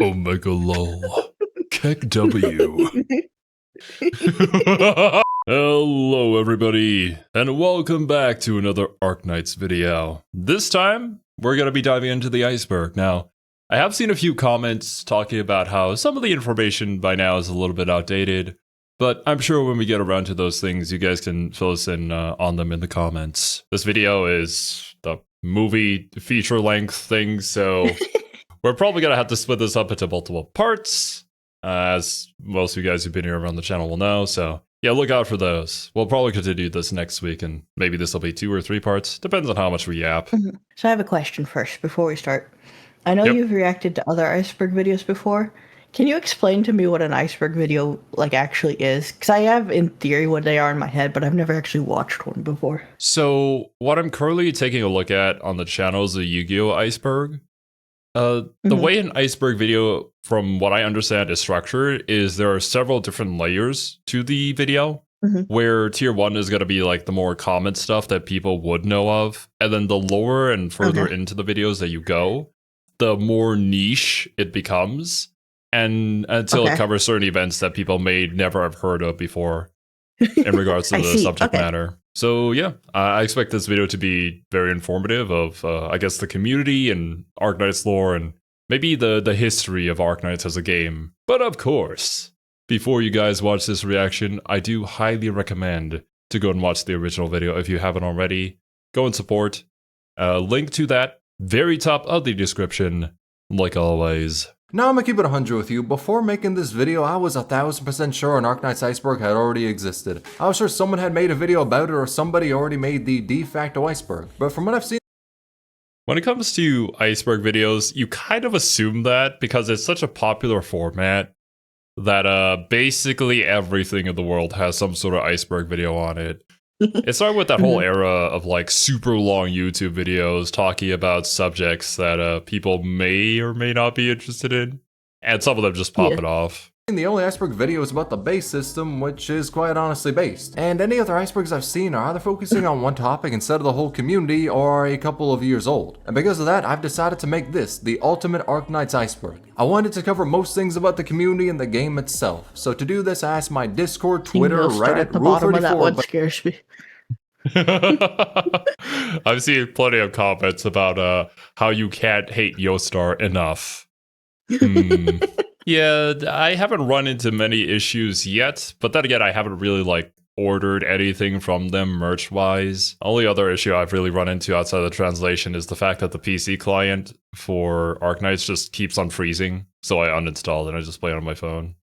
Omega lol. Keck W. Hello everybody, and welcome back to another Arknights video. This time, we're going to be diving into the iceberg. Now, I have seen a few comments talking about how some of the information by now is a little bit outdated, but I'm sure when we get around to those things, you guys can fill us in on them in the comments. This video is the movie feature-length thing, so we're probably going to have to split this up into multiple parts, as most of you guys who've been here around the channel will know, so yeah, look out for those. We'll probably continue this next week, and maybe this will be 2 or 3 parts. Depends on how much we yap. So I have a question first before we start. I know Yep. you've reacted to other iceberg videos before. Can you explain to me what an iceberg video actually is? Because I have in theory what they are in my head, but I've never actually watched one before. So what I'm currently taking a look at on the channel is the Yu-Gi-Oh! Iceberg. The way an iceberg video, from what I understand, is structured is there are several different layers to the video, where tier 1 is going to be like the more common stuff that people would know of, and then the lower and further into the videos that you go, the more niche it becomes, and until it covers certain events that people may never have heard of before in regards to the subject matter. So yeah, I expect this video to be very informative of, I guess, the community and Arknights lore and maybe the history of Arknights as a game. But of course, before you guys watch this reaction, I do highly recommend to go and watch the original video if you haven't already. Go and support. Link to that very top of the description, like always. Now I'm gonna keep it 100 with you. Before making this video, I was 1000% sure an Arknights Iceberg had already existed. I was sure someone had made a video about it or somebody already made the de facto iceberg. But from what I've seen, when it comes to iceberg videos, you kind of assume that because it's such a popular format that basically everything in the world has some sort of iceberg video on it. It started with that whole era of like super long YouTube videos talking about subjects that people may or may not be interested in, and some of them just pop it off. the only iceberg video is about the base system, which is quite honestly based. And any other icebergs I've seen are either focusing on one topic instead of the whole community or are a couple of years old. And because of that, I've decided to make this the ultimate Arknights Iceberg. I wanted to cover most things about the community and the game itself. So to do this, I asked my Discord, Twitter, Reddit, the Rule bottom 34, of that one scares me. I've seen plenty of comments about how you can't hate Yostar enough. Yeah, I haven't run into many issues yet, but then again, I haven't really ordered anything from them merch-wise. Only other issue I've really run into outside of the translation is the fact that the PC client for Arknights just keeps on freezing, so I uninstalled and I just play it on my phone.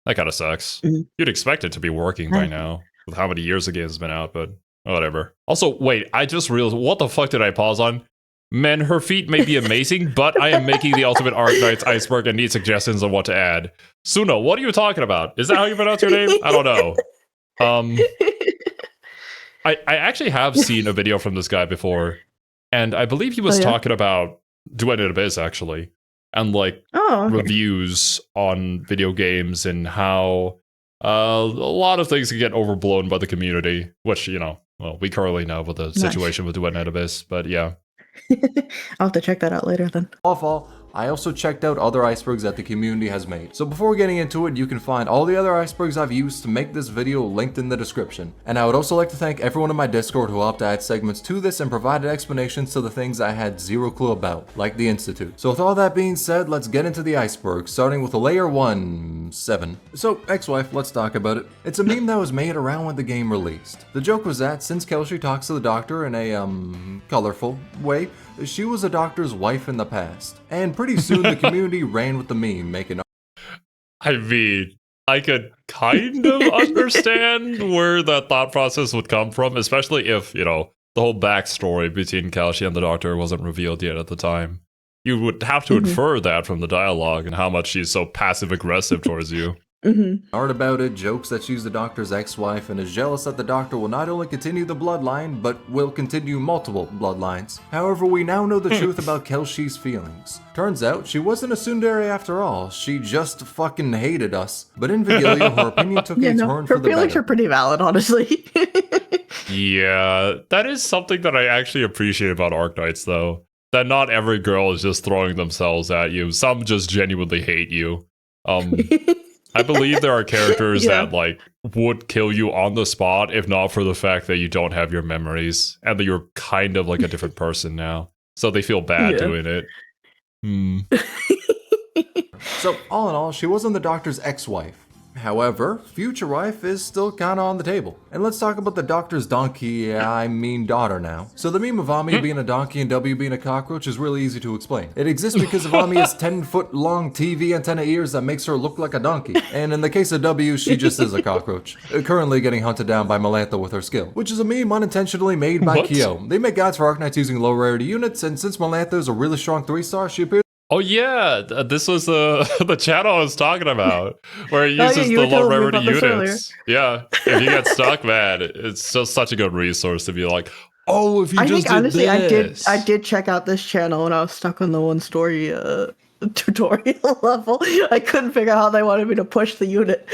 That kind of sucks. You'd expect it to be working by now, with how many years the game's been out, but whatever. Also, wait, I just realized, what the fuck did I pause on? Men, her feat may be amazing, but I am making the ultimate Arknights Iceberg and need suggestions on what to add. Suno, what are you talking about? Is that how you pronounce your name? I don't know. I actually have seen a video from this guy before, and I believe he was talking about Duet in Abyss, actually, and reviews on video games and how a lot of things can get overblown by the community, which, well, we currently know with the situation with Duet in Abyss, but yeah. I'll have to check that out later then. I also checked out other icebergs that the community has made. So before getting into it, you can find all the other icebergs I've used to make this video linked in the description. And I would also like to thank everyone in my Discord who helped add segments to this and provided explanations to the things I had zero clue about, like the Institute. So with all that being said, let's get into the iceberg, starting with layer 1, 7. So, ex-wife, let's talk about it. It's a meme that was made around when the game released. The joke was that since Kelsey talks to the doctor in a, colorful way, she was a doctor's wife in the past. And pretty soon the community ran with the meme, making I mean, I could kind of understand where that thought process would come from, especially if, the whole backstory between Kelsey and the doctor wasn't revealed yet at the time. You would have to infer that from the dialogue and how much she's so passive-aggressive towards you. art about it, jokes that she's the doctor's ex-wife and is jealous that the doctor will not only continue the bloodline, but will continue multiple bloodlines. However, we now know the truth about Kelsey's feelings. Turns out, she wasn't a tsundere after all, she just fucking hated us. But in Vigilio, her opinion took a turn for the better. Her feelings are pretty valid, honestly. Yeah, that is something that I actually appreciate about Arknights, though. that not every girl is just throwing themselves at you. Some just genuinely hate you. I believe there are characters that like would kill you on the spot if not for the fact that you don't have your memories and that you're kind of like a different person now. So they feel bad doing it. So, all in all, she wasn't the doctor's ex-wife. However, future wife is still kinda on the table. And let's talk about the doctor's daughter now. So the meme of Ami being a donkey and W being a cockroach is really easy to explain. It exists because of Ami's 10-foot long TV antenna ears that makes her look like a donkey. And in the case of W, she just is a cockroach. Currently getting hunted down by Melantha with her skill, which is a meme unintentionally made by Kyo. They make guides for Arknights using low rarity units, and since Melantha is a really strong 3-star, she appears. Oh yeah, this was the channel I was talking about, where it uses the low rarity units. Yeah, if you get stuck, man, it's just such a good resource to be like, oh, if you just did honestly, this. I did check out this channel when I was stuck on the one story tutorial level. I couldn't figure out how they wanted me to push the unit.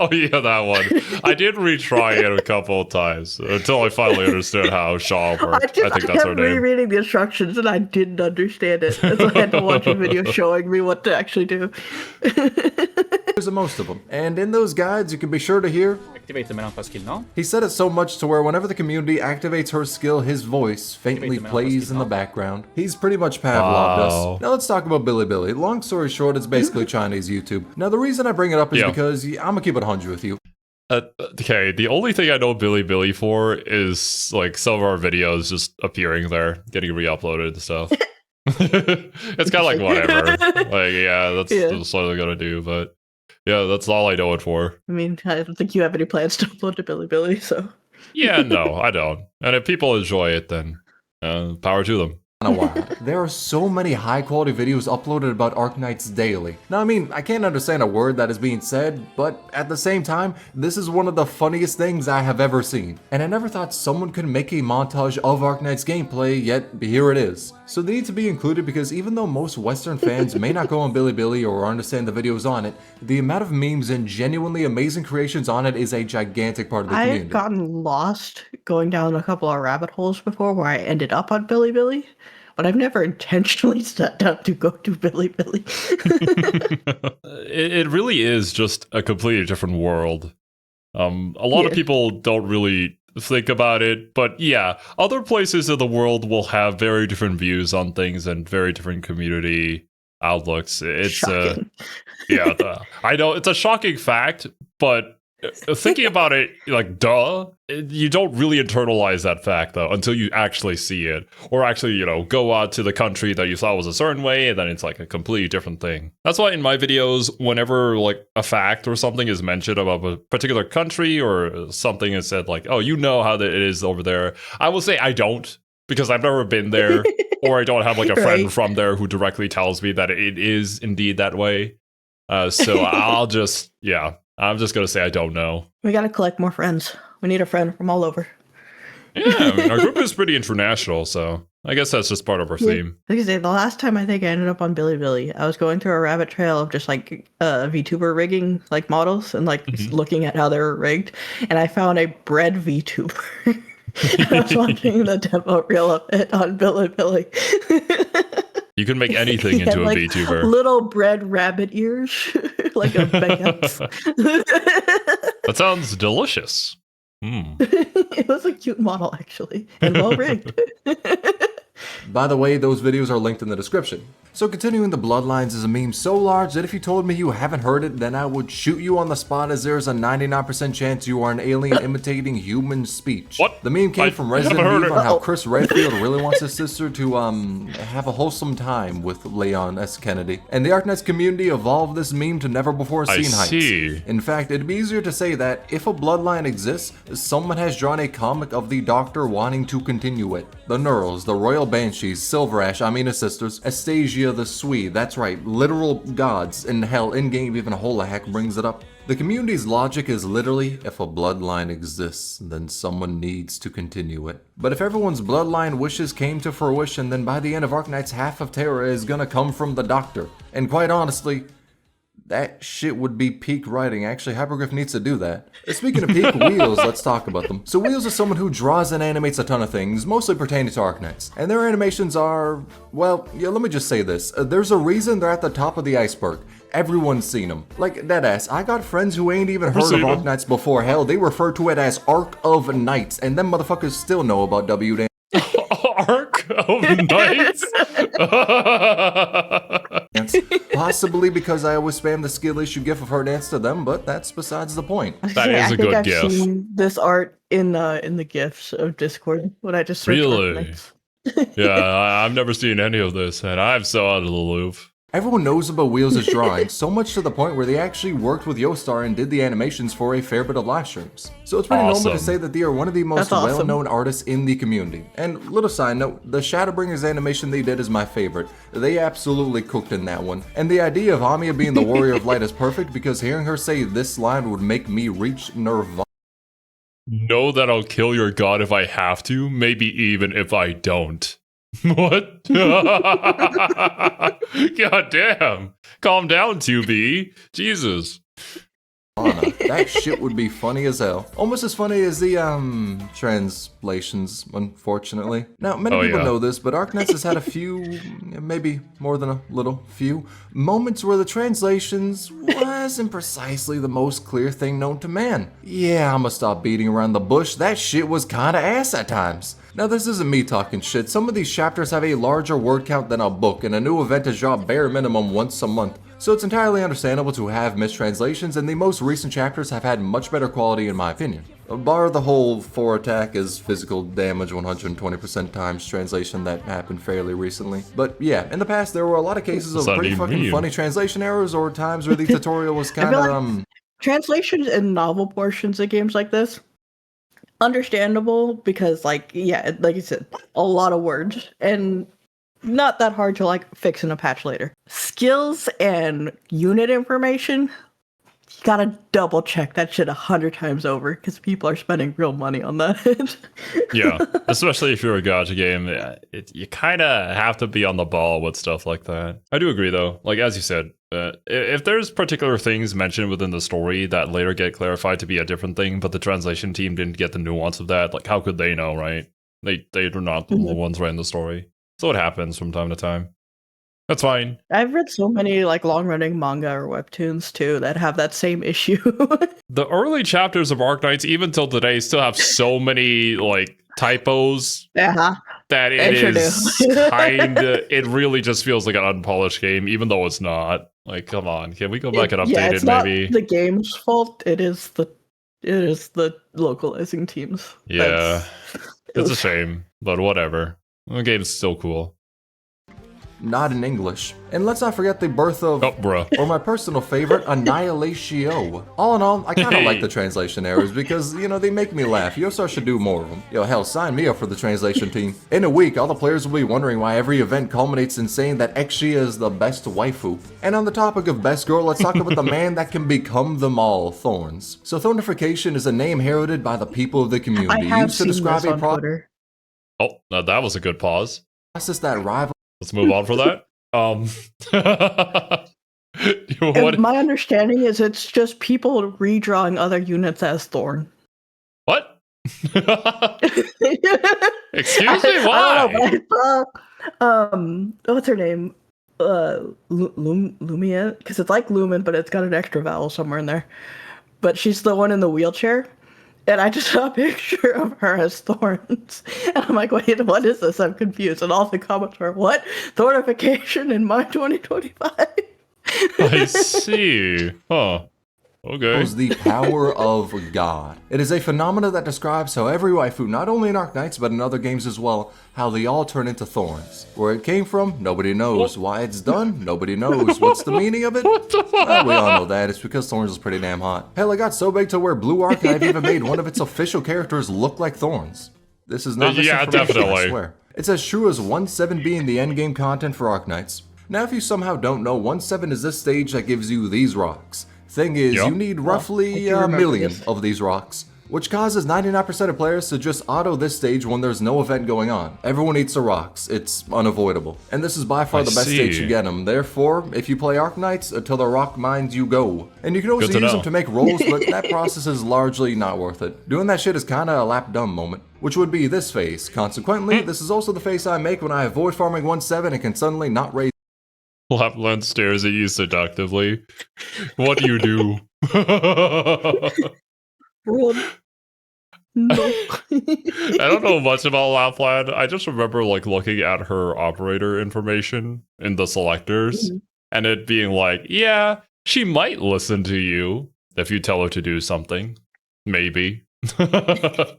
Oh yeah, that one. I did retry it a couple of times until I finally understood how Shaw worked. I think that's her name. I kept rereading the instructions and I didn't understand it. So I had to watch a video showing me what to actually do. There's most of them. And in those guides, you can be sure to hear... Activate the Melantha skill now. He said it so much to where whenever the community activates her skill, his voice faintly plays in the background. He's pretty much Pavloved us. Now let's talk about Bilibili. Long story short, it's basically Chinese YouTube. Now the reason I bring it up is because I'm gonna keep it 100 with you. Okay, the only thing I know Bilibili for is like some of our videos just appearing there, getting re-uploaded and stuff. It's kind of like whatever. Like, yeah, that's what I'm gonna do, but yeah, that's all I know it for. I mean, I don't think you have any plans to upload to Bilibili, so. Yeah, no, I don't. And if people enjoy it, then power to them. There are so many high quality videos uploaded about Arknights daily. Now, I mean, I can't understand a word that is being said, but at the same time, this is one of the funniest things I have ever seen. And I never thought someone could make a montage of Arknights gameplay, yet here it is. So they need to be included because even though most Western fans may not go on Bilibili or understand the videos on it, the amount of memes and genuinely amazing creations on it is a gigantic part of the community. I've gotten lost going down a couple of rabbit holes before where I ended up on Bilibili. But I've never intentionally sat down to go to Bilibili. It really is just a completely different world. A lot of people don't really think about it, but yeah, other places in the world will have very different views on things and very different community outlooks. It's I know it's a shocking fact, but thinking about it, like, duh, you don't really internalize that fact, though, until you actually see it. Or actually, you know, go out to the country that you thought was a certain way, and then it's like a completely different thing. That's why in my videos, whenever, like, a fact or something is mentioned about a particular country or something is said, like, oh, you know how it is over there, I will say I don't, because I've never been there, or I don't have, like, a friend from there who directly tells me that it is indeed that way. So I'll just, I'm just going to say I don't know. We got to collect more friends. We need a friend from all over. Yeah, I mean, our group is pretty international, so I guess that's just part of our theme. Like I say, the last time I think I ended up on Bilibili, I was going through a rabbit trail of just like VTuber rigging like models and like looking at how they were rigged, and I found a bread VTuber. I was watching the demo reel of it on Bilibili. You can make anything into a like VTuber. Little bread rabbit ears, like a baguette. That sounds delicious. It was a cute model, actually, and well rigged. By the way, those videos are linked in the description. So continuing the bloodlines is a meme so large that if you told me you haven't heard it, then I would shoot you on the spot, as there's a 99% chance you are an alien imitating human speech. What? The meme came from Resident Evil on how Chris Redfield really wants his sister to have a wholesome time with Leon S. Kennedy. And the Arknights community evolved this meme to never before seen heights. In fact, it'd be easier to say that if a bloodline exists, someone has drawn a comic of the Doctor wanting to continue it. The Neurals, the Royal Banshees, Silver Ash, Amina's sisters, Astasia the Swede, that's right, literal gods, and hell, in-game even Holahek brings it up. The community's logic is literally, if a bloodline exists, then someone needs to continue it. But if everyone's bloodline wishes came to fruition, then by the end of Arknights, half of Terra is gonna come from the Doctor. And quite honestly, That shit would be peak writing. Actually, Hypergriff needs to do that. Speaking of peak, Wheels, let's talk about them. So Wheels is someone who draws and animates a ton of things, mostly pertaining to Arknights. And their animations are, well, yeah, let me just say this. There's a reason they're at the top of the iceberg. Everyone's seen them. Like, deadass, I got friends who ain't even heard of Arknights before. Hell, they refer to it as Ark of Knights, and them motherfuckers still know about WD. Ark of Knights? Possibly because I always spam the skill issue gif of her dance to them, but that's besides the point. That is a good gif. I've seen this art in the gifs of Discord when I just search Really? Yeah, I've never seen any of this, and I'm so out of the loop. Everyone knows about Wheels' drawing, so much to the point where they actually worked with Yostar and did the animations for a fair bit of live streams. So it's pretty normal to say that they are one of the most well-known artists in the community. And little side note, the Shadowbringers animation they did is my favorite. They absolutely cooked in that one. And the idea of Amiya being the Warrior of Light is perfect because hearing her say this line would make me reach nirvana. Know that I'll kill your god if I have to, maybe even if I don't. What? God damn. Calm down, 2B. Jesus. That shit would be funny as hell. Almost as funny as the, translations, unfortunately. Now, many people know this, but Arknights has had a few, maybe more than a little few, moments where the translations wasn't precisely the most clear thing known to man. Yeah, I'ma stop beating around the bush. That shit was kinda ass at times. Now, this isn't me talking shit. Some of these chapters have a larger word count than a book, and a new event is dropped bare minimum once a month. So it's entirely understandable to have mistranslations, and the most recent chapters have had much better quality in my opinion. Bar the whole 4 attack is physical damage 120% times translation that happened fairly recently. But yeah, in the past there were a lot of cases of pretty fucking funny translation errors or times where the tutorial was kind of translations and novel portions of games like this, understandable because like you said, a lot of words and not that hard to like fix in a patch later. Skills and unit information, you gotta double check that shit 100 times over because people are spending real money on that. Yeah, especially if you're a gacha game, you kind of have to be on the ball with stuff like that. I do agree though, like as you said, if there's particular things mentioned within the story that later get clarified to be a different thing, but the translation team didn't get the nuance of that, like how could they know, right? They're not the ones writing the story. So it happens from time to time. That's fine. I've read so many like long-running manga or webtoons too that have that same issue. The early chapters of Arknights, even till today, still have so many like typos that it is it really just feels like an unpolished game, even though it's not. Like, come on, can we go back and update it's it maybe? Not the game's fault. It is the localizing teams. Yeah, it's a shame, but whatever. The game's still cool. Not in English. And let's not forget the birth of, or my personal favorite, Annihilatio. All in all, I kind of like the translation errors because, you know, they make me laugh. Yosar should do more of them. Yo, hell, sign me up for the translation team. In a week, all the players will be wondering why every event culminates in saying that Exia is the best waifu. And on the topic of best girl, let's talk about the man that can become them all, Thorns. So Thornification is a name heralded by the people of the community. Used to describe a product. Oh, now that was a good pause. Process that rival. Let's move on for that. My understanding is it's just people redrawing other units as Thorn. What? Excuse me, why? I saw, what's her name? Lumia? Because it's like Lumen, but it's got an extra vowel somewhere in there. But she's the one in the wheelchair. And I just saw a picture of her as Thorns. And I'm like, wait, what is this? I'm confused. And all the comments were, what? Thornification in my 2025? I see. Huh. Okay. Was the power of God. It is a phenomena that describes how every waifu, not only in Arknights but in other games as well, how they all turn into thorns. Where it came from, nobody knows. Why it's done, nobody knows. What's the meaning of it? What the fuck? Well, we all know that. It's because Thorns is pretty damn hot. Hell, it got so big to where Blue Archive even made one of its official characters look like Thorns. This is not misinformation, I swear. It's as true as 1-7 being the endgame content for Arknights. Now, if you somehow don't know, 1-7 is this stage that gives you these rocks. Thing is, you need roughly a million of these rocks. which causes 99% of players to just auto this stage when there's no event going on. Everyone eats the rocks, it's unavoidable. And this is by far the best stage to get them. Therefore, if you play Arknights, until the rock mines you go. And you can also use them to make rolls, but that process is largely not worth it. Doing that shit is kinda a lap dumb moment, which would be this phase. Consequently, this is also the face I make when I avoid farming 1-7 and can suddenly not raise. Lapland stares at you seductively. What do you do? Run. No. I don't know much about Lapland. I just remember like looking at her operator information in the selectors and it being like, yeah, she might listen to you if you tell her to do something. Maybe. I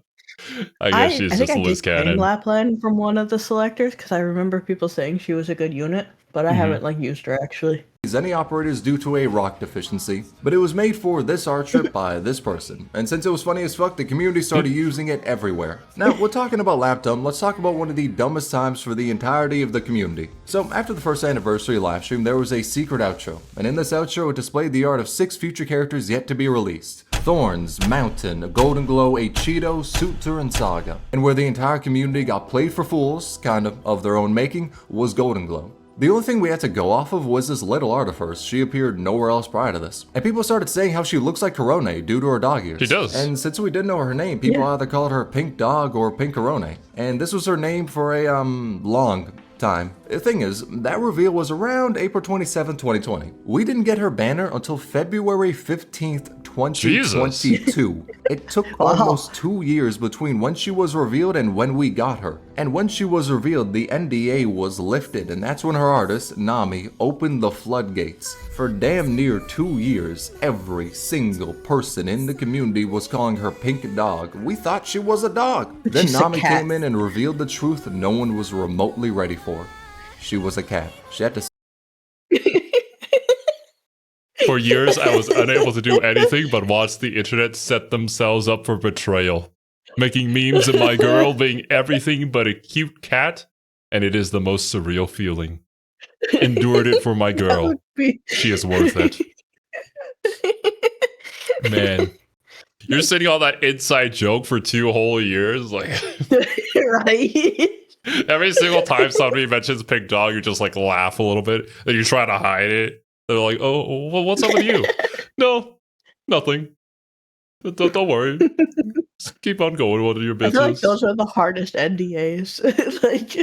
guess she's just loose cannon. Lapland from one of the selectors because I remember people saying she was a good unit, but I haven't like used her actually. Any operators due to a rock deficiency, but it was made for this art trip by this person, and since it was funny as fuck, the community started using it everywhere. Now, we're talking about lapdom, let's talk about one of the dumbest times for the entirety of the community. So, after the first anniversary livestream, there was a secret outro, and in this outro it displayed the art of 6 future characters yet to be released. Thorns, Mountain, Golden Glow, a Cheeto, Suitor, and Saga. And where the entire community got played for fools, kind of their own making, was Golden Glow. The only thing we had to go off of was this little art of hers. She appeared nowhere else prior to this. And people started saying how she looks like Corone due to her dog ears. She does. And since we didn't know her name, people either called her Pink Dog or Pink Corone. And this was her name for a, long time. The thing is, that reveal was around April 27, 2020. We didn't get her banner until February 15th, 2022. It took almost 2 years between when she was revealed and when we got her. And when she was revealed, the NDA was lifted, and that's when her artist, Nami, opened the floodgates. For damn near 2 years, every single person in the community was calling her Pink Dog. We thought she was a dog. Then Nami came in and revealed the truth no one was remotely ready for. She was a cat. She had to. For years, I was unable to do anything but watch the internet set themselves up for betrayal, making memes of my girl being everything but a cute cat, and it is the most surreal feeling. Endured it for my girl. She is worth it. Man, you're sitting on that inside joke for 2 whole years, like right? Every single time somebody mentions Pink Dog, you just like laugh a little bit, then you try to hide it. They're like, "Oh, well, what's up with you?" No, nothing. Don't worry. Just keep on going with your business. I feel like those are the hardest NDAs. Like,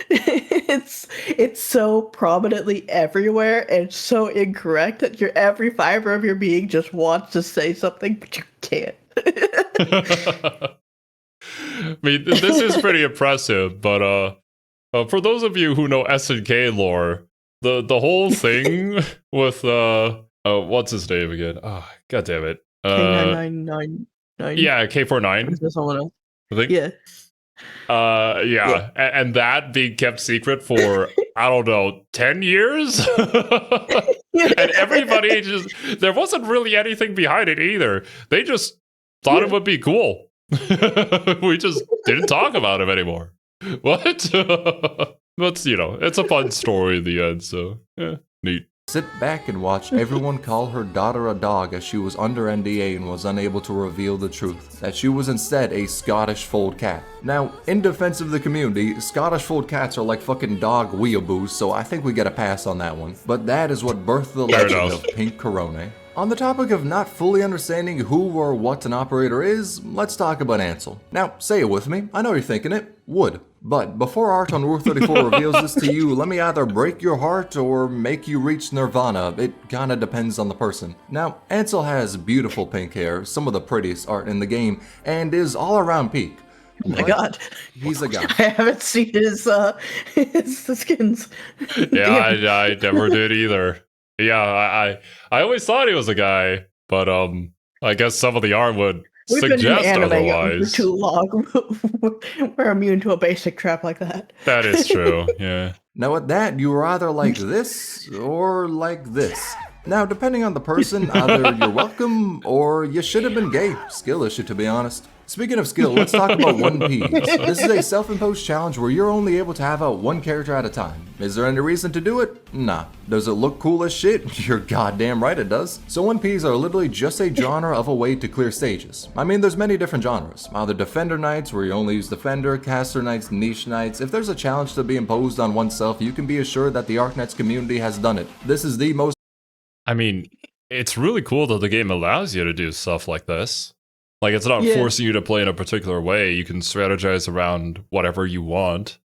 it's so prominently everywhere and so incorrect that every fiber of your being just wants to say something, but you can't. I mean, this is pretty impressive, but for those of you who know SNK lore, the whole thing with what's his name again? Oh, god damn it. K9999. Yeah, K49. Is there someone else? I think. Yeah. Yeah. And that being kept secret for I don't know 10 years. And everybody there wasn't really anything behind it either. They just thought it would be cool. We just didn't talk about him anymore. What? But it's a fun story in the end, so yeah, neat. Sit back and watch everyone call her daughter a dog as she was under NDA and was unable to reveal the truth, that she was instead a Scottish fold cat. Now, in defense of the community, Scottish fold cats are like fucking dog weeaboos, so I think we get a pass on that one. But that is what birthed the legend of Pink Corone. On the topic of not fully understanding who or what an operator is, let's talk about Ansel. Now, say it with me, I know you're thinking it, would. But before Art on Rule 34 reveals this to you, let me either break your heart or make you reach nirvana. It kinda depends on the person. Now, Ansel has beautiful pink hair, some of the prettiest art in the game, and is all around peak. Oh my god. He's a guy. I haven't seen his skins. Yeah, I never did either. Yeah, I always thought he was a guy, but I guess some of the art would suggest otherwise. For too long. We're immune to a basic trap like that. That is true, yeah. Now with that, you were either like this or like this. Now, depending on the person, either you're welcome or you should have been gay. Skill issue, to be honest. Speaking of skill, let's talk about One Piece. This is a self-imposed challenge where you're only able to have out one character at a time. Is there any reason to do it? Nah. Does it look cool as shit? You're goddamn right it does. So One Piece are literally just a genre of a way to clear stages. I mean, there's many different genres. Either Defender Knights, where you only use Defender, Caster Knights, Niche Knights. If there's a challenge to be imposed on oneself, you can be assured that the Arknights community has done it. This is the most... I mean, it's really cool that the game allows you to do stuff like this. Like, it's not forcing you to play in a particular way. You can strategize around whatever you want.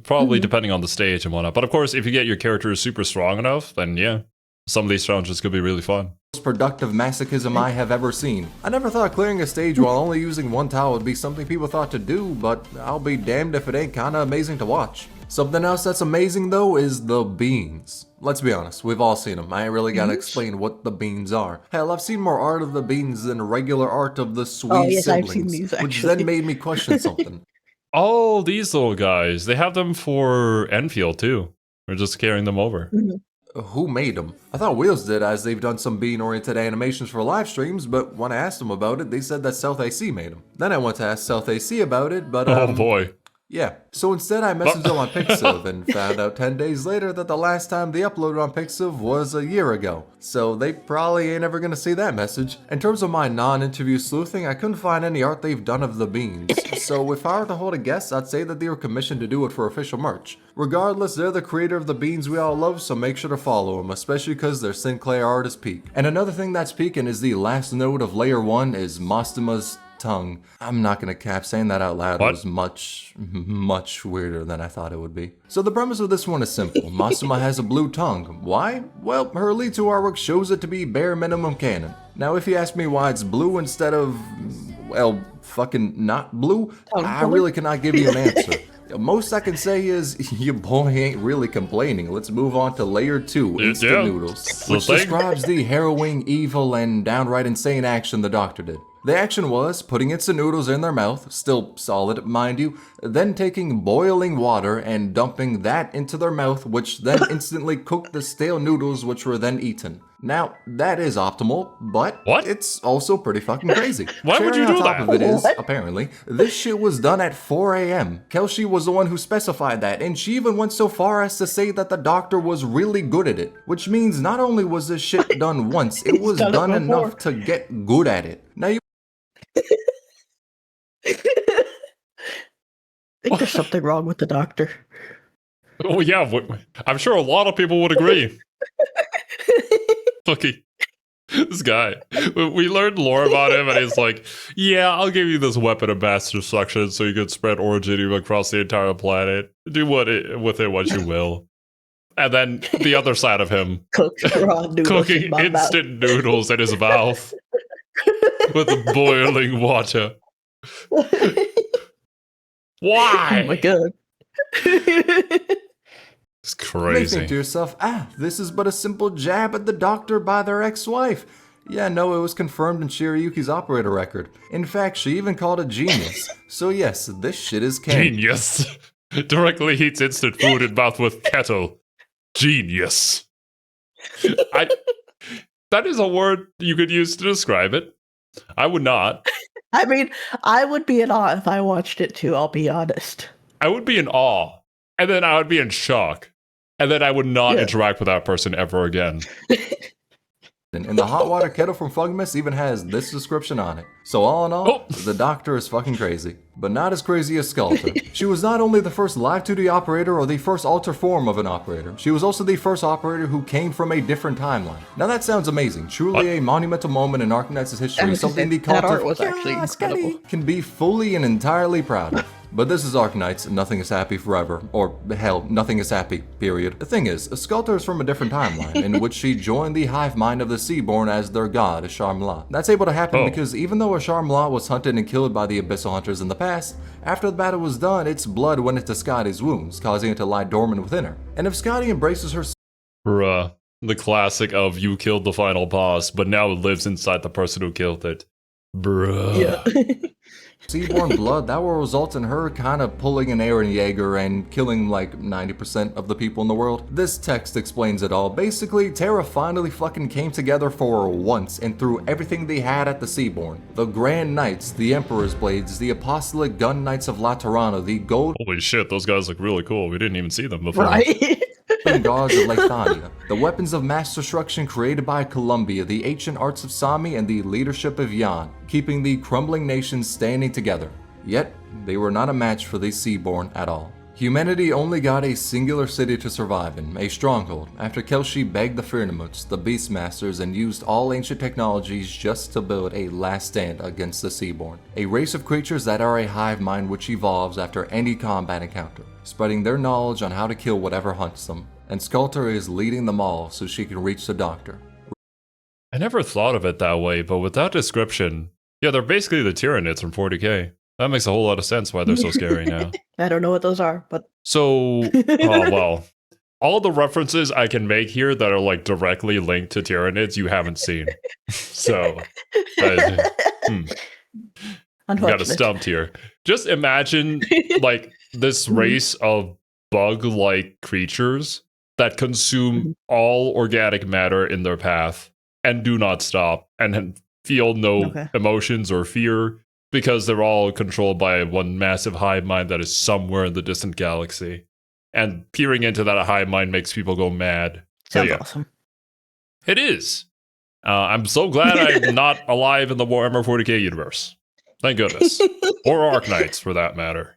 Probably depending on the stage and whatnot. But of course, if you get your character super strong enough, then yeah, some of these challenges could be really fun. Productive masochism I have ever seen. I never thought clearing a stage while only using one towel would be something people thought to do, but I'll be damned if it ain't kinda amazing to watch. Something else that's amazing though is the beans. Let's be honest, we've all seen them. I ain't really gotta explain what the beans are. Hell, I've seen more art of the beans than regular art of the sweet siblings, I've seen these, which then made me question something. Oh, these little guys. They have them for Enfield too. We're just carrying them over. Who made them? I thought Wheels did, as they've done some bean-oriented animations for live streams, but when I asked them about it, they said that South AC made them. Then I went to ask South AC about it, but Oh boy. yeah. So instead I messaged them on Pixiv and found out 10 days later that the last time they uploaded on Pixiv was a year ago. So they probably ain't ever gonna see that message. In terms of my non-interview sleuthing, I couldn't find any art they've done of the beans. So if I were to hold a guess, I'd say that they were commissioned to do it for official merch. Regardless, they're the creator of the beans we all love, so make sure to follow them, especially because their Sinclair art is peak. And another thing that's peaking is the last node of layer 1 is Mostima's tongue. I'm not gonna cap, saying that out loud was much weirder than I thought it would be. So the premise of this one is simple. Mostima has a blue tongue. Why? Well, her Elite 2 artwork shows it to be bare minimum canon. Now if you ask me why it's blue instead of, well, fucking not blue, I really cannot give you an answer. Most I can say is, your boy ain't really complaining. Let's move on to layer 2, instant noodles, which describes the harrowing, evil, and downright insane action the doctor did. The action was putting instant noodles in their mouth, still solid mind you, then taking boiling water and dumping that into their mouth, which then instantly cooked the stale noodles, which were then eaten. Now, that is optimal, but it's also pretty fucking crazy. Why would you do that? On top of it is, apparently, this shit was done at 4 a.m. Kelshi was the one who specified that, and she even went so far as to say that the doctor was really good at it. Which means not only was this shit done once, it was done enough to get good at it. Now you I think there's something wrong with the doctor. Oh yeah, I'm sure a lot of people would agree. Look, this guy. We learned lore about him, and he's like, yeah, I'll give you this weapon of mass destruction so you can spread originium across the entire planet. Do with it what you will. And then the other side of him, cooking instant noodles in his mouth with boiling water. Why? Oh my god. It's crazy. You think to yourself, this is but a simple jab at the doctor by their ex-wife. Yeah, no, it was confirmed in Shirayuki's operator record. In fact, she even called it genius. So yes, this shit is canon. Genius. Directly heats instant food in mouth with kettle. Genius. That is a word you could use to describe it. I would not. I mean, I would be in awe if I watched it too, I'll be honest. I would be in awe. And then I would be in shock. And then I would not interact with that person ever again. And the hot water kettle from Fugmas even has this description on it. So all in all, the doctor is fucking crazy. But not as crazy as Skelter. She was not only the first live 2D operator or the first alter form of an operator, she was also the first operator who came from a different timeline. Now that sounds amazing. Truly a monumental moment in Arknights' history. Something the cult can be fully and entirely proud of. But this is Arknights, nothing is happy forever. Or, hell, nothing is happy, period. The thing is, Skelter is from a different timeline, in which she joined the hive mind of the Seaborn as their god, Ashar-Mla. That's able to happen because even though Ashar-Mla was hunted and killed by the Abyssal Hunters in the past, after the battle was done, its blood went into Scotty's wounds, causing it to lie dormant within her. And if Scotty embraces her... Bruh. The classic of you killed the final boss, but now it lives inside the person who killed it. Bruh. Yeah. Seaborn blood, that will result in her kind of pulling an Eren Yeager and killing like 90% of the people in the world. This text explains it all. Basically, Terra finally fucking came together for once and threw everything they had at the Seaborn. The Grand Knights, the Emperor's Blades, the Apostolic Gun Knights of Laterana, the Gold... Holy shit, those guys look really cool. We didn't even see them before. Right? Gods of Leithania, the weapons of mass destruction created by Columbia, the ancient arts of Sami, and the leadership of Yan, keeping the crumbling nations standing together. Yet, they were not a match for the Seaborn at all. Humanity only got a singular city to survive in, a stronghold, after Kelshi begged the Firnamuts, the Beastmasters, and used all ancient technologies just to build a last stand against the Seaborn. A race of creatures that are a hive mind which evolves after any combat encounter, spreading their knowledge on how to kill whatever hunts them. And Sculptor is leading them all so she can reach the Doctor. I never thought of it that way, but with that description, yeah, they're basically the Tyranids from 40k. That makes a whole lot of sense why they're so scary now. I don't know what those are, but... So, oh well. All the references I can make here that are like directly linked to Tyranids you haven't seen. So, we got a stumped here. Just imagine like this race of bug-like creatures that consume all organic matter in their path and do not stop and feel no emotions or fear because they're all controlled by one massive hive mind that is somewhere in the distant galaxy. And peering into that hive mind makes people go mad. Sounds awesome. It is. I'm so glad I'm not alive in the Warhammer 40k universe. Thank goodness. Or Arknights, for that matter.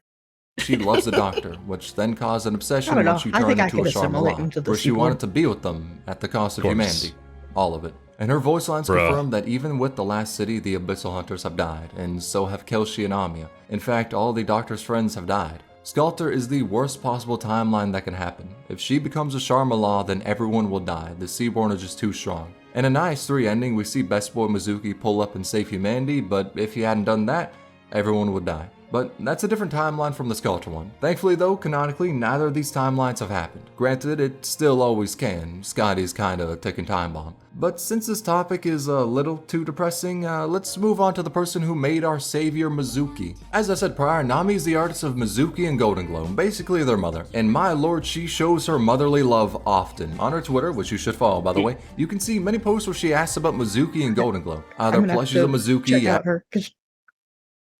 She loves the Doctor, which then caused an obsession when she turned into a Sharmala, where she wanted to be with them at the cost of humanity. All of it. And her voice lines confirm that even with the last city, the Abyssal Hunters have died, and so have Kelshi and Amia. In fact, all the Doctor's friends have died. Sculptor is the worst possible timeline that can happen. If she becomes a Sharmala, then everyone will die. The Seaborn are just too strong. In a nice 3 ending, we see Best Boy Mizuki pull up and save humanity, but if he hadn't done that, everyone would die. But that's a different timeline from the Sculptor one. Thankfully though, canonically, neither of these timelines have happened. Granted, it still always can. Scotty's kinda a ticking time bomb. But since this topic is a little too depressing, let's move on to the person who made our savior Mizuki. As I said prior, Nami is the artist of Mizuki and Golden Glow, basically their mother. And my lord, she shows her motherly love often. On her Twitter, which you should follow by the way, you can see many posts where she asks about Mizuki and Golden Glow. Their plushies of Mizuki. Check out her, because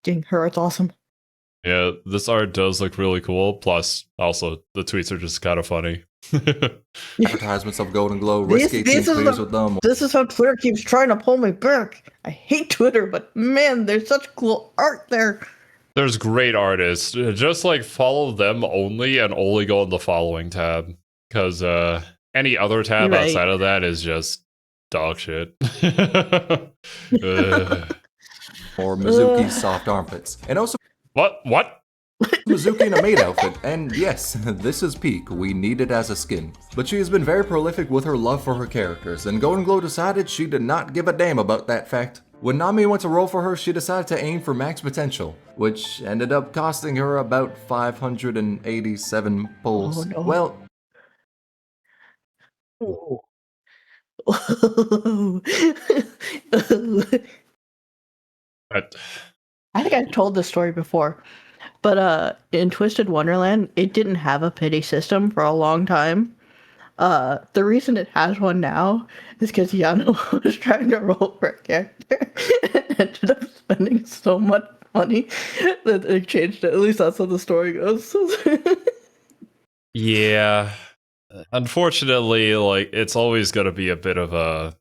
her art's awesome. Yeah, this art does look really cool. Plus, also, the tweets are just kind of funny. Advertisements of Golden Glow, risk 18 clears with them. This is how Twitter keeps trying to pull me back. I hate Twitter, but man, there's such cool art there. There's great artists. Just like follow them only and only go in the following tab. Because any other tab outside of that is just dog shit. Or Mizuki's soft armpits. And also What? Mizuki in a maid outfit, and yes, this is peak, we need it as a skin. But she has been very prolific with her love for her characters, and Golden Glow decided she did not give a damn about that fact. When Nami went to roll for her, she decided to aim for max potential, which ended up costing her about 587 pulls. Oh, no. Well... I think I've told this story before, but in Twisted Wonderland, it didn't have a pity system for a long time. The reason it has one now is because Yano was trying to roll for a character and ended up spending so much money that they changed it. At least that's how the story goes. Yeah. Unfortunately, like, it's always going to be a bit of a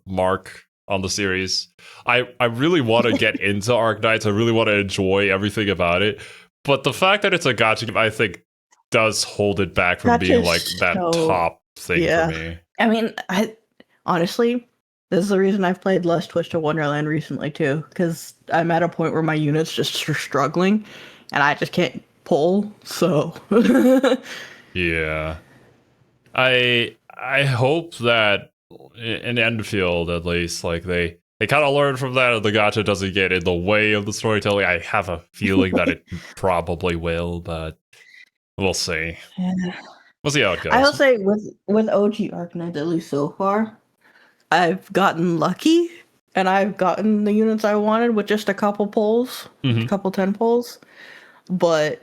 mark on the series. I really want to get into Arknights. I really want to enjoy everything about it. But the fact that it's a gacha game, I think, does hold it back from being like that top thing for me. I mean, honestly, this is the reason I've played less Twisted Wonderland recently too, because I'm at a point where my units just are struggling, and I just can't pull. So yeah, I hope that in Enfield, at least, like they kind of learn from that, and the gacha doesn't get in the way of the storytelling. I have a feeling that it probably will, but we'll see. We'll see how it goes. I will say with OG Arknights, at least so far, I've gotten lucky and I've gotten the units I wanted with just a couple pulls, a couple 10 pulls, but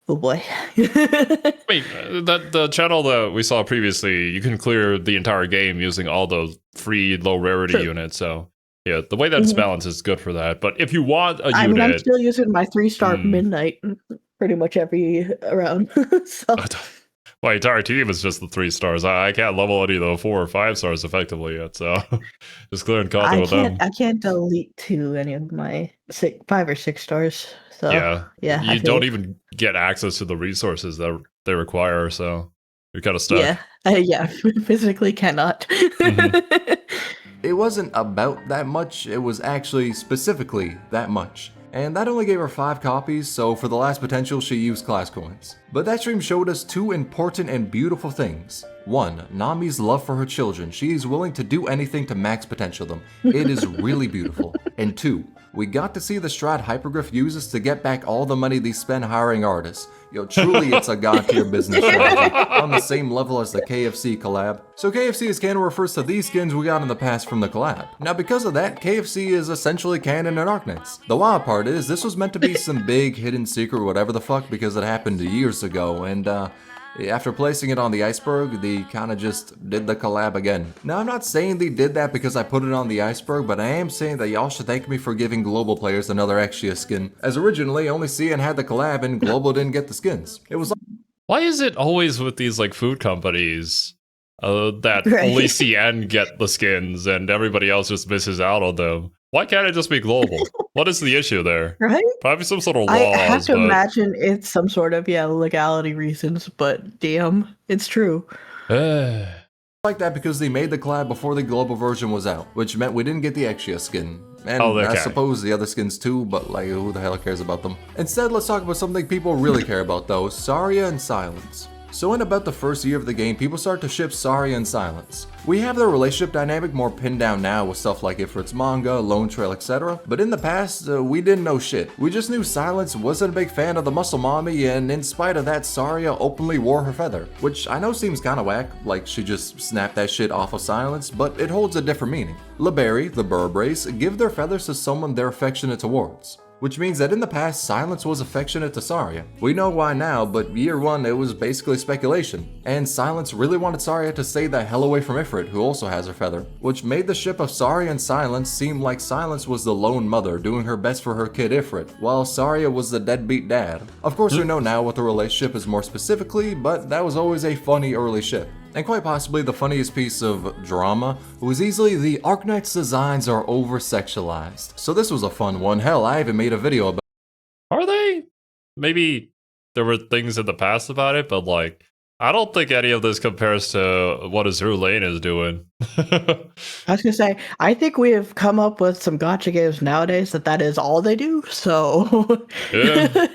oh boy. Wait, the channel that we saw previously, you can clear the entire game using all those free low rarity units. So yeah, the way that it's balanced is good for that. But if you want a unit, I mean, I'm still using my 3-star midnight pretty much every round. So. My entire team is just the 3 stars. I can't level any of the 4 or 5 stars effectively yet, so just clearing content with them. I can't delete to any of my 5 or 6 stars. So yeah, you don't even get access to the resources that they require, so you're kind of stuck. Yeah, physically cannot. It wasn't about that much, it was actually specifically that much. And that only gave her 5 copies, so for the last potential she used class coins. But that stream showed us 2 important and beautiful things. 1, Nami's love for her children. She is willing to do anything to max potential them. It is really beautiful. And 2, we got to see the strat Hypergriff uses to get back all the money they spend hiring artists. Yo, truly it's a god-tier business strategy, on the same level as the KFC collab. So KFC's canon refers to these skins we got in the past from the collab. Now because of that, KFC is essentially canon in Arknights. The wild part is, this was meant to be some big hidden secret whatever the fuck because it happened years ago, and after placing it on the iceberg, they kinda just did the collab again. Now I'm not saying they did that because I put it on the iceberg, but I am saying that y'all should thank me for giving global players another Exia skin, as originally only CN had the collab and global didn't get the skins. It was like, why is it always with these like food companies that only CN get the skins and everybody else just misses out on them? Why can't it just be global? What is the issue there? Right? Probably some sort of laws. I have to imagine it's some sort of legality reasons, but damn, it's true. like that because they made the collab before the global version was out, which meant we didn't get the Exia skin. And I suppose the other skins too, but like who the hell cares about them? Instead, let's talk about something people really care about though, Saria and Silence. So in about the first year of the game, people start to ship Saria and Silence. We have their relationship dynamic more pinned down now with stuff like Ifrit's manga, Lone Trail, etc. But in the past, we didn't know shit. We just knew Silence wasn't a big fan of the muscle mommy, and in spite of that, Saria openly wore her feather. Which I know seems kinda whack, like she just snapped that shit off of Silence, but it holds a different meaning. Liberry, the Burb race, give their feathers to someone they're affectionate towards. Which means that in the past, Silence was affectionate to Saria. We know why now, but year 1 it was basically speculation. And Silence really wanted Saria to stay the hell away from Ifrit, who also has her feather. Which made the ship of Saria and Silence seem like Silence was the lone mother doing her best for her kid Ifrit, while Saria was the deadbeat dad. Of course we know now what the relationship is more specifically, but that was always a funny early ship. And quite possibly the funniest piece of drama was easily the Arknights designs are over-sexualized. So this was a fun one. Hell, I even made a video about. Are they? Maybe there were things in the past about it, but like, I don't think any of this compares to what Azure Lane is doing. I was gonna say, I think we have come up with some gacha games nowadays that is all they do, so. Yeah.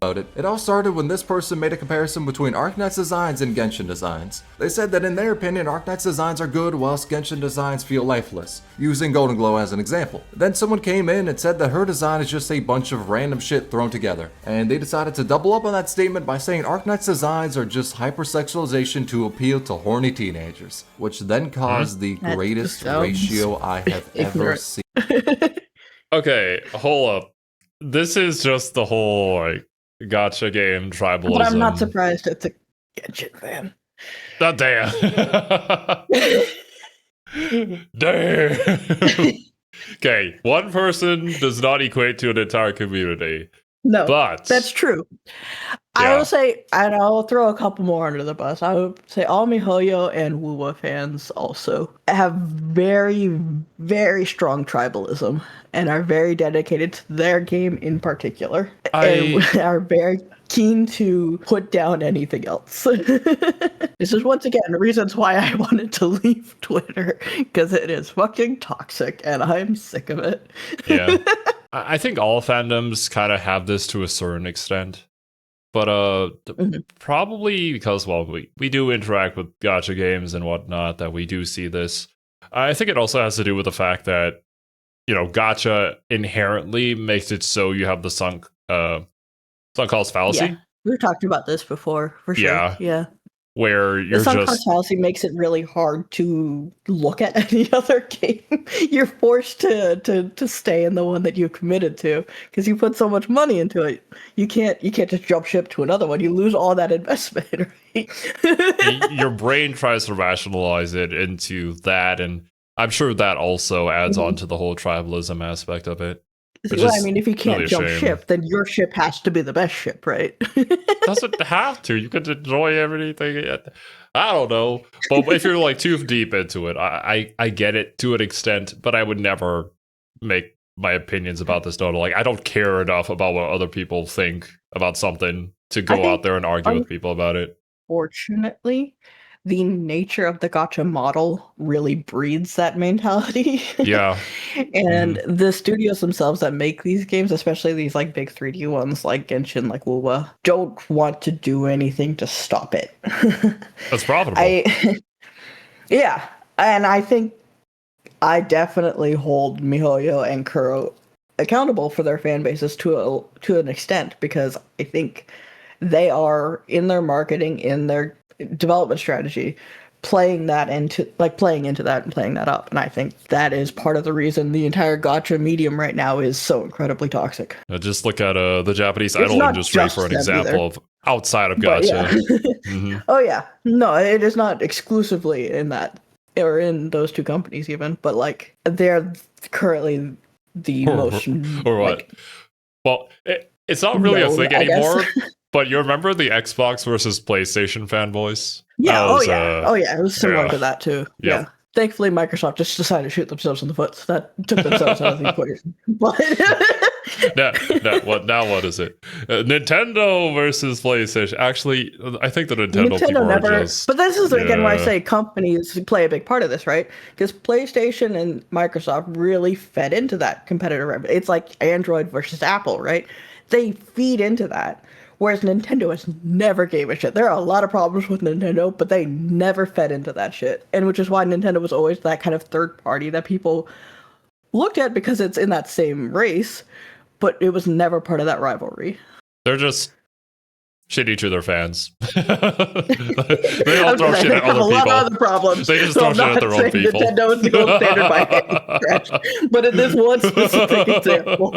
About it. It all started when this person made a comparison between Arknights designs and Genshin designs. They said that in their opinion, Arknights designs are good whilst Genshin designs feel lifeless, using Golden Glow as an example. Then someone came in and said that her design is just a bunch of random shit thrown together, and they decided to double up on that statement by saying Arknights designs are just hypersexualization to appeal to horny teenagers, which then caused the greatest ratio I have ever seen. Okay, hold up. This is just the whole like gacha game tribalism. But I'm not surprised it's a Genshin fan. Oh, damn. Damn. Okay, one person does not equate to an entire community. No, but that's true. I will say, and I'll throw a couple more under the bus. I would say all MiHoYo and WooWa fans also have very, very strong tribalism and are very dedicated to their game in particular. And are very keen to put down anything else. This is once again reasons why I wanted to leave Twitter, because it is fucking toxic and I'm sick of it. Yeah. I think all fandoms kind of have this to a certain extent. But probably because, well, we do interact with gacha games and whatnot, that we do see this. I think it also has to do with the fact that, you know, gacha inherently makes it so you have the sunk cost fallacy. Yeah. We've talked about this before, for sure. Yeah. where The you're sunk just cost fallacy makes it really hard to look at any other game. You're forced to stay in the one that you committed to because you put so much money into it. You can't just jump ship to another one. You lose all that investment, right? your brain tries to rationalize it into that, and I'm sure that also adds on to the whole tribalism aspect of it. Well, I mean, if you can't really a jump shame. ship, then your ship has to be the best ship, right? Doesn't have to. You could enjoy everything. I don't know. But if you're like too deep into it, I get it to an extent, but I would never make my opinions about this total. Like, I don't care enough about what other people think about something to go out there and argue with people about it. Fortunately, the nature of the gacha model really breeds that mentality. Yeah. And the studios themselves that make these games, especially these like big 3D ones like Genshin, like Wuwa, don't want to do anything to stop it. That's profitable. Yeah, and I think I definitely hold MiHoYo and Kuro accountable for their fan bases to an extent, because I think they are, in their marketing, in their development strategy, playing into that and playing that up. And I think that is part of the reason the entire gacha medium right now is so incredibly toxic. Just look at the Japanese idol industry for an example of outside of gacha. Yeah. Oh yeah, no, it is not exclusively in that or in those two companies even, but like they're currently the most or what? Like, well, it's not really a thing anymore. guess. But you remember the Xbox versus PlayStation fanboys? Yeah. Was, it was similar yeah. to that too. Yep. Yeah. Thankfully, Microsoft just decided to shoot themselves in the foot. So that took themselves out of the equation. But what is it? Nintendo versus PlayStation. Actually, I think the Nintendo people never. are just. But this is again why I say companies play a big part of this, right? Because PlayStation and Microsoft really fed into that competitive. It's like Android versus Apple, right? They feed into that. Whereas Nintendo has never gave a shit. There are a lot of problems with Nintendo, but they never fed into that shit. And which is why Nintendo was always that kind of third party that people looked at because it's in that same race, but it was never part of that rivalry. They're just shitty to their fans. They don't throw shit at other people. A lot of other problems. They just throw shit at their own people. Nintendo is the gold standard by any stretch, but in this one specific example.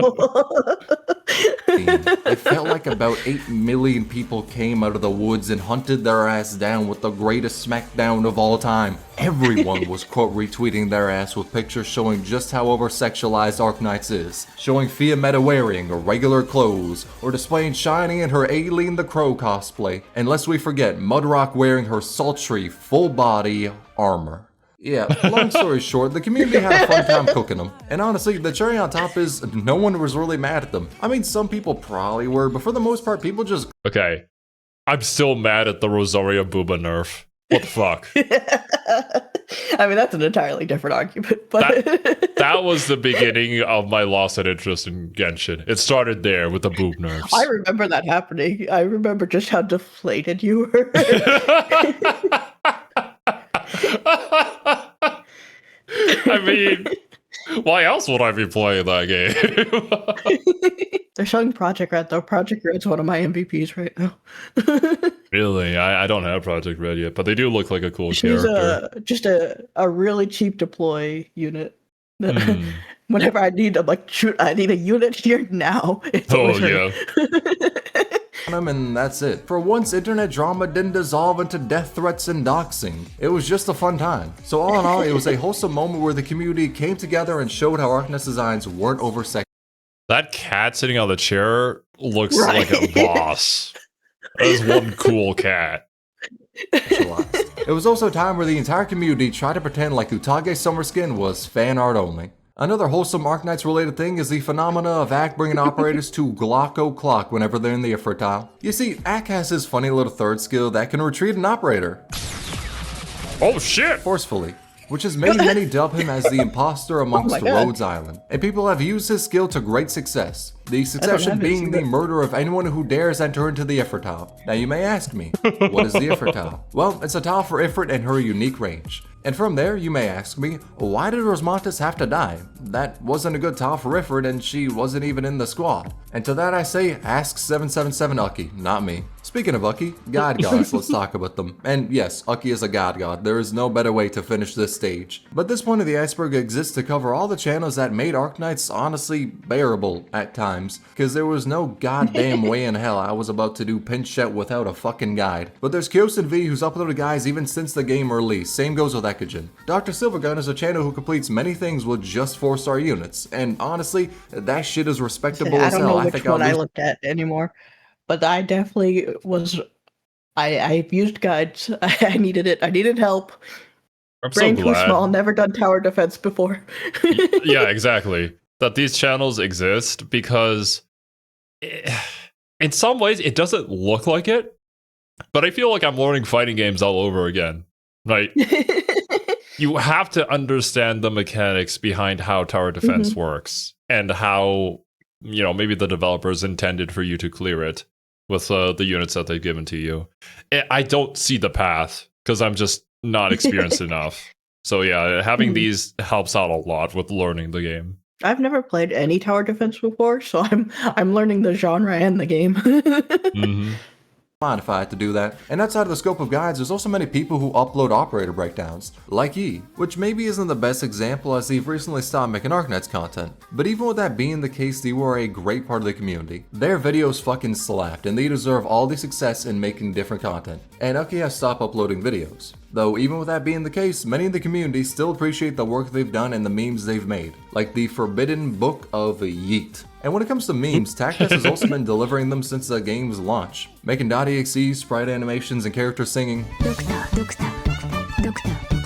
It felt like about 8 million people came out of the woods and hunted their ass down with the greatest smackdown of all time. Everyone was quote retweeting their ass with pictures showing just how over-sexualized Arknights is, showing Fia Meta wearing regular clothes, or displaying Shiny in her Aileen the Crow cosplay, and lest we forget Mudrock wearing her sultry full-body armor. Yeah, long story short, the community had a fun time cooking them. And honestly, the cherry on top is no one was really mad at them. I mean, some people probably were, but for the most part, people just... Okay, I'm still mad at the Rosaria Booba nerf. What the fuck? I mean, that's an entirely different argument, but... that was the beginning of my loss of interest in Genshin. It started there with the boob nerfs. I remember that happening. I remember just how deflated you were. I mean, why else would I be playing that game? They're showing Project Red, though. Project Red's one of my MVPs right now. Really? I don't have Project Red yet, but they do look like a cool She's character. Just a really cheap deploy unit. Whenever I need, I'm like, shoot, I need a unit here now. It's always her. And that's it. For once, internet drama didn't dissolve into death threats and doxing. It was just a fun time. So all in all, it was a wholesome moment where the community came together and showed how Arknights designs weren't oversexualized. That cat sitting on the chair looks like a boss. That is one cool cat. It was also a time where the entire community tried to pretend like Utage's summer skin was fan art only. Another wholesome Arknights related thing is the phenomena of Ak bringing operators to Glocko Clock whenever they're in the Ifrit tile. You see, Ak has his funny little third skill that can retreat an operator. Oh shit! Forcefully. Which has made many dub him as the imposter amongst Rhodes Island. And people have used his skill to great success. The succession being the murder of anyone who dares enter into the Ifrit tile. Now you may ask me, what is the Ifrit tile? Well, it's a tile for Ifrit and her unique range. And from there, you may ask me, why did Rosmantis have to die? That wasn't a good tile for Ifrit and she wasn't even in the squad. And to that I say, ask 777 Ucky, not me. Speaking of Ucky, god gods, let's talk about them. And yes, Ucky is a god. There is no better way to finish this stage. But this point of the iceberg exists to cover all the channels that made Arknights honestly bearable at times, because there was no goddamn way in hell I was about to do pinch set without a fucking guide. But there's Kyosin V who's uploaded guides even since the game release. Same goes with Ekijin. Dr. Silvergun is a channel who completes many things with just 4-star units, and honestly, that shit is respectable as hell. I don't know which one I looked at anymore. But I definitely was. I used guides. I needed it. I needed help. I'm Brain so too glad. small. Never done tower defense before. Yeah, exactly. That these channels exist because, in some ways, it doesn't look like it. But I feel like I'm learning fighting games all over again. Right? You have to understand the mechanics behind how tower defense works and how, maybe the developers intended for you to clear it with the units that they've given to you. I don't see the path because I'm just not experienced enough. So yeah, having these helps out a lot with learning the game. I've never played any tower defense before, so I'm learning the genre and the game. Mind if I had to do that. And outside of the scope of guides, there's also many people who upload operator breakdowns, like E, which maybe isn't the best example as they've recently stopped making Arknights content. But even with that being the case, they were a great part of the community. Their videos fucking slapped, and they deserve all the success in making different content. And Ucky has stopped uploading videos. Though even with that being the case, many in the community still appreciate the work they've done and the memes they've made, like the Forbidden Book of Yeet. And when it comes to memes, Tactus has also been delivering them since the game's launch, making .exe, sprite animations, and character singing.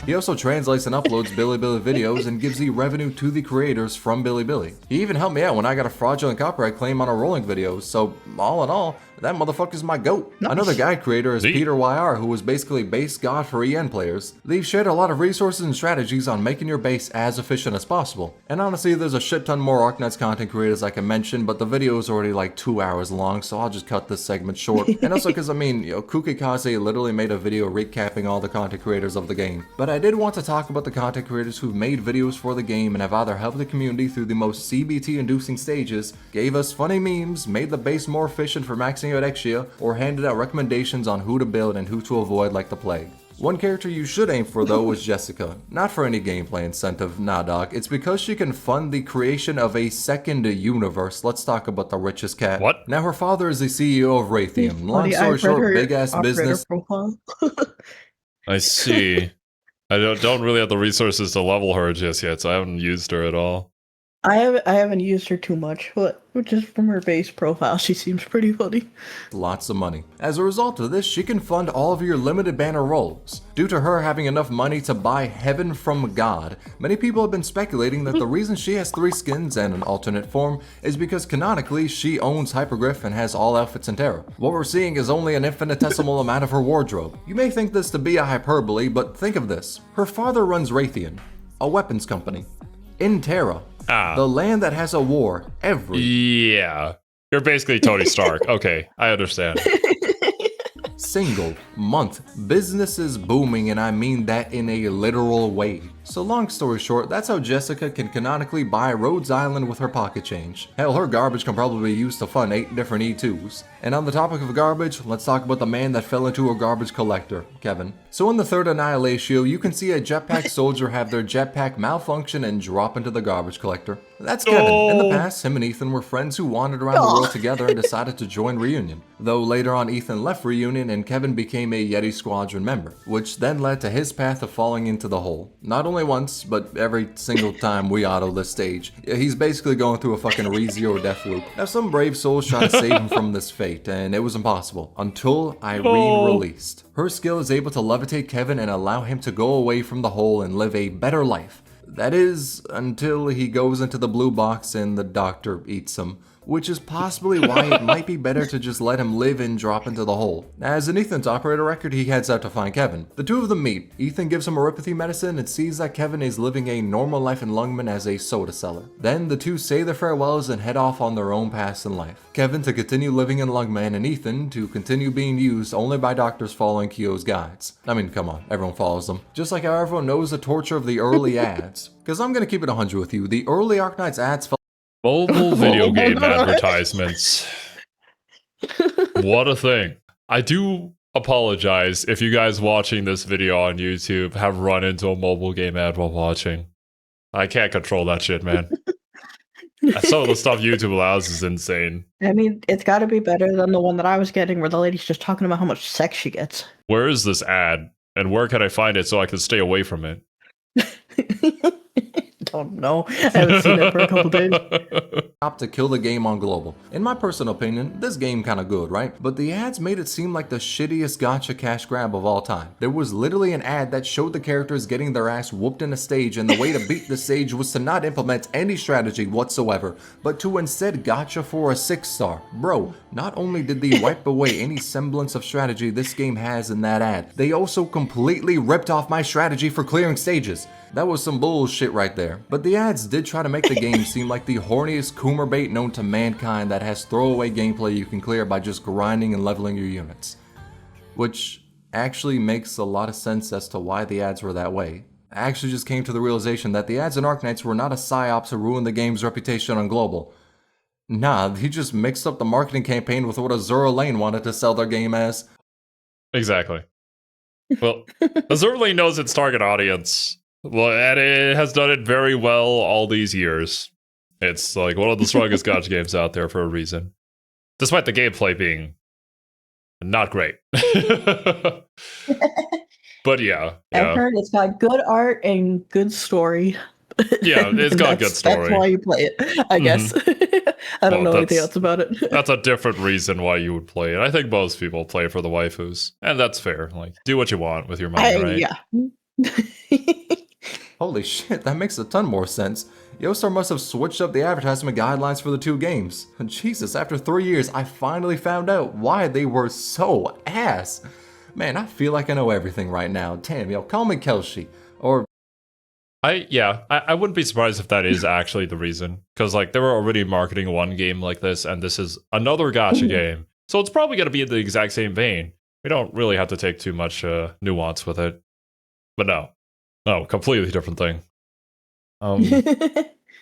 He also translates and uploads Bilibili videos and gives the revenue to the creators from Bilibili. He even helped me out when I got a fraudulent copyright claim on a rolling video, so all in all, that motherfucker's my goat. Nice. Another guide creator is Peter YR, who was basically base god for EN players. They've shared a lot of resources and strategies on making your base as efficient as possible. And honestly, there's a shit ton more Arknights content creators I can mention, but the video is already like 2 hours long, so I'll just cut this segment short. And also because, Kukikaze literally made a video recapping all the content creators of the game. But I did want to talk about the content creators who've made videos for the game and have either helped the community through the most CBT-inducing stages, gave us funny memes, made the base more efficient for maxing out Exia, or handed out recommendations on who to build and who to avoid like the plague. One character you should aim for though was Jessica. Not for any gameplay incentive, nah dog. It's because she can fund the creation of a second universe. Let's talk about the richest cat. What? Now her father is the CEO of Raytheon. Long story short, big ass business. I see. I don't really have the resources to level her just yet, so I haven't used her at all. I haven't used her too much, but just from her base profile, she seems pretty funny. Lots of money. As a result of this, she can fund all of your limited banner roles. Due to her having enough money to buy heaven from God, many people have been speculating that the reason she has 3 skins and an alternate form is because canonically she owns Hypergriff and has all outfits in Terra. What we're seeing is only an infinitesimal amount of her wardrobe. You may think this to be a hyperbole, but think of this. Her father runs Raytheon, a weapons company, in Terra. The land that has a war every... Yeah. You're basically Tony Stark. Okay, I understand. Single month. Business is booming, and I mean that in a literal way. So long story short, that's how Jessica can canonically buy Rhodes Island with her pocket change. Hell, her garbage can probably be used to fund 8 different E2s. And on the topic of garbage, let's talk about the man that fell into a garbage collector, Kevin. So in the third Annihilatio, you can see a jetpack soldier have their jetpack malfunction and drop into the garbage collector. That's Kevin. In the past, him and Ethan were friends who wandered around the world together and decided to join Reunion. Though later on, Ethan left Reunion and Kevin became a Yeti Squadron member, which then led to his path of falling into the hole. Not only once, but every single time we auto this stage. He's basically going through a fucking re-zero death loop. Now some brave souls try to save him from this fate, and it was impossible, until Irene released. Her skill is able to levitate Kevin and allow him to go away from the hole and live a better life. That is, until he goes into the blue box and the doctor eats him. Which is possibly why it might be better to just let him live and drop into the hole. As in Ethan's operator record, he heads out to find Kevin. The two of them meet. Ethan gives him neuropathy medicine and sees that Kevin is living a normal life in Lungman as a soda seller. Then the two say their farewells and head off on their own paths in life. Kevin to continue living in Lungman and Ethan to continue being used only by doctors following Kyo's guides. I mean, come on, everyone follows them. Just like how everyone knows the torture of the early ads. Because I'm gonna keep it 100 with you, the early Arknights ads felt Mobile video game advertisements. What a thing. I do apologize if you guys watching this video on YouTube have run into a mobile game ad while watching. I can't control that shit, man. Some of the stuff YouTube allows is insane. I mean, it's got to be better than the one that I was getting where the lady's just talking about how much sex she gets. Where is this ad? And where can I find it so I can stay away from it? Don't know. I haven't seen it for a couple days. To kill the game on global. In my personal opinion, this game kinda good, right? But the ads made it seem like the shittiest gacha cash grab of all time. There was literally an ad that showed the characters getting their ass whooped in a stage, and the way to beat the stage was to not implement any strategy whatsoever, but to instead gacha for a 6-star. Bro, not only did they wipe away any semblance of strategy this game has in that ad, they also completely ripped off my strategy for clearing stages. That was some bullshit right there. But the ads did try to make the game seem like the horniest Coomer bait known to mankind that has throwaway gameplay you can clear by just grinding and leveling your units. Which actually makes a lot of sense as to why the ads were that way. I actually just came to the realization that the ads in Arknights were not a psyop to ruin the game's reputation on global. Nah, they just mixed up the marketing campaign with what Azura Lane wanted to sell their game as. Exactly. Well, Azura Lane knows its target audience. Well, and it has done it very well all these years. It's like one of the strongest gacha games out there for a reason. Despite the gameplay being not great. But yeah. I've heard it's got good art and good story. Yeah, it's got good story. That's why you play it, I guess. I don't know anything else about it. That's a different reason why you would play it. I think most people play for the waifus. And that's fair. Like, do what you want with your money, right? Yeah. Holy shit, that makes a ton more sense. Yostar must have switched up the advertisement guidelines for the two games. Jesus, after 3 years, I finally found out why they were so ass. Man, I feel like I know everything right now. Damn, yo, call me Kelshi. Or... I wouldn't be surprised if that is actually the reason. Because, like, they were already marketing one game like this, and this is another gacha game. So it's probably going to be in the exact same vein. We don't really have to take too much nuance with it. But no. No, completely different thing.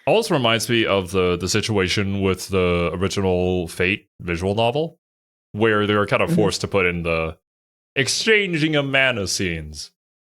Also reminds me of the situation with the original Fate visual novel, where they were kind of forced to put in the exchanging of mana scenes.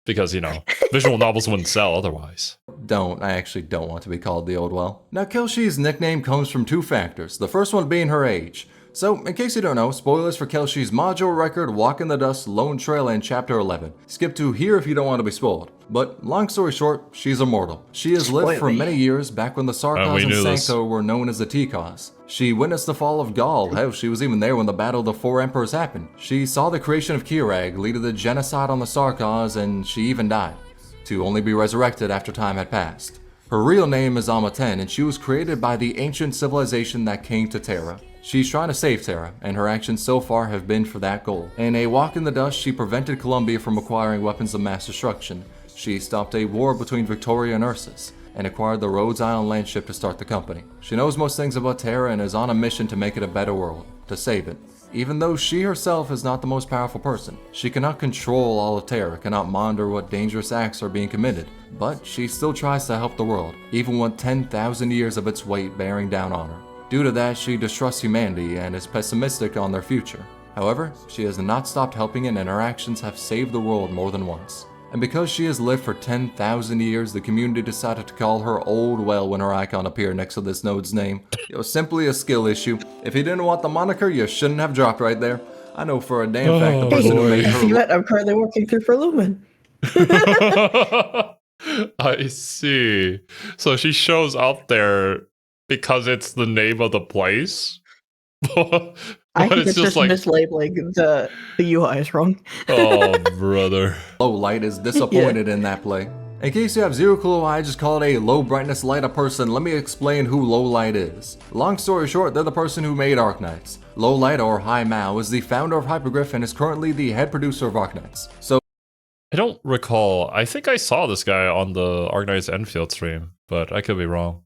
Because, you know, visual novels wouldn't sell otherwise. I actually don't want to be called the old well. Now, Kelshi's nickname comes from two factors, the first one being her age. So, in case you don't know, spoilers for Kelshi's module record, Walk in the Dust, Lone Trail, and Chapter 11. Skip to here if you don't want to be spoiled. But, long story short, she's immortal. She has lived for many years back when the Sarkaz and Sancto were known as the Tikaz. She witnessed the fall of Gaul. Hell, she was even there when the Battle of the Four Emperors happened. She saw the creation of Kirag, lead to the genocide on the Sarkaz, and she even died, to only be resurrected after time had passed. Her real name is Amaten, and she was created by the ancient civilization that came to Terra. She's trying to save Terra, and her actions so far have been for that goal. In a Walk in the Dust, she prevented Columbia from acquiring weapons of mass destruction. She stopped a war between Victoria and Ursus, and acquired the Rhodes Island landship to start the company. She knows most things about Terra and is on a mission to make it a better world, to save it. Even though she herself is not the most powerful person, she cannot control all of Terra, cannot monitor what dangerous acts are being committed, but she still tries to help the world, even with 10,000 years of its weight bearing down on her. Due to that, she distrusts humanity and is pessimistic on their future. However, she has not stopped helping it, and her actions have saved the world more than once. And because she has lived for 10,000 years, the community decided to call her Old Well when her icon appeared next to this node's name. It was simply a skill issue. If you didn't want the moniker, you shouldn't have dropped right there. I know for a damn fact the person who made her... I'm currently working through for Lumen. I see. So she shows up there because it's the name of the place? I think it's just like mislabeling the UI is wrong. Oh, brother. Low light is disappointed in that play. In case you have zero clue why I just called a low brightness light a person, let me explain who Low Light is. Long story short, they're the person who made Arknights. Low Light, or Hai Mao, is the founder of Hypergriff and is currently the head producer of Arknights. So I don't recall. I think I saw this guy on the Arknights Enfield stream, but I could be wrong.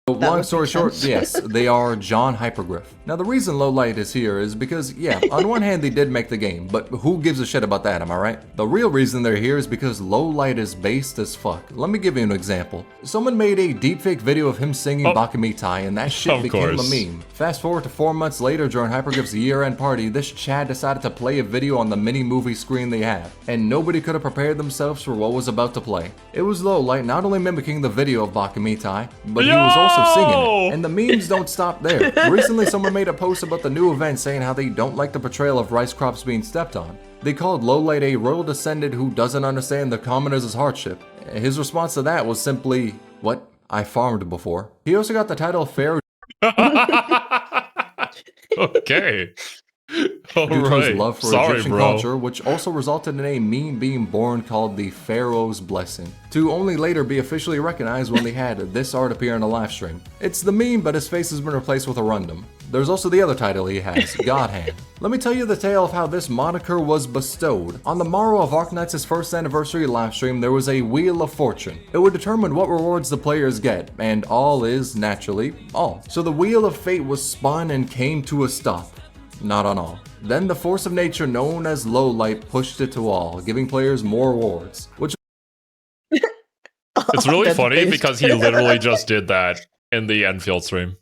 Long story short, yes, they are John Hypergriff. Now the reason Lowlight is here is because, yeah, on one hand they did make the game, but who gives a shit about that, am I right? The real reason they're here is because Lowlight is based as fuck. Let me give you an example. Someone made a deepfake video of him singing Bakamitai, and that shit became a meme. Fast forward to 4 months later during Hypergriff's year-end party, this Chad decided to play a video on the mini movie screen they have, and nobody could have prepared themselves for what was about to play. It was Lowlight not only mimicking the video of Bakamitai, but he was also singing it. And the memes don't stop there. Recently, someone made a post about the new event saying how they don't like the portrayal of rice crops being stepped on. They called Lowlight a royal descendant who doesn't understand the commoners' hardship. His response to that was simply, "What? I farmed before." He also got the title Pharaoh Okay. due to his love for Egyptian culture, which also resulted in a meme being born called the Pharaoh's Blessing, to only later be officially recognized when they had this art appear in a live stream. It's the meme, but his face has been replaced with a rundum. There's also the other title he has, God Hand. Let me tell you the tale of how this moniker was bestowed. On the morrow of Arknights' first anniversary livestream, there was a Wheel of Fortune. It would determine what rewards the players get, and all is, naturally, all. So the Wheel of Fate was spun and came to a stop. Not on all. Then the force of nature known as Lowlight pushed it to all, giving players more rewards, which it's really funny because he literally just did that in the Enfield stream.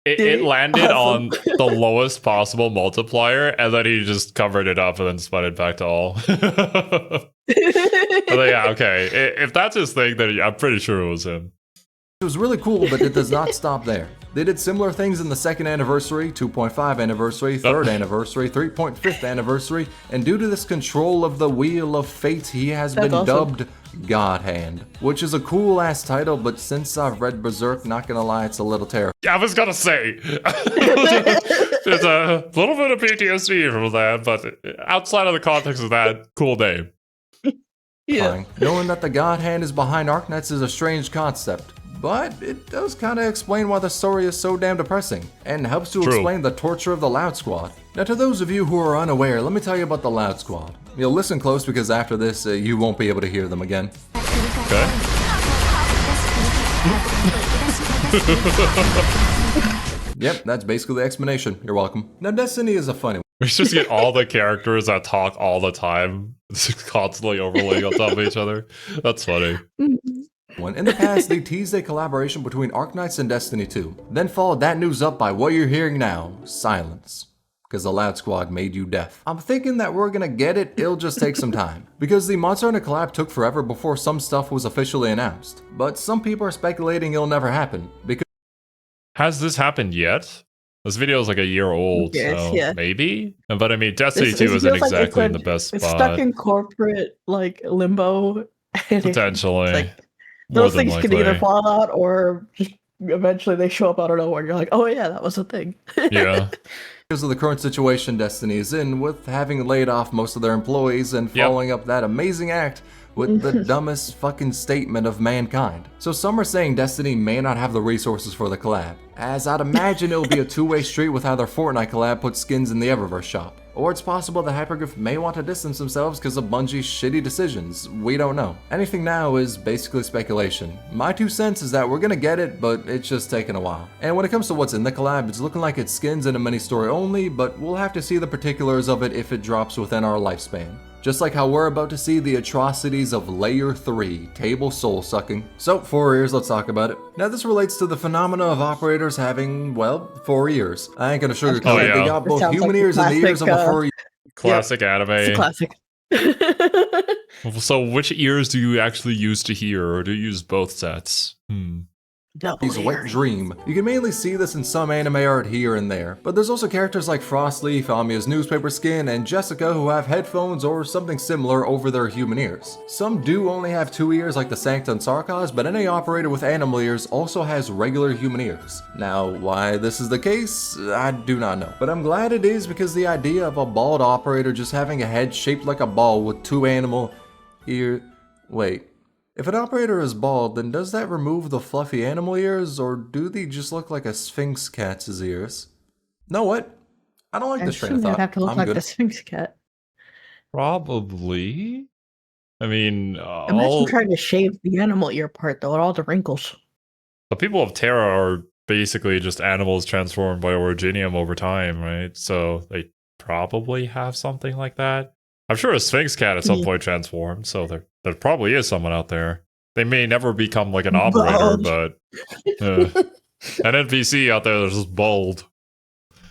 It landed on the lowest possible multiplier, and then he just covered it up and then spun it back to all. But yeah, okay. If that's his thing, then I'm pretty sure it was him. It was really cool, but it does not stop there. They did similar things in the 2nd anniversary, 2.5 anniversary, 3rd anniversary, 3.5th anniversary, and due to this control of the Wheel of Fate, he has been dubbed God Hand, which is a cool ass title, but since I've read Berserk, not gonna lie, it's a little terrifying. Yeah, I was gonna say, there's a little bit of PTSD from that, but outside of the context of that, cool name. Yeah. Knowing that the God Hand is behind Arknights is a strange concept, but it does kind of explain why the story is so damn depressing, and helps to explain the torture of the Loud Squad. Now to those of you who are unaware, let me tell you about the Loud Squad. You'll listen close because after this, you won't be able to hear them again. Okay. Yep, that's basically the explanation. You're welcome. Now Destiny is a funny one. We should just get all the characters that talk all the time, just constantly overlaying on top of each other. That's funny. In the past, they teased a collaboration between Arknights and Destiny 2, then followed that news up by what you're hearing now, silence. Because the Loud Squad made you deaf. I'm thinking that we're gonna get it, it'll just take some time. Because the Monster Hunter collab took forever before some stuff was officially announced. But some people are speculating it'll never happen, because has this happened yet? This video is like a year old, so maybe? But I mean, Destiny 2 isn't exactly in the best spot. It's stuck in corporate, like, limbo. Potentially. Those things can either fall out or eventually they show up out of nowhere and you're like, oh yeah, that was a thing. Yeah. Because of the current situation Destiny is in, with having laid off most of their employees and following up that amazing act with the dumbest fucking statement of mankind. So some are saying Destiny may not have the resources for the collab, as I'd imagine it'll be a two-way street with how their Fortnite collab puts skins in the Eververse shop. Or it's possible that Hypergriff may want to distance themselves because of Bungie's shitty decisions. We don't know. Anything now is basically speculation. My 2 cents is that we're gonna get it, but it's just taking a while. And when it comes to what's in the collab, it's looking like it's skins in a mini-story only, but we'll have to see the particulars of it if it drops within our lifespan. Just like how we're about to see the atrocities of Layer 3, table soul sucking. So, 4 ears, let's talk about it. Now this relates to the phenomena of operators having, well, 4 ears. I ain't gonna sugarcoat it, they got both human ears and the ears of a furry. Classic anime. It's a classic. So which ears do you actually use to hear, or do you use both sets? He's a wet dream. You can mainly see this in some anime art here and there, but there's also characters like Frostleaf, Amiya's newspaper skin, and Jessica who have headphones or something similar over their human ears. Some do only have 2 ears like the Sancta and Sarkaz, but any operator with animal ears also has regular human ears. Now, why this is the case, I do not know. But I'm glad it is because the idea of a bald operator just having a head shaped like a ball with 2 animal ears... Wait. If an operator is bald, then does that remove the fluffy animal ears, or do they just look like a Sphinx cat's ears? Know what? I don't like this train of thought. I'd have to look like the Sphinx cat. Probably. I mean, imagine trying to shave the animal ear part, though, and all the wrinkles. the people of Terra are basically just animals transformed by Originium over time, right? So they probably have something like that. I'm sure a Sphinx cat at some point transformed, so there probably is someone out there. They may never become like an operator, but an NPC out there that's just bold.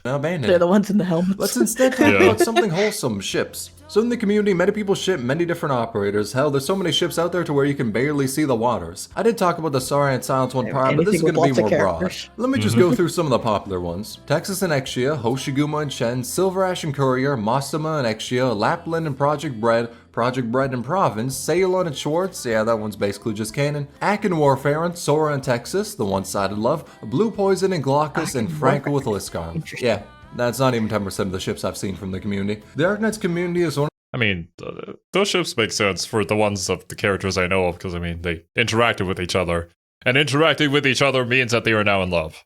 Abandoned. They're the ones in the helmets. Let's instead talk about something wholesome, ships. So in the community, many people ship many different operators. Hell, there's so many ships out there to where you can barely see the waters. I did talk about the Saurian Silence one prior, but this is going to be more broad. Let me just go through some of the popular ones. Texas and Exia, Hoshiguma and Shen, Silver Ash and Courier, Mastama and Exia, Lapland and Project Bread and Province, Ceylon and Schwartz, yeah, that one's basically just canon, Ak and Warfarin, Sora and Texas, the one-sided love, Blue Poison and Glaucus, and Franco with Liskarm. Yeah, that's not even 10% of the ships I've seen from the community. The Arknights community is one. I mean, those ships make sense for the ones of the characters I know of, because, I mean, they interacted with each other. And interacting with each other means that they are now in love.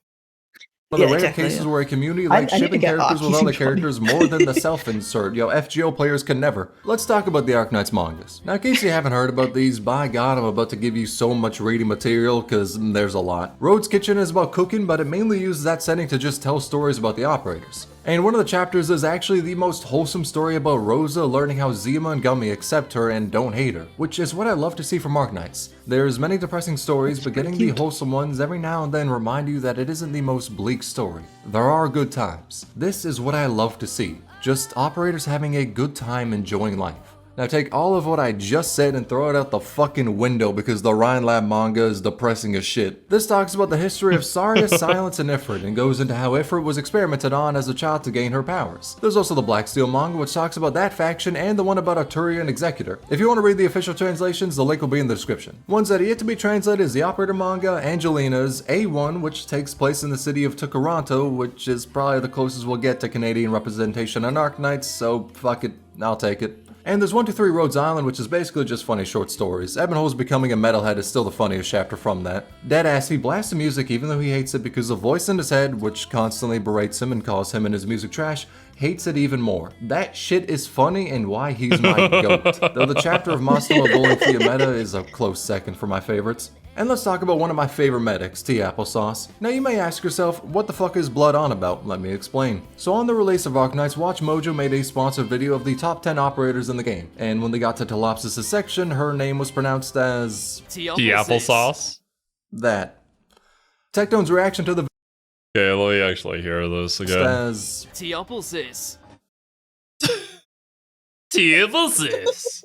One of the rare cases where a community likes shipping characters with other characters more than the self-insert. Yo, FGO players can never. Let's talk about the Arknights mangas. Now, in case you haven't heard about these, by God, I'm about to give you so much reading material, because there's a lot. Road's Kitchen is about cooking, but it mainly uses that setting to just tell stories about the operators. And one of the chapters is actually the most wholesome story about Rosa learning how Zima and Gummy accept her and don't hate her, which is what I love to see from Arknights. There's many depressing stories, but getting the wholesome ones every now and then remind you that it isn't the most bleak story. There are good times. This is what I love to see. Just operators having a good time enjoying life. Now take all of what I just said and throw it out the fucking window because the Rhinelab manga is depressing as shit. This talks about the history of Saria, Silence, and Ifrit, and goes into how Ifrit was experimented on as a child to gain her powers. There's also the Black Steel manga, which talks about that faction, and the one about Arturia and Executor. If you want to read the official translations, the link will be in the description. Ones that are yet to be translated is the Operator manga, Angelina's, A1, which takes place in the city of Tucaranto, which is probably the closest we'll get to Canadian representation on Arknights, so fuck it, I'll take it. And there's 123 Rhodes Island, which is basically just funny short stories. Ebonhole's becoming a metalhead is still the funniest chapter from that. Deadass, he blasts the music even though he hates it because the voice in his head, which constantly berates him and calls him and his music trash, hates it even more. That shit is funny and why he's my goat. Though the chapter of Mastama bullying Fiametta is a close second for my favorites. And let's talk about one of my favorite medics, Tea Applesauce. Now you may ask yourself, what the fuck is Blood on about? Let me explain. So on the release of Arknights, Watch Mojo made a sponsored video of the top 10 operators in the game. And when they got to Telopsis' section, her name was pronounced as... Tea Applesauce? That. Tectone's reaction to the okay, let me actually hear this again. As... Tea Applesis. Tea Applesis.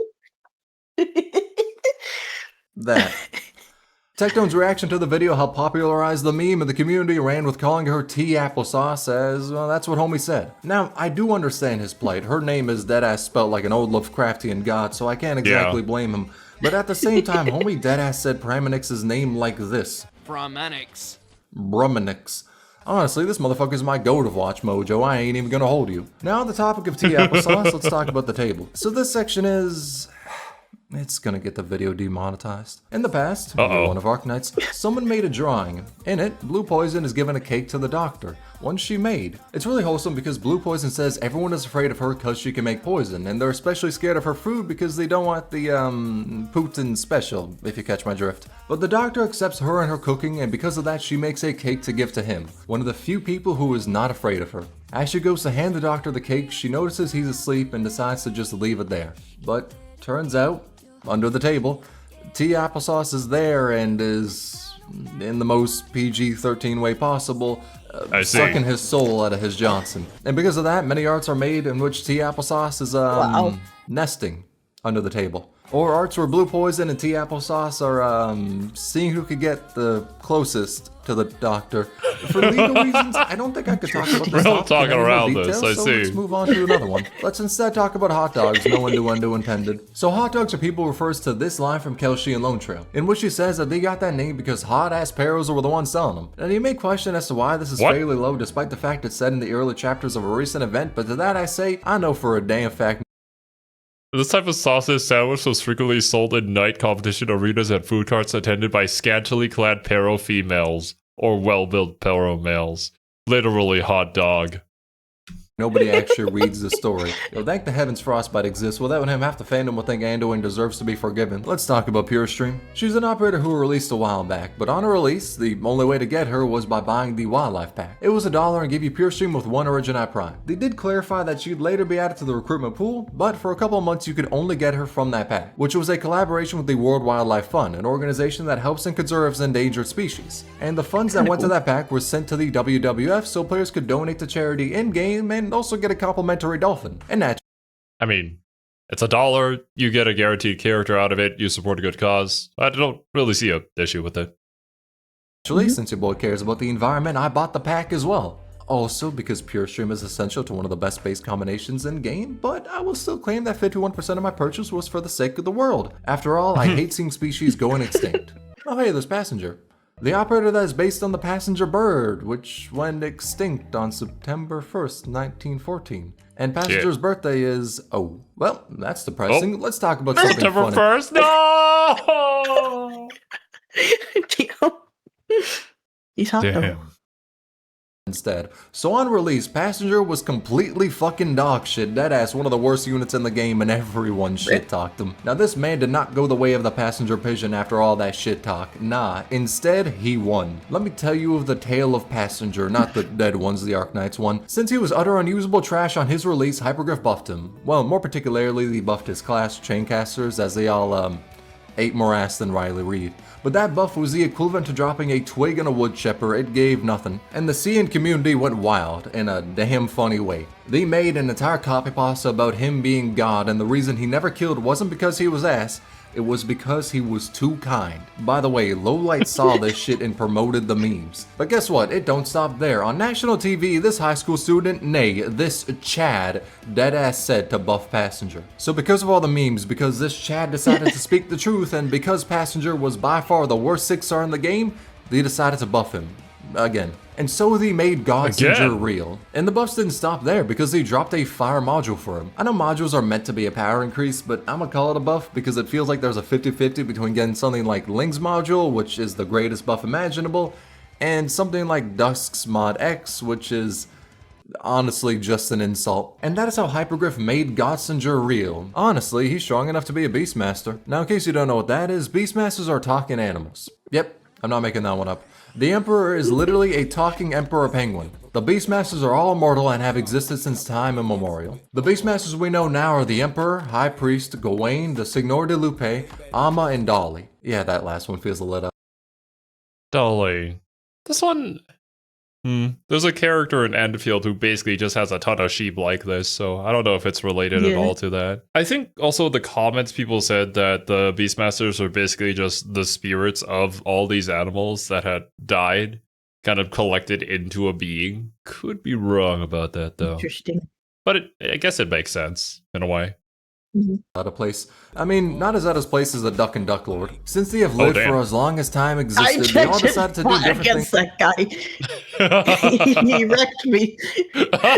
That. Tectone's reaction to the video helped popularize the meme, and the community ran with calling her Tea Applesauce as, well, that's what homie said. Now, I do understand his plight. Her name is deadass spelled like an old Lovecraftian god, so I can't exactly blame him. But at the same time, homie deadass said Pramanix's name like this. Brahmanix. Brahmanix. Honestly, this motherfucker's my goat of Watch Mojo. I ain't even gonna hold you. Now on the topic of Tea Applesauce, let's talk about the table. So this section is... it's gonna get the video demonetized. In the past, one of Arknights, someone made a drawing. In it, Blue Poison is given a cake to the doctor, one she made. It's really wholesome because Blue Poison says everyone is afraid of her because she can make poison, and they're especially scared of her food because they don't want the, Putin special, if you catch my drift. But the doctor accepts her and her cooking, and because of that, she makes a cake to give to him, one of the few people who is not afraid of her. As she goes to hand the doctor the cake, she notices he's asleep and decides to just leave it there. But turns out, under the table, Tea Applesauce is there and is, in the most PG-13 way possible, sucking his soul out of his Johnson. And because of that, many arts are made in which Tea Applesauce is, nesting under the table. Or arts where Blue Poison and Tea Applesauce are, seeing who could get the closest to the doctor. For legal reasons, I don't think I could talk about this. We're all talking around details, this, I see. Let's move on to another one. Let's instead talk about hot dogs, no innuendo intended. So hot dogs are people refers to this line from Kelshi and Lone Trail, in which she says that they got that name because hot-ass Peros were the ones selling them. Now you may question as to why this is fairly low, despite the fact it's said in the early chapters of a recent event, but to that I say, I know for a damn fact. This type of sausage sandwich was frequently sold in night competition arenas and food carts attended by scantily clad Pero females, or well-built Pero males. Literally hot dog. Nobody actually reads the story. Yo, thank the heavens Frostbite exists. Without him, half the fandom will think Anduin deserves to be forgiven. Let's talk about PureStream. She's an operator who released a while back, but on her release, the only way to get her was by buying the Wildlife Pack. It was $1 and gave you PureStream with 1 Origini Prime. They did clarify that she'd later be added to the recruitment pool, but for a couple of months you could only get her from that pack, which was a collaboration with the World Wildlife Fund, an organization that helps and conserves endangered species. And the funds that went to that pack were sent to the WWF so players could donate to charity in-game and also get a complimentary dolphin. And naturally, I mean, it's $1, you get a guaranteed character out of it, you support a good cause. I don't really see an issue with it. since your boy cares about the environment, I bought the pack as well. Also, because PureStream is essential to one of the best base combinations in game, but I will still claim that 51% of my purchase was for the sake of the world. After all, I hate seeing species going extinct. Oh hey, there's Passenger. The operator that is based on the passenger bird, which went extinct on September 1st, 1914. And Passenger's birthday is... oh, well, that's depressing. Let's talk about something September funny. 1st? No! He's hot though. Damn. Instead. So on release, Passenger was completely fucking dog shit, deadass one of the worst units in the game, and everyone shit talked him. Now this man did not go the way of the Passenger Pigeon after all that shit talk. Nah, instead he won. Let me tell you of the tale of Passenger, not the dead ones, the Arknights one. Since he was utter unusable trash on his release, Hypergriff buffed him. Well, more particularly, they buffed his class, Chaincasters, as they all ate more ass than Riley Reid. But that buff was the equivalent to dropping a twig in a wood chipper. It gave nothing. And the CN community went wild in a damn funny way. They made an entire copy pasta about him being God, and the reason he never killed wasn't because he was ass, it was because he was too kind. By the way, Lowlight saw this shit and promoted the memes. But guess what? It don't stop there. On national TV, this high school student, nay, this Chad, deadass said to buff Passenger. So because of all the memes, because this Chad decided to speak the truth, and because Passenger was by far the worst 6-star in the game, they decided to buff him. Again. And so they made Godsinger real. And the buffs didn't stop there because they dropped a fire module for him. I know modules are meant to be a power increase, but I'm gonna call it a buff because it feels like there's a 50-50 between getting something like Ling's module, which is the greatest buff imaginable, and something like Dusk's Mod X, which is honestly just an insult. And that is how Hypergriff made Godsinger real. Honestly, he's strong enough to be a Beastmaster. Now in case you don't know what that is, Beastmasters are talking animals. Yep, I'm not making that one up. The Emperor is literally a talking Emperor Penguin. The Beastmasters are all immortal and have existed since time immemorial. The Beastmasters we know now are the Emperor, High Priest, Gawain, the Signor de Lupe, Amma, and Dolly. Yeah, that last one feels a lit up. Dolly. This one... There's a character in Enfield who basically just has a ton of sheep like this, so I don't know if it's related at all to that. I think also the comments people said that the Beastmasters are basically just the spirits of all these animals that had died, kind of collected into a being. Could be wrong about that, though. Interesting. But I guess it makes sense, in a way. Out of place. I mean, not as out of place as the Duck and Duck Lord. Since they have lived for as long as time existed, they all decided to do different things. That guy. He wrecked me.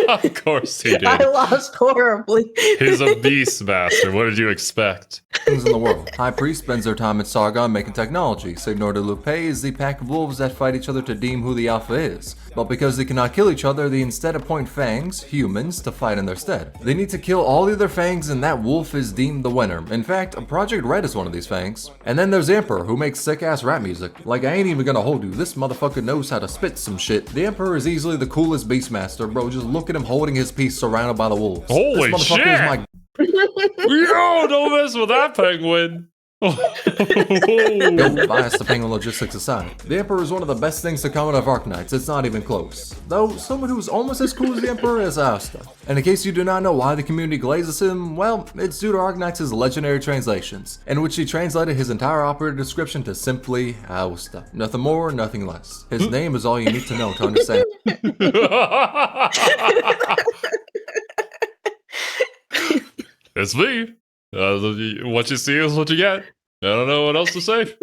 Of course he did. I lost horribly. He's a Beastmaster. What did you expect? Things in the world. High Priest spends their time in Sargon making technology. Signor de Lupe is the pack of wolves that fight each other to deem who the Alpha is. But because they cannot kill each other, they instead appoint Fangs, humans, to fight in their stead. They need to kill all the other Fangs and that wolf is deemed the winner. In fact, Project Red is one of these Fangs. And then there's the Emperor, who makes sick-ass rap music. Like, I ain't even gonna hold you, this motherfucker knows how to spit some shit. The Emperor is easily the coolest Beastmaster, bro. Just look at him holding his piece surrounded by the wolves. Holy this motherfucker shit! Is my... Yo, don't mess with that penguin! Yo, bias to penguin logistics aside, the Emperor is one of the best things to come out of Arknights. It's not even close. Though, someone who's almost as cool as the Emperor is Asta. And in case you do not know why the community glazes him, well, it's due to Arknights' legendary translations, in which he translated his entire operator description to simply Asta. Nothing more, nothing less. His name is all you need to know to understand. It's me. What you see is what you get. I don't know what else to say.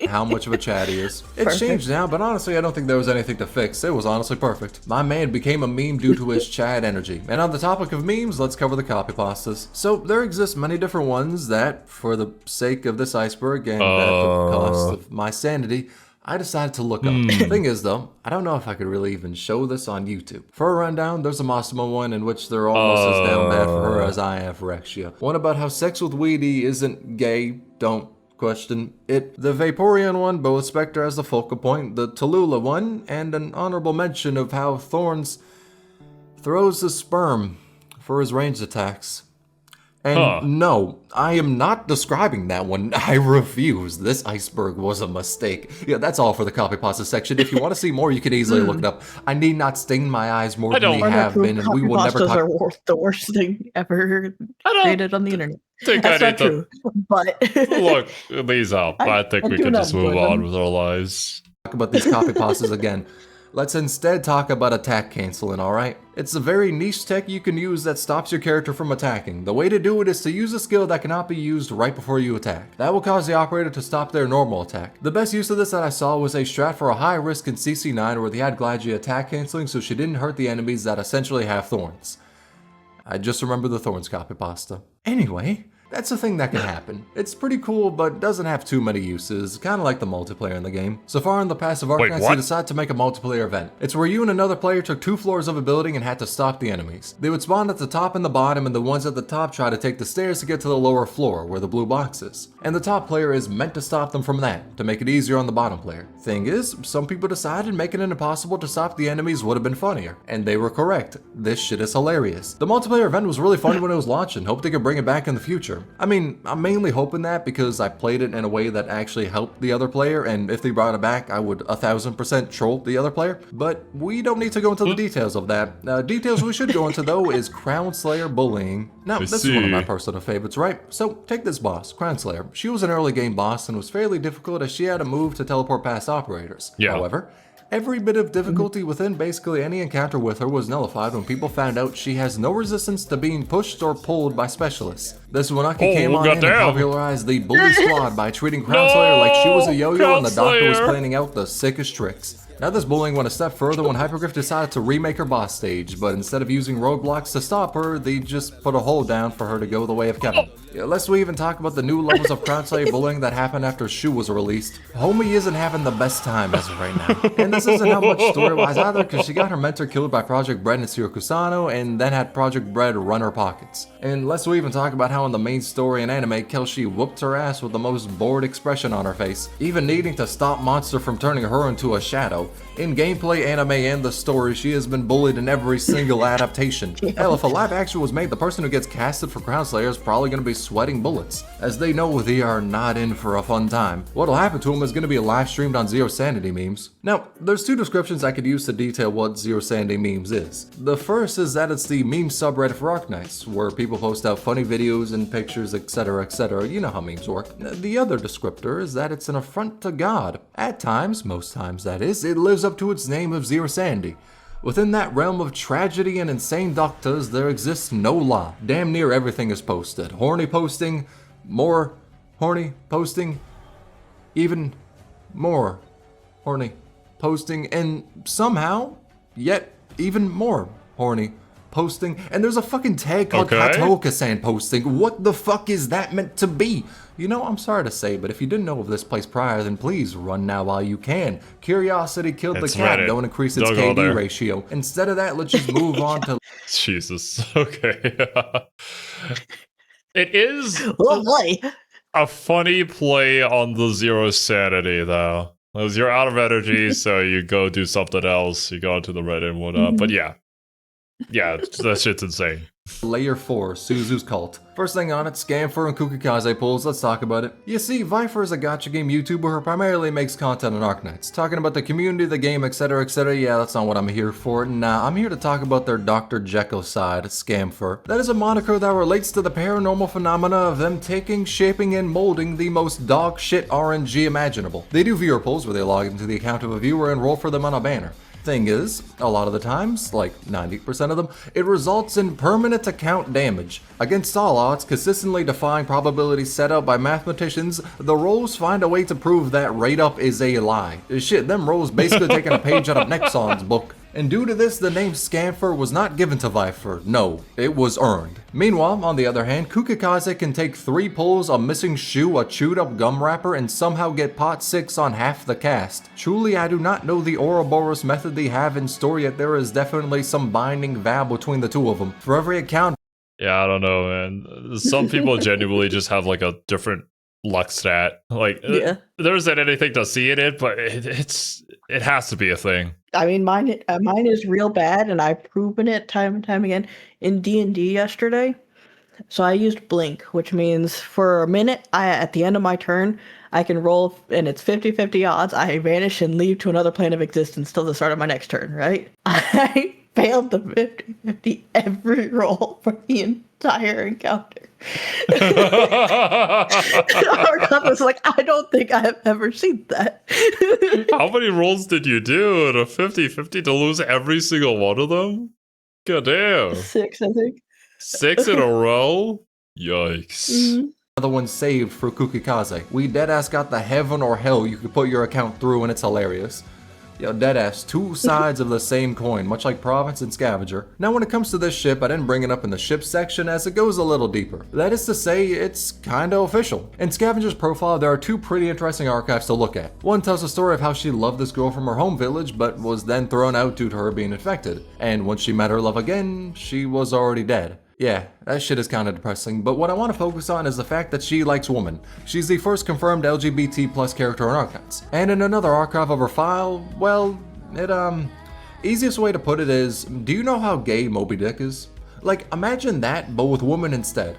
How much of a Chad he is. It's changed now, but honestly I don't think there was anything to fix. It was honestly perfect. My man became a meme due to his Chad energy. And on the topic of memes, let's cover the copy pastas. So there exist many different ones that, for the sake of this iceberg and at the cost of my sanity, I decided to look up. Thing is though, I don't know if I could really even show this on YouTube. For a rundown, there's a Massimo one in which they're almost as down bad for her as I am for Rexia. One about how sex with Weedy isn't gay, don't question it. The Vaporeon one, but with Spectre as the focal point. The Tallulah one, and an honorable mention of how Thorns throws his sperm for his ranged attacks. And no, I am not describing that one. I refuse. This iceberg was a mistake. Yeah, that's all for the copy pasta section. If you want to see more, you can easily look it up. I need not sting my eyes more than they have been, and we will never talk. Are the worst thing ever created on the internet. That's not true. But look these up. I think we can just move on with our lives. Talk about these copy pastas again. Let's instead talk about attack canceling, alright? It's a very niche tech you can use that stops your character from attacking. The way to do it is to use a skill that cannot be used right before you attack. That will cause the operator to stop their normal attack. The best use of this that I saw was a strat for a high risk in CC9 where they had Gladgy attack canceling so she didn't hurt the enemies that essentially have thorns. I just remember the thorns copy pasta. Anyway, that's a thing that can happen. It's pretty cool, but doesn't have too many uses, kinda like the multiplayer in the game. So far in the passive Arknights, they decided to make a multiplayer event. It's where you and another player took 2 floors of a building and had to stop the enemies. They would spawn at the top and the bottom, and the ones at the top try to take the stairs to get to the lower floor, where the blue box is. And the top player is meant to stop them from that, to make it easier on the bottom player. Thing is, some people decided making it impossible to stop the enemies would have been funnier. And they were correct. This shit is hilarious. The multiplayer event was really fun when it was launching, hope they could bring it back in the future. I mean, I'm mainly hoping that because I played it in a way that actually helped the other player, and if they brought it back, I would 1000% troll the other player. But we don't need to go into the details of that. Details we should go into though is Crown Slayer bullying. Now, this is one of my personal favorites, right? So take this boss, Crown Slayer. She was an early game boss and was fairly difficult as she had a move to teleport past operators. Yeah. However, every bit of difficulty within basically any encounter with her was nullified when people found out she has no resistance to being pushed or pulled by specialists. This Wanaki came on and popularized the bully squad by treating Crown Slayer like she was a yo-yo and the doctor was planning out the sickest tricks. Now this bullying went a step further when Hypergriff decided to remake her boss stage, but instead of using roadblocks to stop her, they just put a hole down for her to go the way of Kevin. Yeah, lest we even talk about the new levels of Crown Slayer bullying that happened after Shu was released. Homie isn't having the best time as of right now. And this isn't how much story-wise either, because she got her mentor killed by Project Bread and Siro Kusano, and then had Project Bread run her pockets. And lest we even talk about how in the main story and anime, Kelshi whooped her ass with the most bored expression on her face, even needing to stop Monster from turning her into a shadow. In gameplay, anime, and the story, she has been bullied in every single adaptation. Hell, if a live action was made, the person who gets casted for Crown Slayer is probably going to be sweating bullets, as they know they are not in for a fun time. What'll happen to them is going to be live streamed on Zero Sanity memes. Now, there's 2 descriptions I could use to detail what Zero Sanity memes is. The first is that it's the meme subreddit for Arknights, where people post out funny videos and pictures, etc, etc. You know how memes work. The other descriptor is that it's an affront to God. At times, most times that is, it lives up to its name of Zero Sanity. Within that realm of tragedy and insane doctors, there exists no law. Damn near everything is posted. Horny posting, more horny posting, even more horny posting, and somehow, yet even more horny posting. And there's a fucking tag called Katoka-san posting. What the fuck is that meant to be? You know, I'm sorry to say, but if you didn't know of this place prior, then please run now while you can. Curiosity killed the cat. Don't increase its KD ratio. Instead of that, let's just move on to... Jesus. Okay. It is a funny play on the Zero Sanity, though. Because you're out of energy, so you go do something else. You go into the Reddit and whatnot. But yeah. Yeah, that shit's insane. Layer 4, Suzu's Cult. First thing on it, Scamfer and Kukikaze pulls, let's talk about it. You see, Viper is a gacha game YouTuber who primarily makes content on Arknights. Talking about the community, the game, etc, etc, yeah, that's not what I'm here for. Nah, I'm here to talk about their Dr. Jekyll side, Scamfer. That is a moniker that relates to the paranormal phenomena of them taking, shaping, and molding the most dog shit RNG imaginable. They do viewer polls where they log into the account of a viewer and roll for them on a banner. Thing is, a lot of the times, like 90% of them, it results in permanent account damage. Against all odds, consistently defying probabilities set out by mathematicians, the rolls find a way to prove that rate up is a lie. Shit, them rolls basically taking a page out of Nexon's book. And due to this, the name Scamper was not given to Viper, no, it was earned. Meanwhile, on the other hand, Kukikaze can take 3 pulls, a missing shoe, a chewed up gum wrapper, and somehow get pot 6 on half the cast. Truly, I do not know the Ouroboros method they have in store, yet there is definitely some binding vow between the two of them. For every account... Yeah, I don't know, man. Some people genuinely just have like a different luck stat. Like, there isn't anything to see in it, but it has to be a thing. I mean, mine is real bad, and I've proven it time and time again in D&D yesterday. So I used Blink, which means for a minute, at the end of my turn, I can roll, and it's 50-50 odds. I vanish and leave to another plane of existence till the start of my next turn, right? I failed the 50-50 every roll for the entire encounter. Arkham was like, I don't think I have ever seen that. How many rolls did you do in a 50-50 to lose every single one of them? God damn. 6, I think. 6 in a row? Yikes. Mm-hmm. Another one saved for Kukikaze. We deadass got the heaven or hell you could put your account through, and it's hilarious. Yo, deadass, 2 sides of the same coin, much like Province and Scavenger. Now when it comes to this ship, I didn't bring it up in the ship section as it goes a little deeper. That is to say, it's kinda official. In Scavenger's profile, there are 2 pretty interesting archives to look at. One tells the story of how she loved this girl from her home village, but was then thrown out due to her being infected. And once she met her love again, she was already dead. Yeah, that shit is kinda depressing, but what I want to focus on is the fact that she likes women. She's the first confirmed LGBT plus character in Arknights. And in another archive of her file, well, easiest way to put it is, do you know how gay Moby Dick is? Like, imagine that, but with women instead.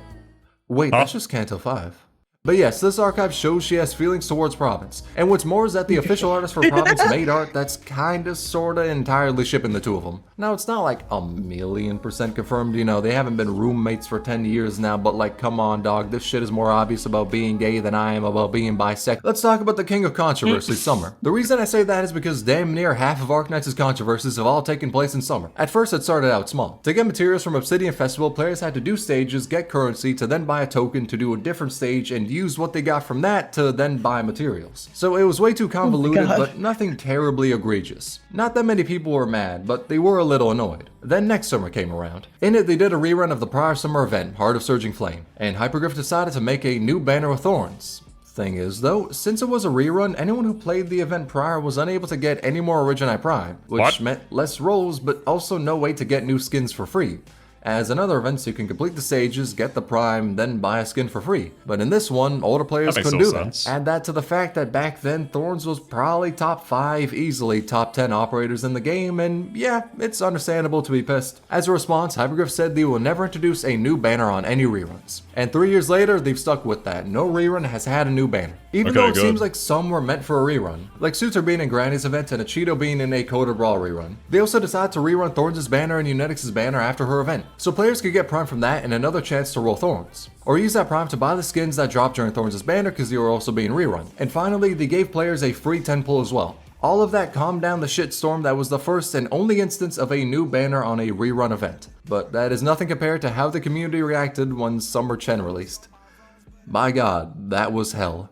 Wait, that's just Canto 5. But yes, this archive shows she has feelings towards Province. And what's more is that the official artist for Province made art that's kinda sorta entirely shipping the two of them. Now it's not like 1,000,000% confirmed, you know, they haven't been roommates for 10 years now, but like, come on dog, this shit is more obvious about being gay than I am about being bisexual. Let's talk about the king of controversy, Summer. The reason I say that is because damn near half of Arknights' controversies have all taken place in Summer. At first it started out small. To get materials from Obsidian Festival, players had to do stages, get currency, to then buy a token to do a different stage, and use what they got from that to then buy materials. So it was way too convoluted, but nothing terribly egregious. Not that many people were mad, but they were a little annoyed. Then next summer came around. In it, they did a rerun of the prior summer event, Heart of Surging Flame, and Hypergriff decided to make a new banner with thorns. Thing is though, since it was a rerun, anyone who played the event prior was unable to get any more Origini Prime, which meant less rolls, but also no way to get new skins for free. As in other events, you can complete the stages, get the prime, then buy a skin for free. But in this one, older players couldn't do that. Add that to the fact that back then, Thorns was probably top 5, easily top 10 operators in the game, and yeah, it's understandable to be pissed. As a response, Hypergriff said they will never introduce a new banner on any reruns. And 3 years later, they've stuck with that. No rerun has had a new banner. Even though it seems like some were meant for a rerun. Like Suitor being in Granny's event and Achido being in a Coda Brawl rerun. They also decided to rerun Thorns' banner and Unetix's banner after her event. So players could get prime from that and another chance to roll Thorns. Or use that prime to buy the skins that dropped during Thorns' banner because they were also being rerun. And finally, they gave players a free 10 pull as well. All of that calmed down the shitstorm that was the first and only instance of a new banner on a rerun event. But that is nothing compared to how the community reacted when Summer Chen released. My god, that was hell.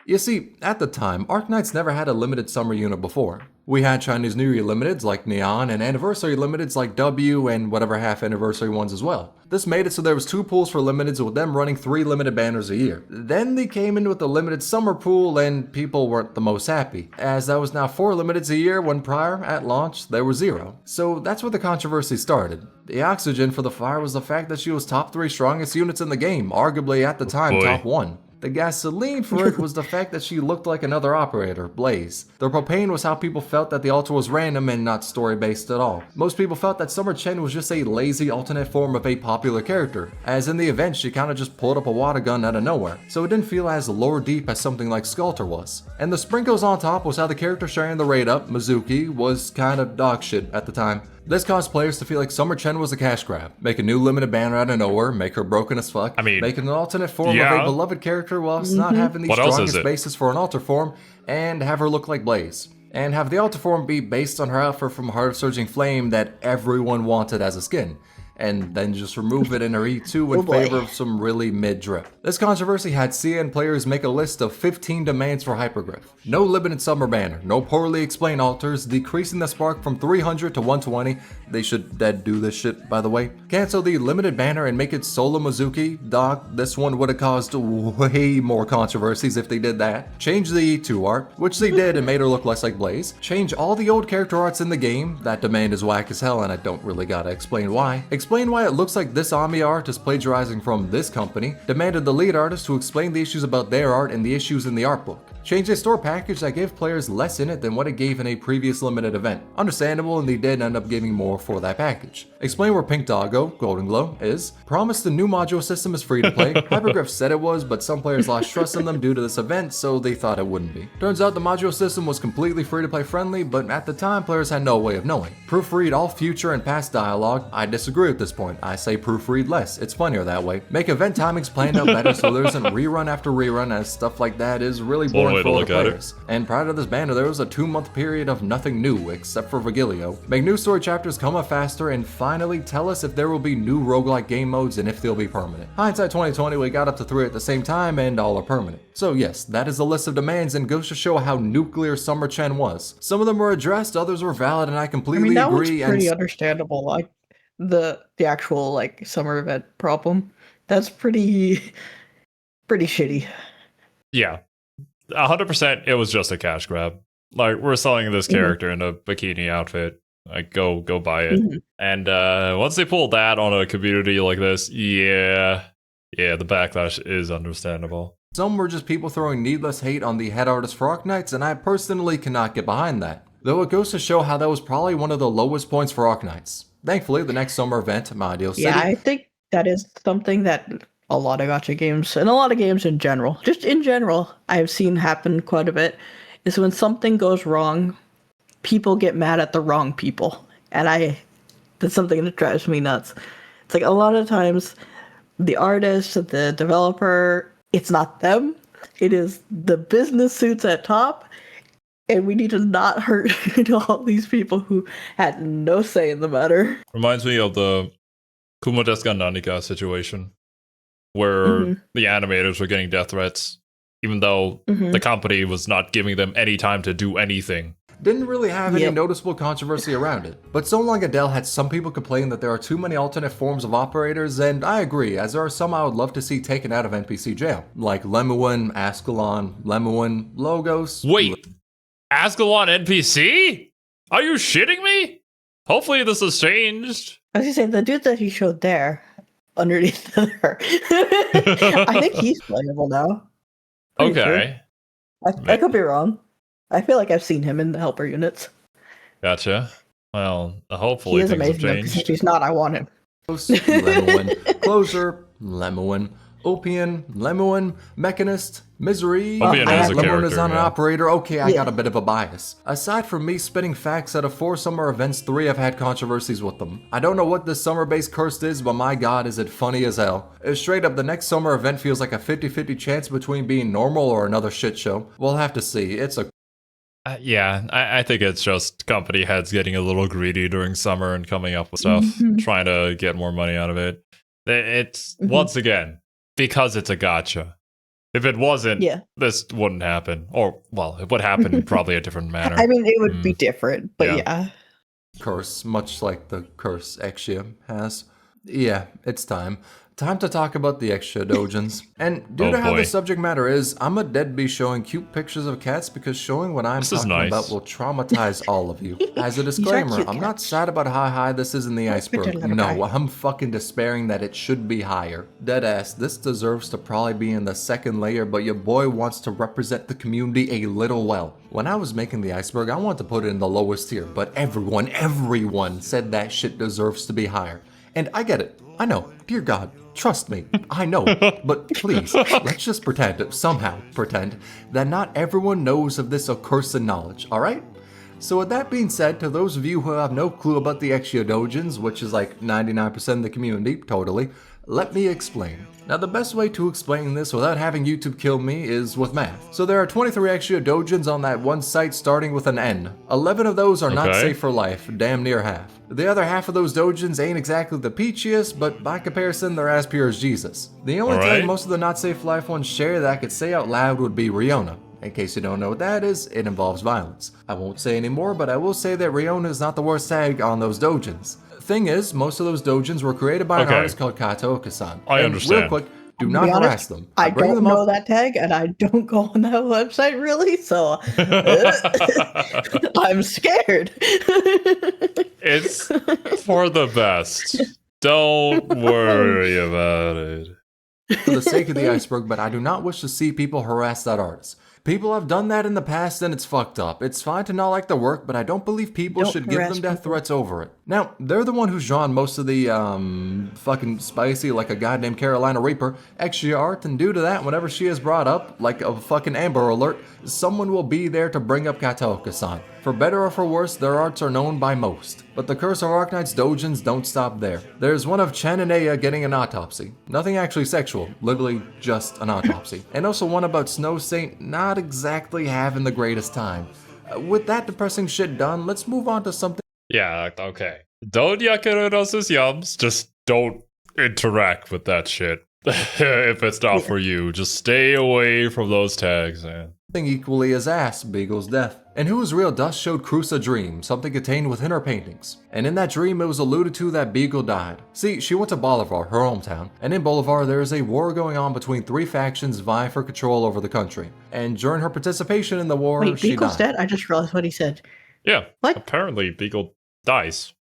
You see, at the time, Arknights never had a limited summer unit before. We had Chinese New Year limiteds like Neon and anniversary limiteds like W and whatever half anniversary ones as well. This made it so there was 2 pools for limiteds with them running 3 limited banners a year. Then they came in with the limited summer pool and people weren't the most happy, as that was now 4 limiteds a year when prior, at launch, there were 0. So that's where the controversy started. The oxygen for the fire was the fact that she was top 3 strongest units in the game, arguably at the time top 1. The gasoline for it was the fact that she looked like another operator, Blaze. The propane was how people felt that the altar was random and not story-based at all. Most people felt that Summer Chen was just a lazy alternate form of a popular character, as in the event she kinda just pulled up a water gun out of nowhere, so it didn't feel as lore deep as something like Sculptor was. And the sprinkles on top was how the character sharing the raid up, Mizuki, was kinda dog shit at the time. This caused players to feel like Summer Chen was a cash grab. Make a new limited banner out of nowhere, make her broken as fuck, make an alternate form of a beloved character whilst not having the strongest basis for an alter form, and have her look like Blaze. And have the alter form be based on her outfit from Heart of Surging Flame that everyone wanted as a skin. and then just remove it in her E2 Oh in boy. favor of some really mid drip. This controversy had CN players make a list of 15 demands for Hypergriff. No limited summer banner, no poorly explained alters, decreasing the spark from 300 to 120. They should dead do this shit, by the way. Cancel the limited banner and make it solo Mizuki. Doc, this one would have caused way more controversies if they did that. Change the E2 art, which they did and made her look less like Blaze. Change all the old character arts in the game. That demand is whack as hell and I don't really gotta explain why. Explain why it looks like this Ami art is plagiarizing from this company. Demanded the lead artist to explain the issues about their art and the issues in the art book. Change a store package that gave players less in it than what it gave in a previous limited event. Understandable, and they did end up giving more for that package. Explain where Pink Doggo, Golden Glow, is. Promise the new module system is free to play. Hypergriff said it was, but some players lost trust in them due to this event, so they thought it wouldn't be. Turns out the module system was completely free to play friendly, but at the time players had no way of knowing. Proofread all future and past dialogue. I disagree at this point. I say proofread less. It's funnier that way. Make event timings planned out better so there isn't rerun after rerun, as stuff like that is really boring way to for the look at it. players. And prior to this banner, there was a 2-month period of nothing new except for Vigilio. Make new story chapters come up faster, and finally tell us if there will be new roguelike game modes and if they'll be permanent. Hindsight 2020, we got up to 3 at the same time and all are permanent. So yes, that is the list of demands and goes to show how nuclear Summer Chen was. Some of them were addressed, others were valid, and I completely that was agree. pretty understandable. Like the actual like summer event problem. That's pretty shitty. Yeah, 100%. It was just a cash grab. Like, we're selling this character in a bikini outfit. Like, go buy it. And once they pull that on a community like this, yeah, the backlash is understandable. Some were just people throwing needless hate on the head artist for Arknights, and I personally cannot get behind that. Though it goes to show how that was probably one of the lowest points for Arknights. Thankfully, the next summer event, My Ideal City. Yeah, I think that is something that a lot of gacha games, and a lot of games in general, just in general, I've seen happen quite a bit, is when something goes wrong, people get mad at the wrong people. And that's something that drives me nuts. It's like a lot of times, the artist, the developer, it's not them. It is the business suits at top. And we need to not hurt all these people who had no say in the matter. Reminds me of the Kumodesuka Nanika situation, where the animators were getting death threats, even though the company was not giving them any time to do anything. Didn't really have any noticeable controversy around it. But So Long Adele had some people complain that there are too many alternate forms of operators, and I agree, as there are some I would love to see taken out of NPC jail. Like Lemuin, Ascalon, Lemuin, Logos. Wait, Ascalon NPC? Are you shitting me? Hopefully this has changed. I was gonna say, the dude that he showed there, underneath her, I think he's playable now. Pretty Okay. sure. I could be wrong. I feel like I've seen him in the helper units. Gotcha. Well, He hopefully is things have amazing, though, 'cause if changed. he's not, I want him. Lemuin, Closer, Lemuin, Opian, Lemuin, Mechanist, Misery. Opian is a Lemuin is character, not an yeah. operator. Okay, I Yeah. got a bit of a bias. Aside from me spitting facts, out of 4 summer events, 3 have had controversies with them. I don't know what this summer-based curse is, but my god, is it funny as hell. Straight up, the next summer event feels like a 50-50 chance between being normal or another shit show. We'll have to see. It's a Yeah, I think it's just company heads getting a little greedy during summer and coming up with stuff, trying to get more money out of it. It's, once again, because it's a gacha. If it wasn't, this wouldn't happen. Or, well, it would happen in probably a different manner. I mean, it would be different, but yeah. curse, much like the curse Exia has. Yeah, it's time. Time to talk about the extra dojins. And due to how the subject matter is, I'm a deadbeat showing cute pictures of cats because showing what I'm talking about will traumatize all of you. As a disclaimer, I'm not sad about how high this is in the iceberg. No, I'm fucking despairing that it should be higher. Deadass, this deserves to probably be in the 2nd layer, but your boy wants to represent the community a little well. When I was making the iceberg, I wanted to put it in the lowest tier, but everyone said that shit deserves to be higher. And I get it. I know. Dear God, trust me. I know. But please, let's just somehow pretend, that not everyone knows of this accursed knowledge, alright? So with that being said, to those of you who have no clue about the Exia Dojins, which is like 99% of the community, totally, let me explain. Now the best way to explain this without having YouTube kill me is with math. So there are 23 extra dojins on that one site starting with an N. 11 of those are not safe for life, damn near half. The other half of those dojins ain't exactly the peachiest, but by comparison they're as pure as Jesus. The only tag most of the not safe for life ones share that I could say out loud would be Riona. In case you don't know what that is, it involves violence. I won't say any more, but I will say that Riona is not the worst tag on those dojins. Thing is, most of those dojins were created by an artist called Kato Okasan. I understand. Real quick, do not harass them. I don't know that tag, and I don't go on that website really, so I'm scared. It's for the best. Don't worry about it. For the sake of the iceberg, but I do not wish to see people harass that artist. People have done that in the past and it's fucked up. It's fine to not like their work, but I don't believe people should give them death threats over it. Now, they're the one who's drawn most of the, fucking spicy, like a goddamn Carolina Reaper, extra art, and due to that, whenever she is brought up, like a fucking Amber Alert, someone will be there to bring up Kataoka-san. For better or for worse, their arts are known by most. But the curse of Arknights dojins don't stop there. There's one of Chen and Aya getting an autopsy. Nothing actually sexual, literally just an autopsy. And also one about Snow Saint not exactly having the greatest time. With that depressing shit done, let's move on to something. Yeah, okay. Don't yakurosis yums, just don't interact with that shit. If it's not for you, just stay away from those tags, man. Equally as ass, Beagle's death. And Who's Real Dust showed Cruz a dream, something contained within her paintings. And in that dream, it was alluded to that Beagle died. See, she went to Bolivar, her hometown, and in Bolivar there is a war going on between three factions vying for control over the country. And during her participation in the war, Wait, she Beagle's died. dead? I just realized what he said. Yeah, what? Apparently Beagle dies.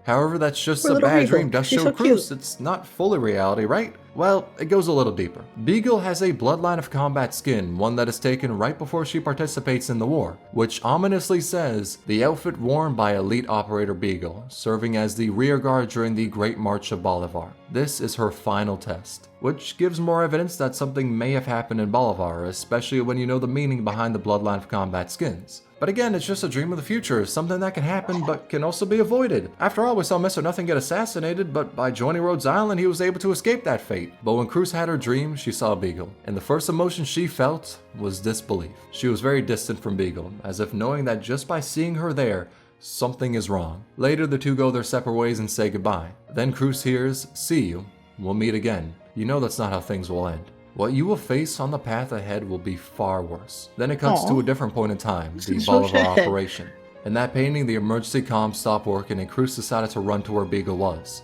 However, that's just Poor a little bad Beagle. dream Dust She's showed so Cruz. cute. It's not fully reality, right? Well, it goes a little deeper. Beagle has a bloodline of combat skin, one that is taken right before she participates in the war, which ominously says the outfit worn by elite operator Beagle, serving as the rear guard during the Great March of Bolivar. This is her final test, which gives more evidence that something may have happened in Bolivar, especially when you know the meaning behind the bloodline of combat skins. But again, it's just a dream of the future, something that can happen but can also be avoided. After all, we saw Mr. Nothing get assassinated, but by joining Rhodes Island, he was able to escape that fate. But when Cruz had her dream, she saw Beagle, and the first emotion she felt was disbelief. She was very distant from Beagle, as if knowing that just by seeing her there, something is wrong. Later, the two go their separate ways and say goodbye. Then Cruz hears, "See you. We'll meet again." You know that's not how things will end. What you will face on the path ahead will be far worse. Then it cuts to a different point in time, the Bolivar operation. In that painting, the emergency comms stopped working and Cruz decided to run to where Beagle was.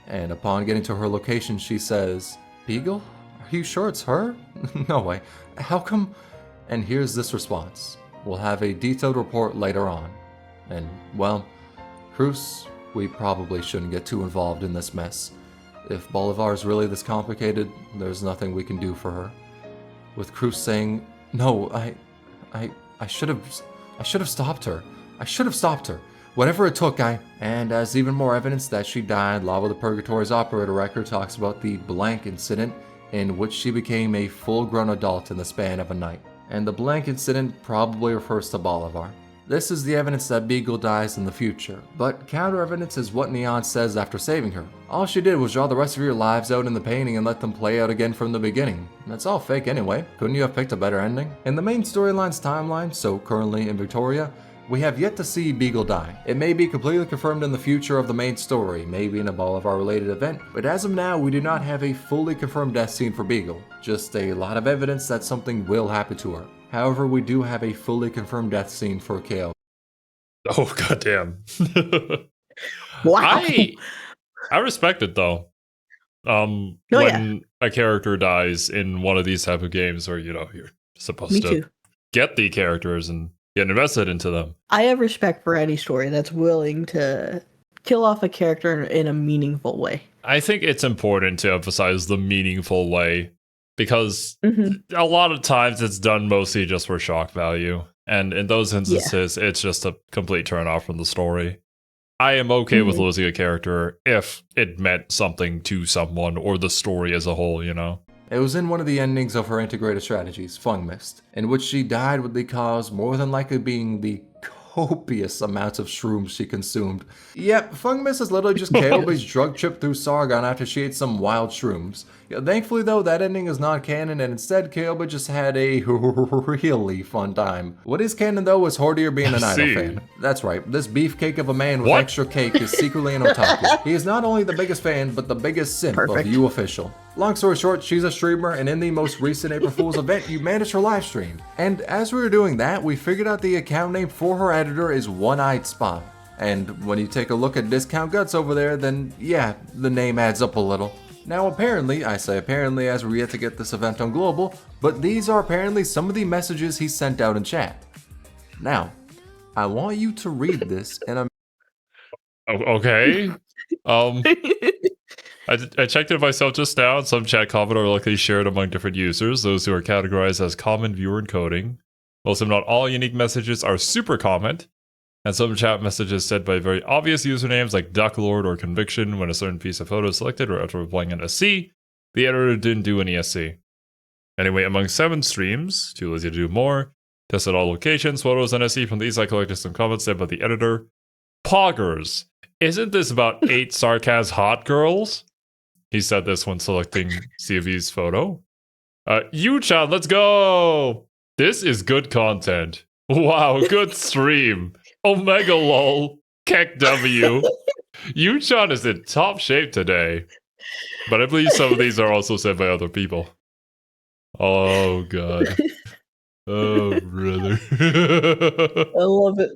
And upon getting to her location, she says, "Beagle? Are you sure it's her?" "No way. How come?" And here's this response. "We'll have a detailed report later on." And, well, Cruz, we probably shouldn't get too involved in this mess. If Bolivar is really this complicated, there's nothing we can do for her. With Cruz saying, "No, I should have stopped her. I should have stopped her. Whatever it took, And as even more evidence that she died, Lava the Purgatory's operator record talks about the blank incident in which she became a full-grown adult in the span of a night. And the blank incident probably refers to Bolivar. This is the evidence that Beagle dies in the future, but counter evidence is what Neon says after saving her. All she did was draw the rest of your lives out in the painting and let them play out again from the beginning. That's all fake anyway. Couldn't you have picked a better ending? In the main storyline's timeline, so currently in Victoria, we have yet to see Beagle die. It may be completely confirmed in the future of the main story, maybe in a Bolivar related event, but as of now we do not have a fully confirmed death scene for Beagle, just a lot of evidence that something will happen to her. However, we do have a fully confirmed death scene for KO. Oh, goddamn. Wow. I respect it, though. When a character dies in one of these type of games where, you're supposed to get the characters and get invested into them. I have respect for any story that's willing to kill off a character in a meaningful way. I think it's important to emphasize the meaningful way, because a lot of times it's done mostly just for shock value. And in those instances, it's just a complete turn off from the story. I am okay with losing a character if it meant something to someone or the story as a whole, It was in one of the endings of her integrated strategies, Fung Mist, in which she died with the cause more than likely being the copious amounts of shrooms she consumed. Yep, Fungmiss is literally just Kaobe's drug trip through Sargon after she ate some wild shrooms. Yeah, thankfully though, that ending is not canon, and instead Kaobe just had a really fun time. What is canon though is Hordier being an idol fan. That's right, this beefcake of a man with extra cake is secretly an otaku. He is not only the biggest fan, but the biggest simp of You Official. Long story short, she's a streamer, and in the most recent April Fool's event, you managed her live stream. And as we were doing that, we figured out the account name for her editor is One-Eyed Spot. And when you take a look at Discount Guts over there, then yeah, the name adds up a little. Now apparently, I say apparently as we're yet to get this event on global, but these are apparently some of the messages he sent out in chat. Now, I want you to read this, and I'm... Okay. I checked it myself just now, and some chat comment are likely shared among different users, those who are categorized as common viewer encoding. Most if not all unique messages are super comment, and some chat messages said by very obvious usernames like Ducklord or Conviction when a certain piece of photo is selected or after replying an SC, the editor didn't do any SC. Anyway, among 7 streams, too lazy to do more, tested all locations, photos, and SC from these I collected some comments said by the editor. Poggers, isn't this about 8 sarcasm hot girls? He said this when selecting CV's photo. Yu-chan, let's go! This is good content. Wow, good stream. Omega lol. Keck W. Yu-chan is in top shape today. But I believe some of these are also said by other people. Oh, God. Oh, brother. I love it.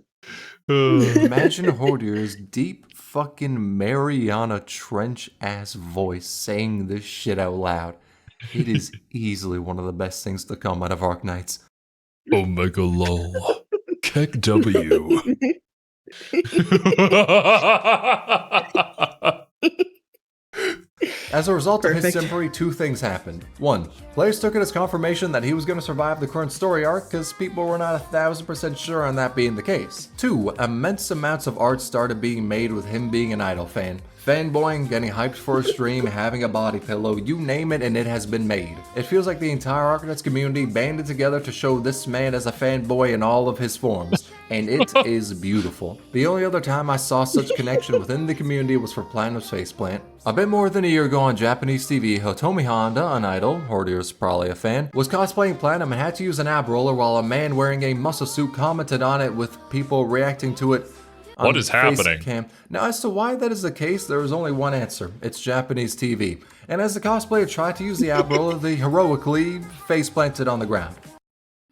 Imagine Hordier's deep fucking Mariana Trench ass voice saying this shit out loud. It is easily one of the best things to come out of Arknights. Omega lol. Keck W. As a result of his simpery, 2 things happened. 1. Players took it as confirmation that he was going to survive the current story arc because people were not 1000% sure on that being the case. 2. Immense amounts of art started being made with him being an idol fan. Fanboying, getting hyped for a stream, having a body pillow, you name it and it has been made. It feels like the entire Arknights community banded together to show this man as a fanboy in all of his forms, and it is beautiful. The only other time I saw such connection within the community was for Platinum's faceplant. A bit more than a year ago on Japanese TV, Hitomi Honda, an idol, Hordier's probably a fan, was cosplaying Platinum and had to use an ab roller while a man wearing a muscle suit commented on it with people reacting to it. What is happening? Cam. Now, as to why that is the case, there is only one answer. It's Japanese TV. And as the cosplayer tried to use the ab roller, they heroically face planted on the ground.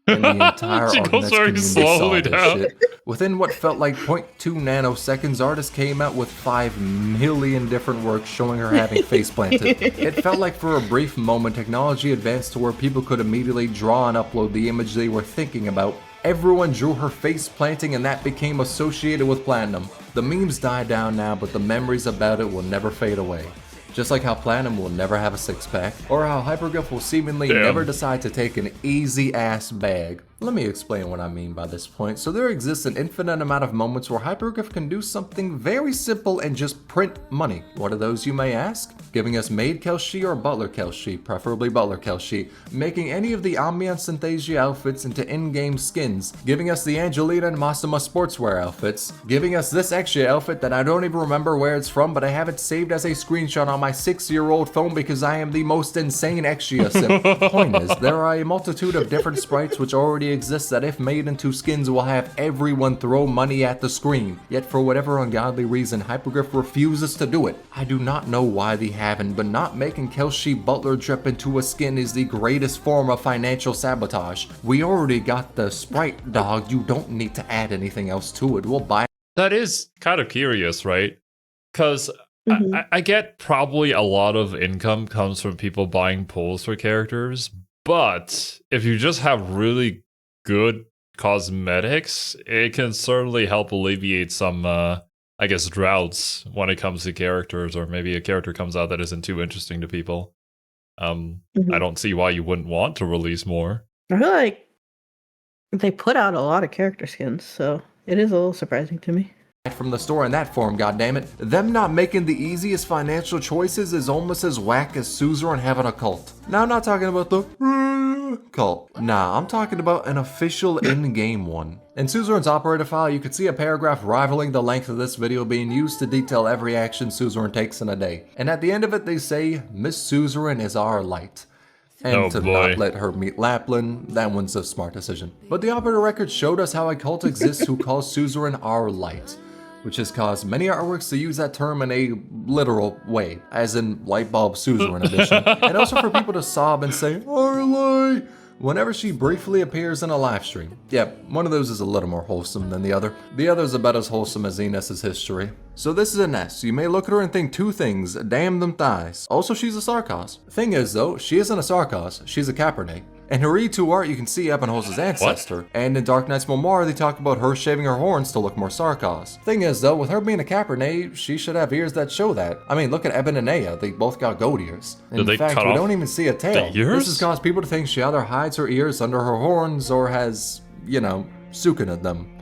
And the entire She goes very slowly down. Shit. Within what felt like 0.2 nanoseconds, artists came out with 5 million different works showing her having face planted. It felt like for a brief moment, technology advanced to where people could immediately draw and upload the image they were thinking about. Everyone drew her face planting and that became associated with Platinum. The memes die down now, but the memories about it will never fade away. Just like how Platinum will never have a 6-pack, or how Hyperglyph will seemingly never decide to take an easy-ass bag. Let me explain what I mean by this point. So there exists an infinite amount of moments where Hyperglyph can do something very simple and just print money. What are those, you may ask? Giving us Maid Kelshi or Butler Kelshi, preferably Butler Kelshi, making any of the Ambiance Synthesia outfits into in-game skins, giving us the Angelina and Masuma sportswear outfits, giving us this extra outfit that I don't even remember where it's from, but I have it saved as a screenshot on my 6-year-old phone because I am the most insane extra simp. Point is, there are a multitude of different sprites which already exist that if made into skins will have everyone throw money at the screen. Yet for whatever ungodly reason, Hyperglyph refuses to do it. I do not know why they haven't, but not making Kelshi Butler drip into a skin is the greatest form of financial sabotage. We already got the sprite, dog. You don't need to add anything else to it. We'll buy. That is kind of curious, right? Because I get probably a lot of income comes from people buying pulls for characters, but if you just have really good cosmetics, it can certainly help alleviate some, I guess, droughts when it comes to characters, or maybe a character comes out that isn't too interesting to people. I don't see why you wouldn't want to release more. I feel like they put out a lot of character skins, so it is a little surprising to me. From the store in that form, goddammit. Them not making the easiest financial choices is almost as whack as Suzerain having a cult. Now I'm not talking about the cult. Nah, I'm talking about an official in-game one. In Suzerain's operator file, you can see a paragraph rivaling the length of this video being used to detail every action Suzerain takes in a day. And at the end of it, they say, Miss Suzerain is our light. And Oh, to boy. not let her meet Lapland, that one's a smart decision. But the operator record showed us how a cult exists who calls Suzerain our light, which has caused many artworks to use that term in a literal way, as in Lightbulb Suzerain edition, and also for people to sob and say, our light, whenever she briefly appears in a live stream. Yeah, one of those is a little more wholesome than the other. The other is about as wholesome as Iness's history. So this is Iness. You may look at her and think two things, damn them thighs. Also, she's a Sarkos. Thing is though, she isn't a Sarkos, she's a Cabernet. In her E2 art, you can see Ebenholz's ancestor, and in Dark Knight's Memoir, they talk about her shaving her horns to look more Sarkos. Thing is though, with her being a Cabernet, she should have ears that show that. I mean, look at Eben and Aya, they both got goat ears. In Did they fact, cut we off don't even see a tail. the ears? This has caused people to think she either hides her ears under her horns or has, you know, sucuned them.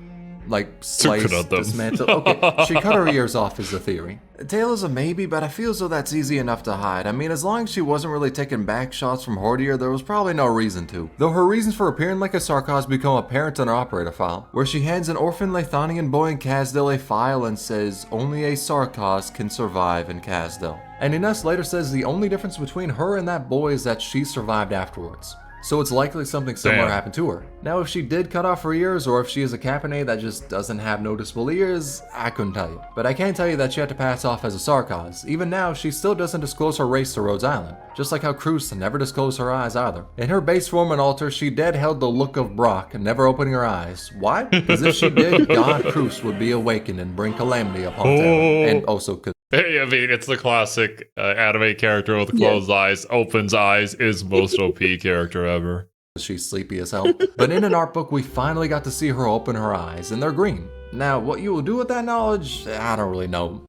Like, sliced, Sucuned them. dismantled. Okay, she cut her ears off is the theory. Tail is a maybe, but I feel as though that's easy enough to hide. I mean, as long as she wasn't really taking back shots from Hordier, there was probably no reason to. Though her reasons for appearing like a Sarkos become apparent in her operator file, where she hands an orphan Lethanian boy in Kazdil a file and says, only a Sarkos can survive in Kazdil. And Iness later says the only difference between her and that boy is that she survived afterwards. So it's likely something similar Damn. happened to her. Now, if she did cut off her ears, or if she is a Cabernet that just doesn't have noticeable ears, I couldn't tell you. But I can tell you that she had to pass off as a Sarkos. Even now, she still doesn't disclose her race to Rhodes Island, just like how Cruz never disclosed her eyes either. In her base form and altar, she dead held the look of Brock, never opening her eyes. Why? Because if she did, God Cruz would be awakened and bring calamity upon Terra. And also could. I mean, it's the classic anime character with closed eyes, opens eyes, is most OP character ever. She's sleepy as hell. But in an art book, we finally got to see her open her eyes, and they're green. Now, what you will do with that knowledge, I don't really know.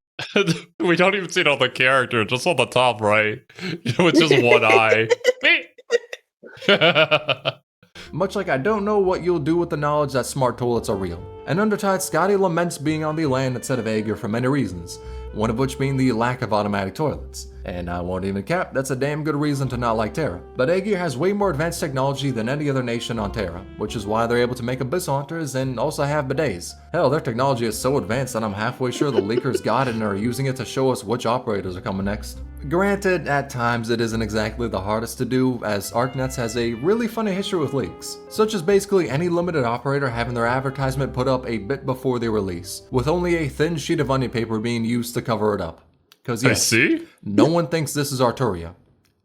We don't even see it on the character, just on the top right. You know, it's just one eye. Much like I don't know what you'll do with the knowledge that smart toilets are real. And Undertide, Scotty laments being on the land instead of Aegir for many reasons, one of which being the lack of automatic toilets. And I won't even cap, that's a damn good reason to not like Terra. But Aegir has way more advanced technology than any other nation on Terra, which is why they're able to make abyss haunters and also have bidets. Hell, their technology is so advanced that I'm halfway sure the leakers got it and are using it to show us which operators are coming next. Granted, at times it isn't exactly the hardest to do, as Arknights has a really funny history with leaks, such as basically any limited operator having their advertisement put up a bit before they release, with only a thin sheet of onion paper being used to cover it up. Because I yes, see. no one thinks this is Arturia.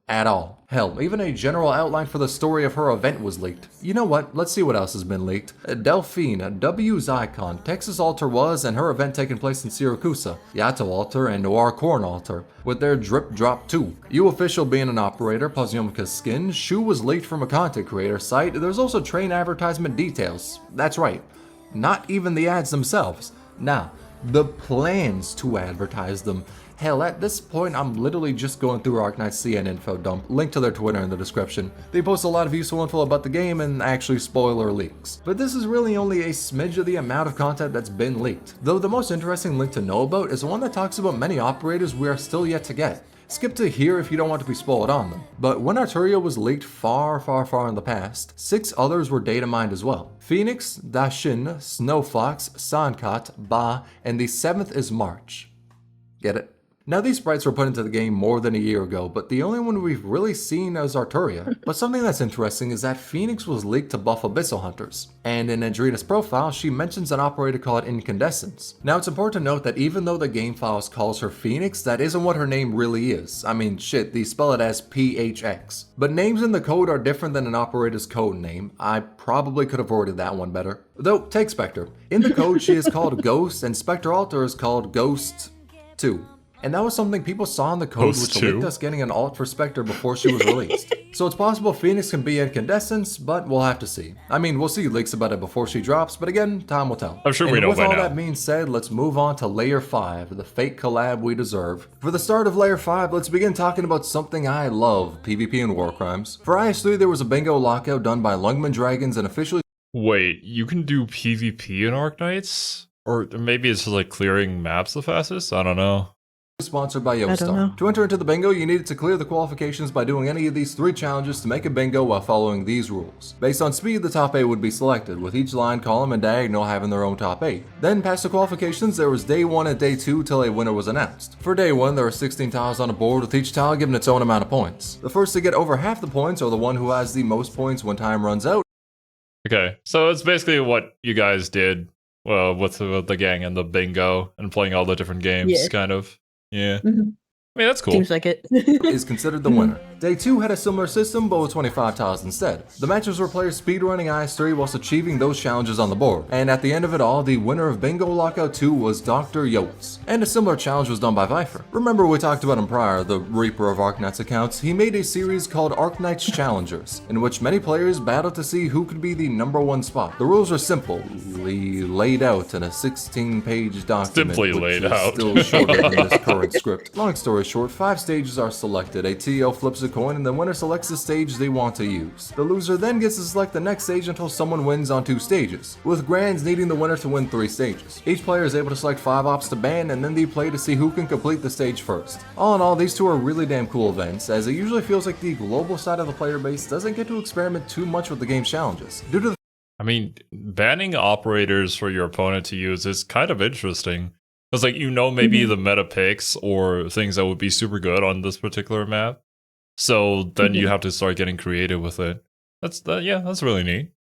At all. Hell, even a general outline for the story of her event was leaked. You know what, let's see what else has been leaked. Delphine, W's icon, Texas Altar was, and her event taking place in Siracusa, Yato Altar, and Noir Corn Altar, with their Drip Drop 2. You official being an operator, Poziomka's skin, Shoe was leaked from a content creator site, there's also train advertisement details. That's right, not even the ads themselves. Now, the plans to advertise them. Hell, at this point, I'm literally just going through Arknights CN info dump, link to their Twitter in the description. They post a lot of useful info about the game and actually spoiler leaks. But this is really only a smidge of the amount of content that's been leaked. Though the most interesting link to know about is the one that talks about many operators we are still yet to get. Skip to here if you don't want to be spoiled on them. But when Arturia was leaked far in the past, 6 others were data mined as well. Phoenix, Dashin, Snowfox, Sankat, Ba, and the 7th is March. Get it? Now these sprites were put into the game more than a year ago, but the only one we've really seen is Arturia. But something that's interesting is that Phoenix was leaked to buff Abyssal Hunters, and in Adrena's profile she mentions an operator called Incandescence. Now it's important to note that even though the game files calls her Phoenix, that isn't what her name really is. I mean shit, they spell it as PHX. But names in the code are different than an operator's code name. I probably could have worded that one better. Though, take Spectre. In the code she is called Ghost, and Spectre Altar is called Ghost 2. And that was something people saw in the code, which linked us getting an alt for Spectre before she was released. So it's possible Phoenix can be Incandescence, but we'll have to see. I mean, we'll see leaks about it before she drops, but again, time will tell. I'm sure we know with by all now. that being said, let's move on to Layer 5, the fake collab we deserve. For the start of Layer 5, let's begin talking about something I love, PvP and war crimes. For IS3, there was a bingo lockout done by Lungman Dragons and officially... Wait, you can do PvP in Arknights? Or maybe it's just like clearing maps the fastest? I don't know. Sponsored by don't know. Yostar. To enter into the bingo, you needed to clear the qualifications by doing any of these 3 challenges to make a bingo while following these rules. Based on speed, the top 8 would be selected, with each line, column, and diagonal having their own top 8. Then, past the qualifications, there was day 1 and day 2 till a winner was announced. For day 1, there are 16 tiles on a board, with each tile given its own amount of points. The first to get over half the points are the one who has the most points when time runs out. Okay, so it's basically what you guys did with the gang and the bingo and playing all the different games, Yeah. kind of. Yeah. Mhm. I mean, that's cool. Seems like it. Is considered the winner. Day 2 had a similar system, but with 25 tiles instead. The matches were players speedrunning IS3 whilst achieving those challenges on the board. And at the end of it all, the winner of Bingo Lockout 2 was Dr. Yotes. And a similar challenge was done by Viper. Remember we talked about him prior, the Reaper of Arknights accounts. He made a series called Arknights Challengers, in which many players battled to see who could be the #1 spot. The rules are simply laid out in a 16-page document, Simply which laid is out. still shorter than this current script. Long story short, 5 stages are selected. A TO flips a coin and the winner selects the stage they want to use. The loser then gets to select the next stage until someone wins on 2 stages, with grands needing the winner to win 3 stages. Each player is able to select 5 ops to ban and then they play to see who can complete the stage first. All in all, these 2 are really damn cool events, as it usually feels like the global side of the player base doesn't get to experiment too much with the game's challenges. Due to the I mean, banning operators for your opponent to use is kind of interesting. Because, like, maybe the meta picks or things that would be super good on this particular map. So then you have to start getting creative with it. That's really neat.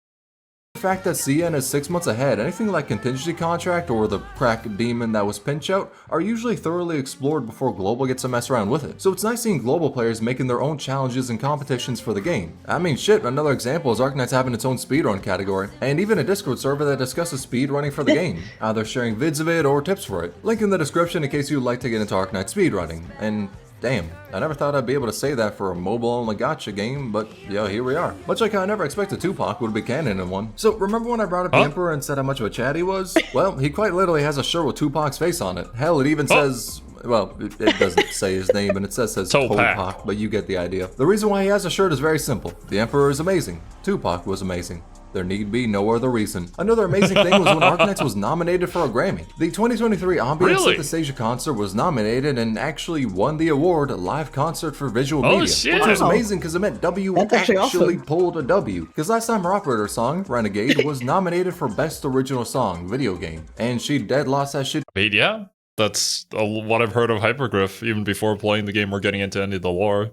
fact that CN is 6 months ahead, anything like Contingency Contract or the crack demon that was Pinch Out are usually thoroughly explored before Global gets to mess around with it. So it's nice seeing Global players making their own challenges and competitions for the game. I mean shit, another example is Arknights having its own speedrun category, and even a Discord server that discusses speedrunning for the game, either sharing vids of it or tips for it. Link in the description in case you'd like to get into Arknights speedrunning. And damn, I never thought I'd be able to say that for a mobile-only gacha game, but yeah, here we are. Much like how I never expected Tupac would be canon in one. So remember when I brought up the Emperor and said how much of a chat he was? Well, he quite literally has a shirt with Tupac's face on it. Hell, it even says... Well, it doesn't say his name, and it says Tupac, but you get the idea. The reason why he has a shirt is very simple. The Emperor is amazing. Tupac was amazing. There need be no other reason. Another amazing thing was when Arknights was nominated for a Grammy. The 2023 Ambience Synthesasia concert was nominated and actually won the award Live Concert for Visual Media. Shit. Which was amazing because it meant W actually awesome. pulled a W. Because last time her operator song, Renegade, was nominated for Best Original Song, Video Game. And she dead lost that shit. I mean, yeah, that's what I've heard of Hypergriff, even before playing the game or getting into any of the lore.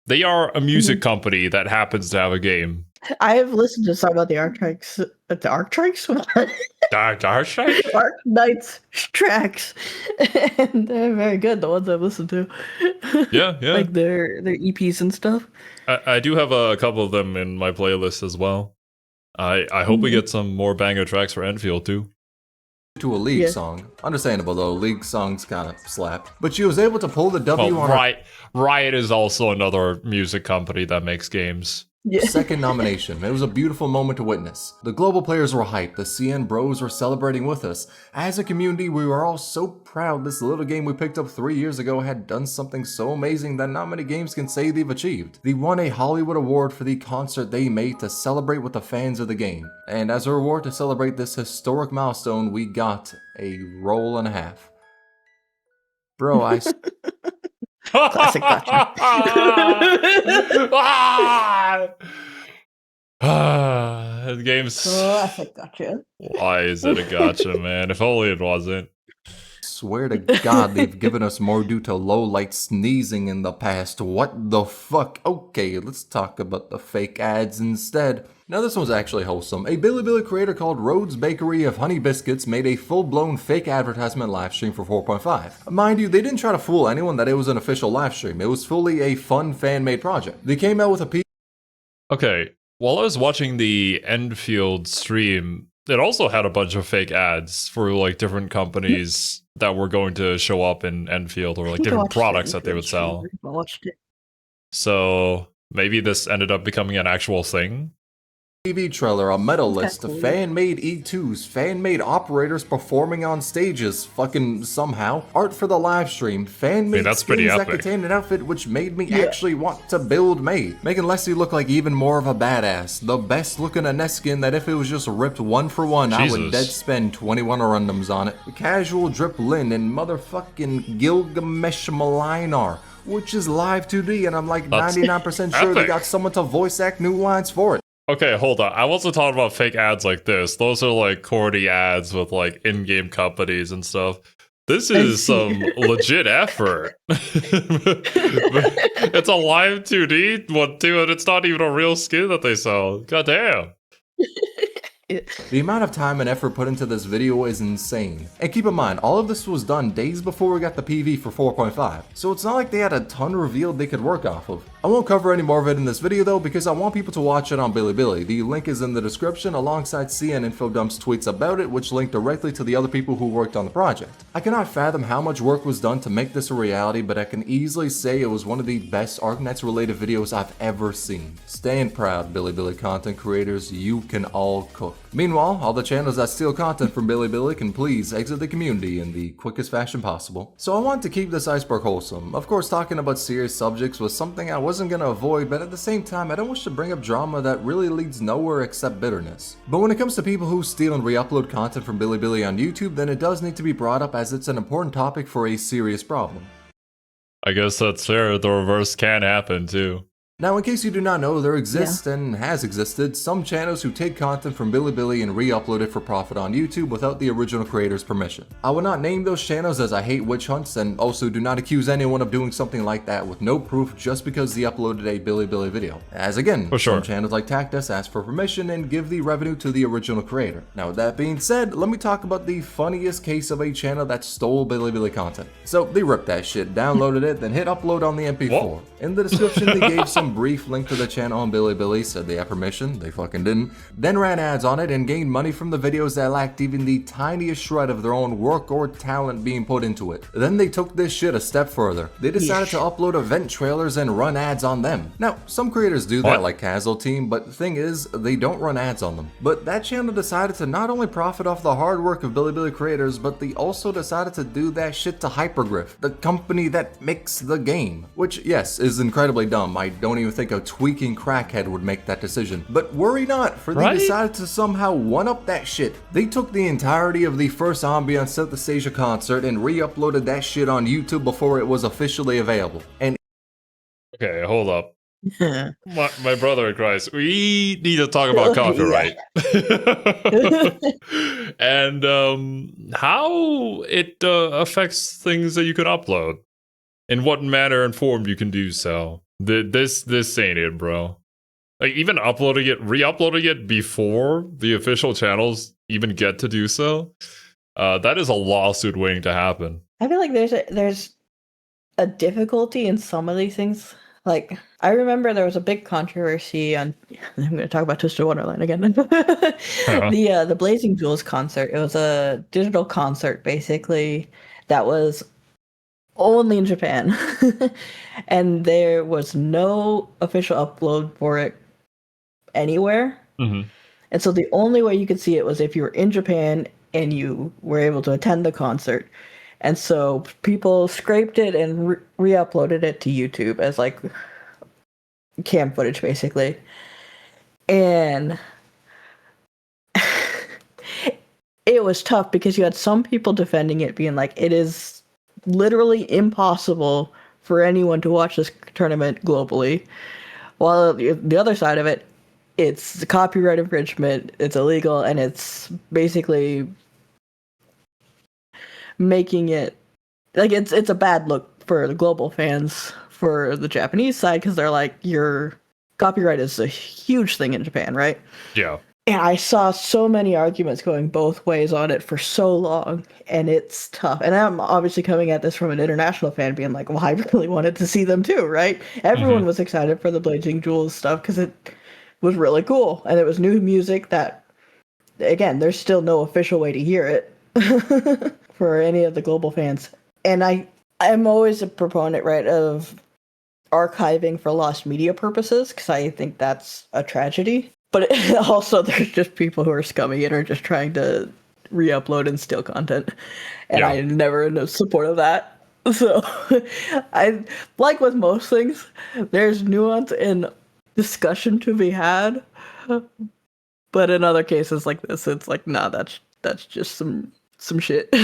They are a music company that happens to have a game. I've listened to some of the Arknights. The Arknights? What? Arknights tracks, and they're very good. The ones I've listened to. Yeah. Like their EPs and stuff. I do have a couple of them in my playlist as well. I hope we get some more banger tracks for Enfield too. To a League song. Understandable though, League songs kind of slap. But she was able to pull the W on her Riot is also another music company that makes games. second nomination. It was a beautiful moment to witness. The global players were hyped, the CN bros were celebrating with us. As a community, we were all so proud this little game we picked up 3 years ago had done something so amazing that not many games can say they've achieved. They won a Hollywood award for the concert they made to celebrate with the fans of the game. And as a reward to celebrate this historic milestone, we got a roll and a half. Bro, Classic gotcha. The game's... Classic gotcha. Why is it a gotcha, man? If only it wasn't. Swear to God, they've given us more due to low light sneezing in the past. What the fuck? Okay, let's talk about the fake ads instead. Now this one's actually wholesome. A Bilibili creator called Rhodes Bakery of Honey Biscuits made a full-blown fake advertisement live stream for 4.5. Mind you, they didn't try to fool anyone that it was an official live stream. It was fully a fun fan-made project. They came out with a Okay, while I was watching the Enfield stream, it also had a bunch of fake ads for like different companies that were going to show up in Enfield, or like different products that they would sell. I watched it. So maybe this ended up becoming an actual thing. TV trailer, a medal That's list, cool. fan-made E2s, fan-made operators performing on stages, fucking somehow, art for the live stream, fan-made that's pretty skins that epic. contain an outfit which made me actually want to build May, making Leslie look like even more of a badass, the best looking Ines skin that if it was just ripped one for one, I would dead spend 21 arundums on it. Casual Drip Lynn and motherfucking Gilgamesh Malinar, which is live 2D, and I'm like 99% sure they epic. got someone to voice act new lines for it. Okay, hold on. I wasn't talking about fake ads like this. Those are like corny ads with like in-game companies and stuff. This is some legit effort. It's a live 2D one too, and it's not even a real skin that they sell. God damn. The amount of time and effort put into this video is insane. And keep in mind, all of this was done days before we got the PV for 4.5, so it's not like they had a ton revealed they could work off of. I won't cover any more of it in this video though, because I want people to watch it on Bilibili. The link is in the description alongside CN Infodump's tweets about it, which link directly to the other people who worked on the project. I cannot fathom how much work was done to make this a reality, but I can easily say it was one of the best Arknights related videos I've ever seen. Stand proud, Bilibili content creators, you can all cook. Meanwhile, all the channels that steal content from Bilibili can please exit the community in the quickest fashion possible. So I want to keep this iceberg wholesome. Of course, talking about serious subjects was something I wasn't gonna avoid, but at the same time, I don't wish to bring up drama that really leads nowhere except bitterness. But when it comes to people who steal and re-upload content from Bilibili on YouTube, then it does need to be brought up as it's an important topic for a serious problem. I guess that's fair. The reverse can happen too. Now, in case you do not know, there exists and has existed some channels who take content from Bilibili and re-upload it for profit on YouTube without the original creator's permission. I will not name those channels as I hate witch hunts, and also do not accuse anyone of doing something like that with no proof just because they uploaded a Bilibili video. As again, some channels like Tactus ask for permission and give the revenue to the original creator. Now, with that being said, let me talk about the funniest case of a channel that stole Bilibili content. So they ripped that shit, downloaded it, then hit upload on the MP4. In the description, they gave some brief link to the channel on Bilibili, said they have permission, they fucking didn't, then ran ads on it and gained money from the videos that lacked even the tiniest shred of their own work or talent being put into it. Then they took this shit a step further. They decided to upload event trailers and run ads on them. Now, some creators do that like Casual Team, but the thing is, they don't run ads on them. But that channel decided to not only profit off the hard work of Bilibili creators, but they also decided to do that shit to Hypergriff, the company that makes the game. Which, yes, is incredibly dumb. I don't even think a tweaking crackhead would make that decision. But worry not, for they decided to somehow one-up that shit. They took the entirety of the first Ambient Synthesasia concert and re-uploaded that shit on YouTube before it was officially available. And okay, hold up. my brother in Christ, we need to talk about copyright. And how it affects things that you can upload. In what manner and form you can do so. This ain't it, bro. Like, even uploading it, re-uploading it before the official channels even get to do so, that is a lawsuit waiting to happen. I feel like there's a difficulty in some of these things. Like, I remember there was a big controversy on, I'm going to talk about Twisted Wonderland again. The Blazing Jewels concert. It was a digital concert, basically, that was only in Japan. And there was no official upload for it anywhere. And so the only way you could see it was if you were in Japan and you were able to attend the concert. And so people scraped it and re-uploaded it to YouTube as like cam footage, basically. And it was tough because you had some people defending it, being like, it is literally impossible for anyone to watch this tournament globally. While the other side of it, it's copyright infringement, it's illegal, and it's basically making it like it's a bad look for the global fans for the Japanese side, because they're like, your copyright is a huge thing in Japan, right? Yeah. And I saw so many arguments going both ways on it for so long, and it's tough. And I'm obviously coming at this from an international fan, being like, well, I really wanted to see them too, right? Everyone was excited for the Blazing Jewels stuff because it was really cool. And it was new music that, again, there's still no official way to hear it for any of the global fans. And I'm always a proponent, right, of archiving for lost media purposes, because I think that's a tragedy. But also, there's just people who are scummy and are just trying to re-upload and steal content, and Yeah. I'm never in support of that. So, I like with most things, there's nuance and discussion to be had, but in other cases like this, it's like, nah, that's just some shit.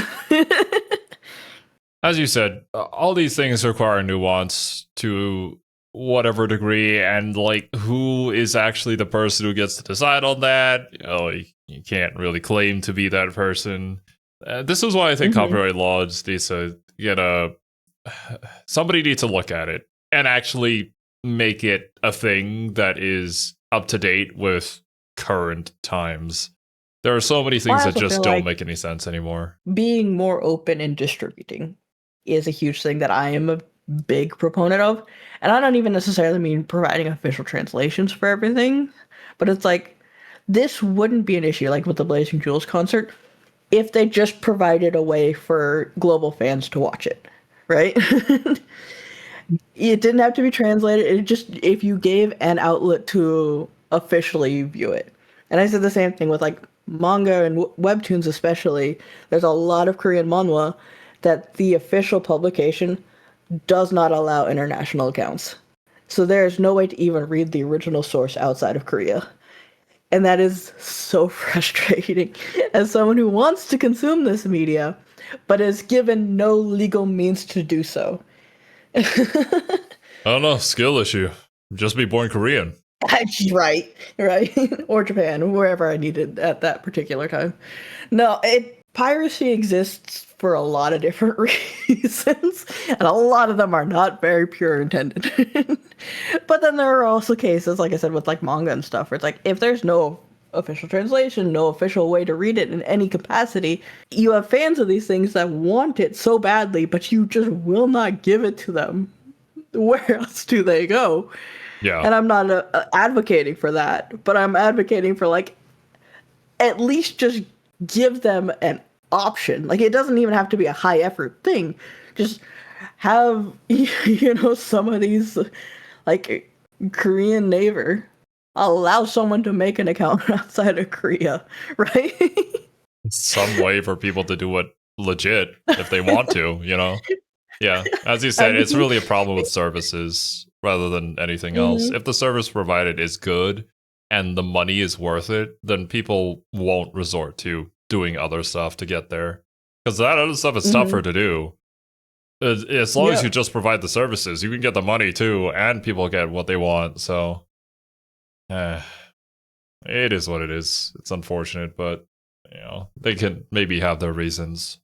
As you said, all these things require nuance to whatever degree, and like, who is actually the person who gets to decide on that? You can't really claim to be that person. This is why I think copyright law just needs to get somebody needs to look at it and actually make it a thing that is up to date with current times. There are so many things that just don't make any sense anymore. Being more open in distributing is a huge thing that I am a big proponent of. And I don't even necessarily mean providing official translations for everything, but it's like, this wouldn't be an issue, like with the Blazing Jewels concert, if they just provided a way for global fans to watch it, right? It didn't have to be translated. It just, if you gave an outlet to officially view it. And I said the same thing with like manga and webtoons especially. There's a lot of Korean manhwa that the official publication does not allow international accounts. So there's no way to even read the original source outside of Korea. And that is so frustrating as someone who wants to consume this media, but is given no legal means to do so. I don't know, skill issue. Just be born Korean. Right. Or Japan, wherever I needed at that particular time. No, piracy exists for a lot of different reasons, and a lot of them are not very pure intended. But then there are also cases, like I said, with like manga and stuff, where it's like, if there's no official translation, no official way to read it in any capacity, you have fans of these things that want it so badly, but you just will not give it to them. Where else do they go? Yeah. And I'm not advocating for that, but I'm advocating for, like, at least just give them an option. Like, it doesn't even have to be a high effort thing. Just have, some of these, like, Korean neighbor allow someone to make an account outside of Korea, right? Some way for people to do it legit if they want to, Yeah, as you said, it's really a problem with services rather than anything else. If the service provided is good and the money is worth it, then people won't resort to doing other stuff to get there. Because that other stuff is tougher to do. As long as you just provide the services, you can get the money too, and people get what they want. So, it is what it is. It's unfortunate, but they can maybe have their reasons.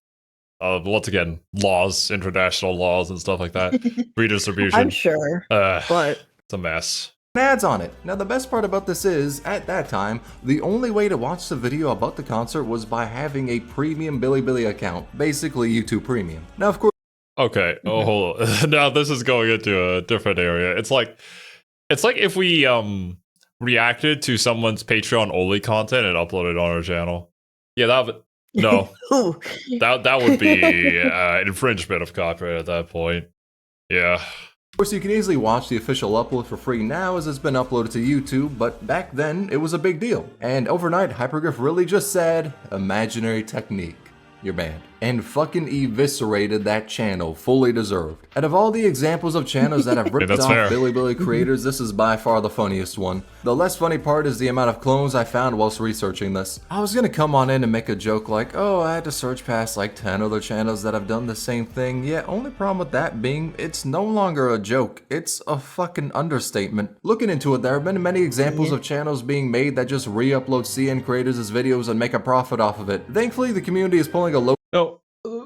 Once again, laws, international laws, and stuff like that. Redistribution. I'm sure, but it's a mess. Ads on it. Now the best part about this is, at that time, the only way to watch the video about the concert was by having a premium Bilibili account, basically YouTube Premium. Now of course. Okay, hold on. Now this is going into a different area. It's like if we reacted to someone's Patreon only content and uploaded on our channel. Yeah, that would be an infringement of copyright at that point. Yeah. Of course, you can easily watch the official upload for free now as it's been uploaded to YouTube, but back then it was a big deal. And overnight, Hypergriff really just said, imaginary technique. You're banned. And fucking eviscerated that channel, fully deserved. Out of all the examples of channels that have ripped off Bilibili creators, this is by far the funniest one. The less funny part is the amount of clones I found whilst researching this. I was gonna come on in and make a joke like, oh, I had to search past like 10 other channels that have done the same thing. Yeah, only problem with that being, it's no longer a joke. It's a fucking understatement. Looking into it, there have been many examples of channels being made that just re-upload CN creators as videos and make a profit off of it. Thankfully, the community is pulling a low. No,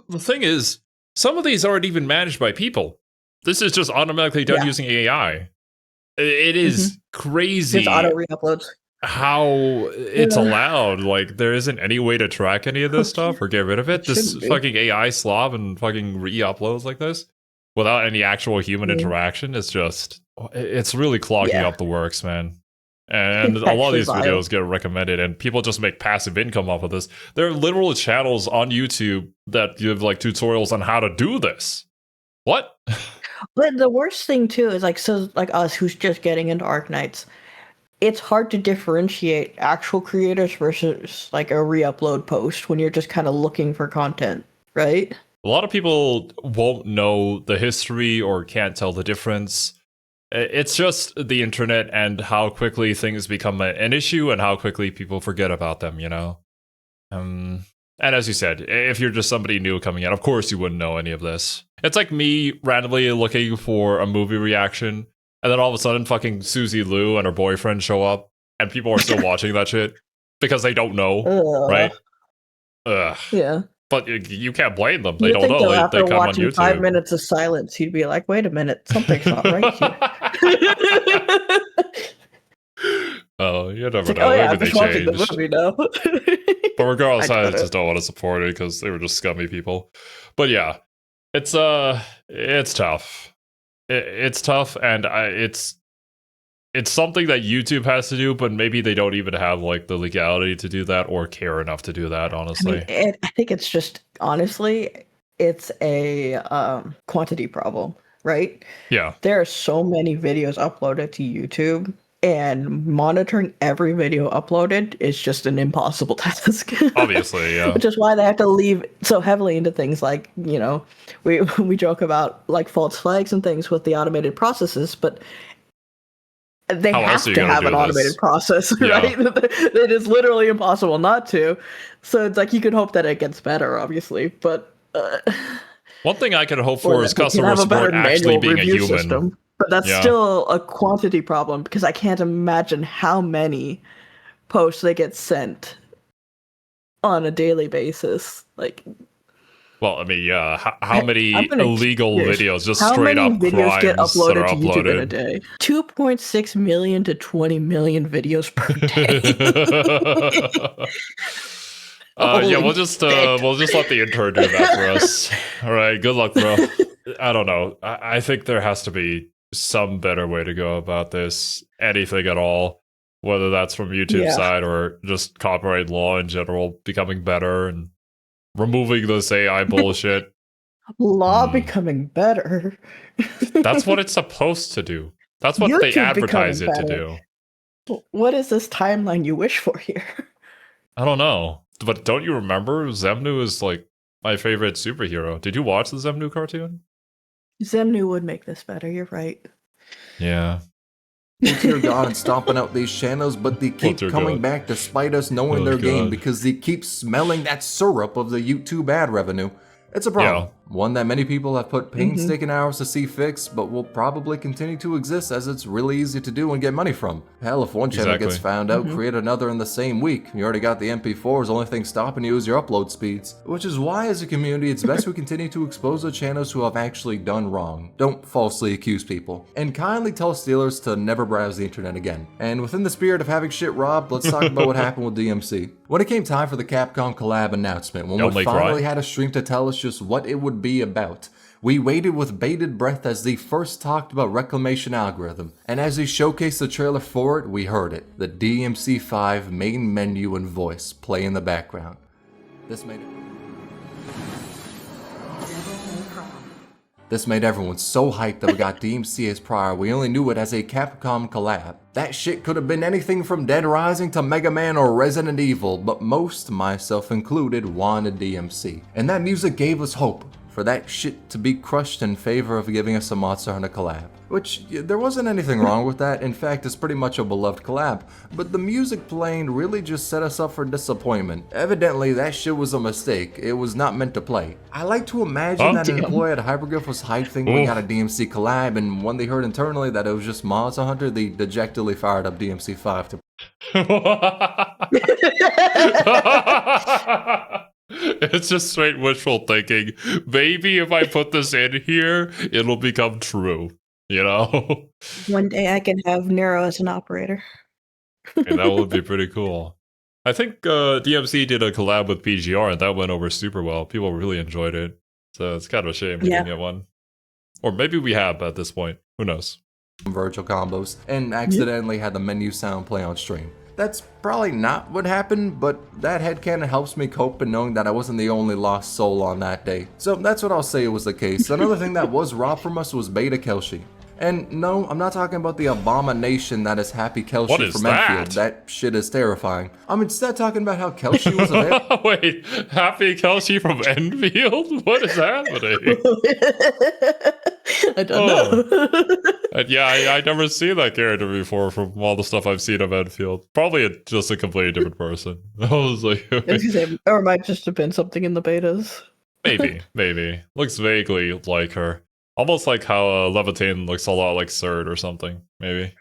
the thing is, some of these aren't even managed by people. This is just automatically done using AI. It is crazy. It's auto re-uploads. How it's allowed. Like, there isn't any way to track any of this stuff or get rid of it. This fucking AI slob and fucking re-uploads like this without any actual human interaction. It's really clogging up the works, man. And a lot of these videos get recommended, and people just make passive income off of this. There are literal channels on YouTube that give like tutorials on how to do this. What? But the worst thing too is like us who's just getting into Arknights. it's hard to differentiate actual creators versus like a re-upload post when you're just kind of looking for content, right? A lot of people won't know the history or can't tell the difference. It's just the internet and how quickly things become an issue and how quickly people forget about them, you know? And as you said, if you're just somebody new coming in, of course you wouldn't know any of this. It's like me randomly looking for a movie reaction, and then all of a sudden fucking Susie Liu and her boyfriend show up, and people are still watching that shit because they don't know, right? Ugh. Yeah. But you can't blame them. They You don't think know. though, They after come on watching YouTube. 5 minutes of silence, you'd be like, "Wait a minute, something's not right here." Oh, you never It's like, know. oh yeah, I'm Maybe just they watching the changed. movie now. But regardless, I I get it. just don't want to support it because they were just scummy people. But yeah, it's tough. It's tough, and it's something that YouTube has to do, but maybe they don't even have like the legality to do that or care enough to do that. Honestly, I think it's just honestly, it's a quantity problem, right? yeah, There are so many videos uploaded to YouTube, and monitoring every video uploaded is just an impossible task. obviously, yeah. Which is why they have to leave so heavily into things like, you know, we joke about like false flags and things with the automated processes, but they How have else are you to gonna have do an automated this? process, Yeah. right? It is literally impossible not to. So it's like you can hope that it gets better, obviously, but One thing I could hope or for is that we can customer have a better support actually manual being a review human. system. But that's Yeah. still a quantity problem because I can't imagine how many posts they get sent on a daily basis. Like, Well, I mean, yeah. How many I'm gonna illegal curious, videos, just how straight many up videos crimes get that uploaded are to YouTube in a uploaded? day? 2.6 million to 20 million videos per day. Yeah, Holy we'll just shit. let the intern do that for us. All right, good luck, bro. I don't know. I think there has to be some better way to go about this. Anything at all, whether that's from YouTube Yeah. side or just copyright law in general becoming better and removing this AI bullshit. Law becoming better. That's what it's supposed to do. That's what they YouTube advertise it becoming to better. do. What is this timeline you wish for here? I don't know. But don't you remember Zemnu is like my favorite superhero? Did you watch the Zemnu cartoon? Zemnu would make this better, you're right. Yeah. Dear God and stomping out these channels, but they keep dear coming God. back despite us knowing Oh, their game God. because they keep smelling that syrup of the YouTube ad revenue. It's a problem, one that many people have put painstaking hours to see fixed, but will probably continue to exist as it's really easy to do and get money from. Hell, if one channel gets Exactly. found out, create another in the same week. You already got the MP4s, the only thing stopping you is your upload speeds. Which is why, as a community, it's best we continue to expose the channels who have actually done wrong. Don't falsely accuse people. And kindly tell stealers to never browse the internet again. And within the spirit of having shit robbed, let's talk about what happened with DMC. When it came time for the Capcom collab announcement, when Don't we make finally right. had a stream to tell us just what it would be about, we waited with bated breath as they first talked about reclamation algorithm, and as they showcased the trailer for it, we heard it, the DMC5 main menu and voice play in the background. This made everyone so hyped that we got DMC as prior, we only knew it as a Capcom collab. That shit could have been anything from Dead Rising to Mega Man or Resident Evil, but most, myself included, wanted DMC. And that music gave us hope for that shit to be crushed in favor of giving us a Monster Hunter collab. Which, there wasn't anything wrong with that, in fact it's pretty much a beloved collab, but the music playing really just set us up for disappointment. Evidently that shit was a mistake, it was not meant to play. I like to imagine that an employee at Hyperglyph was hyped thinking we got a DMC collab, and when they heard internally that it was just Monster Hunter, they dejectedly fired up DMC5 to It's just straight wishful thinking. Maybe if I put this in here, it'll become true. You know? One day I can have Nero as an operator. And that would be pretty cool. I think DMC did a collab with PGR and that went over super well. People really enjoyed it. So it's kind of a shame we didn't get one. Or maybe we have at this point. Who knows? virtual combos and accidentally had the menu sound play on stream. That's probably not what happened, but that headcanon helps me cope in knowing that I wasn't the only lost soul on that day. So that's what I'll say was the case. Another thing that was robbed from us was Beta Kelshi. And no, I'm not talking about the abomination that is Happy Kelshi What is from that? Enfield. That shit is terrifying. I'm instead talking about how Kelshi was available. Wait, Happy Kelshi from Enfield? What is happening? I don't know. Yeah, I never seen that character before from all the stuff I've seen of Enfield. Probably just a completely different person. I was like, I was gonna say, or it might just have been something in the betas. maybe. Looks vaguely like her. Almost like how Levitain looks a lot like Surd or something, maybe.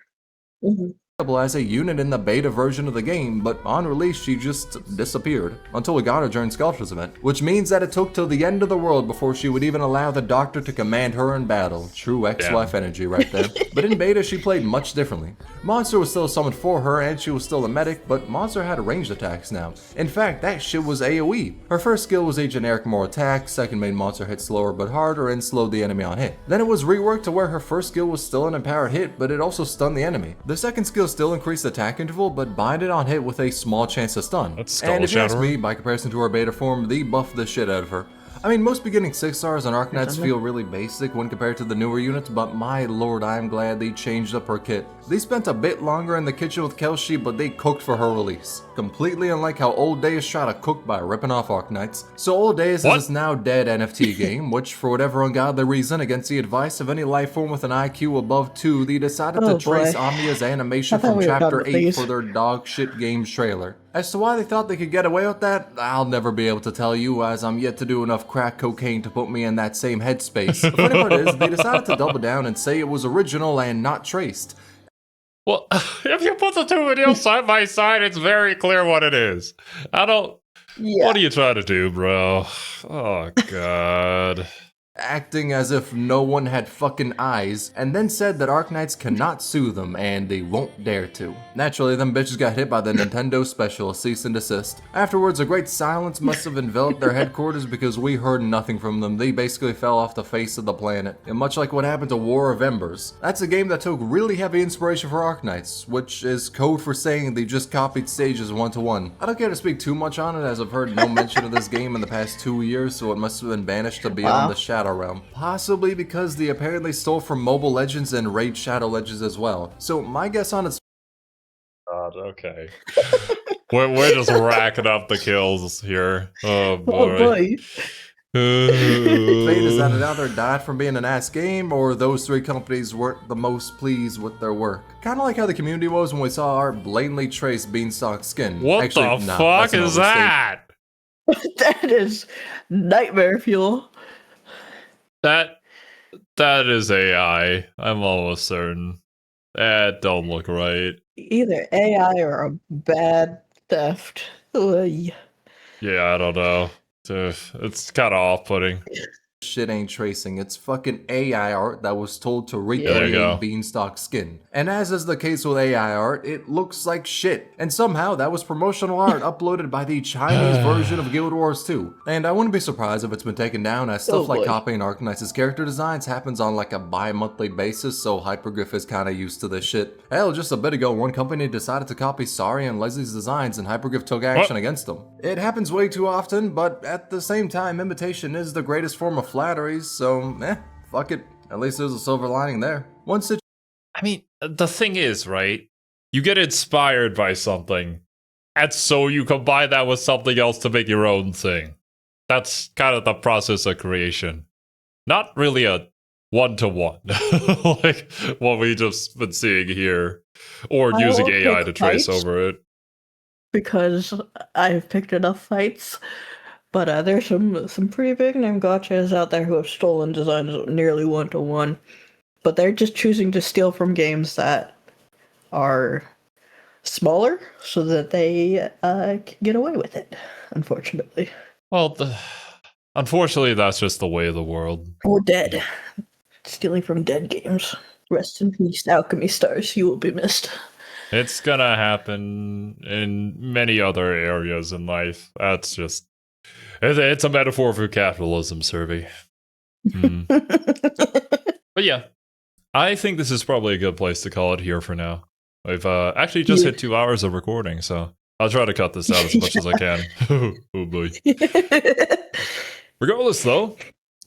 Mhm. As a unit in the beta version of the game, but on release she just disappeared until we got her during Sculptor's event, which means that it took till the end of the world before she would even allow the Doctor to command her in battle. True ex-wife energy right there. But in beta she played much differently. Monster was still summoned for her and she was still a medic, but Monster had ranged attacks now. In fact, that shit was AoE. Her first skill was a generic more attack, second made Monster hit slower but harder and slowed the enemy on hit. Then it was reworked to where her first skill was still an empowered hit, but it also stunned the enemy. The second skill still increased the attack interval, but binded on hit with a small chance to stun. And if you ask me, by comparison to her beta form, they buffed the shit out of her. I mean, most beginning 6 stars on Arknights feel really basic when compared to the newer units, but my lord, I am glad they changed up her kit. They spent a bit longer in the kitchen with Kelshi, but they cooked for her release. Completely unlike how Old Days try to cook by ripping off Arknights. So Old Days is this now dead NFT game, which for whatever ungodly reason, against the advice of any life form with an IQ above 2, they decided to trace Omnia's animation from Chapter 8 for their dog shit games trailer. As to why they thought they could get away with that, I'll never be able to tell you, as I'm yet to do enough crack cocaine to put me in that same headspace. The funny part is, they decided to double down and say it was original and not traced. Well, if you put the two videos side by side, it's very clear what it is. What are you trying to do, bro? Oh, God. Acting as if no one had fucking eyes, and then said that Arknights cannot sue them, and they won't dare to. Naturally, them bitches got hit by the Nintendo special cease and desist. Afterwards, a great silence must have enveloped their headquarters because we heard nothing from them. They basically fell off the face of the planet. And much like what happened to War of Embers, that's a game that took really heavy inspiration for Arknights, which is code for saying they just copied stages 1-to-1. I don't care to speak too much on it, as I've heard no mention of this game in the past 2 years, so it must have been banished to beyond the Shadow Realm. Possibly because they apparently stole from Mobile Legends and Raid Shadow Legends as well. So my guess on it's... God, okay. we're just racking up the kills here. Oh boy. Fate is that it either died from being an ass game, or those 3 companies weren't the most pleased with their work. Kinda like how the community was when we saw our blatantly traced Beanstalk skin. What Actually, the fuck is that? That is nightmare fuel. That is AI. I'm almost certain. That don't look right. Either AI or a bad theft. Oy. Yeah, I don't know. It's kind of off-putting. Shit ain't tracing, it's fucking AI art that was told to recreate Beanstalk skin. And as is the case with AI art, it looks like shit. And somehow that was promotional art uploaded by the Chinese version of Guild Wars 2. And I wouldn't be surprised if it's been taken down, as stuff like copying Arknights' character designs happens on like a bi-monthly basis, so Hypergriff is kinda used to this shit. Hell, just a bit ago, one company decided to copy Sari and Leslie's designs and Hypergriff took action against them. It happens way too often, but at the same time, imitation is the greatest form of flattery, so fuck it. At least there's a silver lining there. I mean, the thing is, right? You get inspired by something, and so you combine that with something else to make your own thing. That's kind of the process of creation. Not really a one-to-one, like what we just been seeing here, or using AI to trace over it. Because I've picked enough fights. But there's some pretty big name gotchas out there who have stolen designs nearly 1-to-1. But they're just choosing to steal from games that are smaller so that they can get away with it, unfortunately. Well, unfortunately, that's just the way of the world. Or dead. Stealing from dead games. Rest in peace, Alchemy Stars. You will be missed. It's gonna happen in many other areas in life. That's just... It's a metaphor for capitalism, Survey. But yeah, I think this is probably a good place to call it here for now. We've actually just hit 2 hours of recording, so I'll try to cut this out as much as I can. Oh boy. Regardless, though,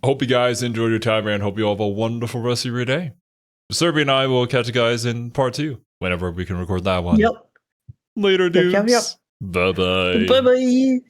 I hope you guys enjoyed your time and hope you all have a wonderful rest of your day. Serby and I will catch you guys in part 2 whenever we can record that one. Yep. Later, dudes. Yep. Bye bye. Bye bye.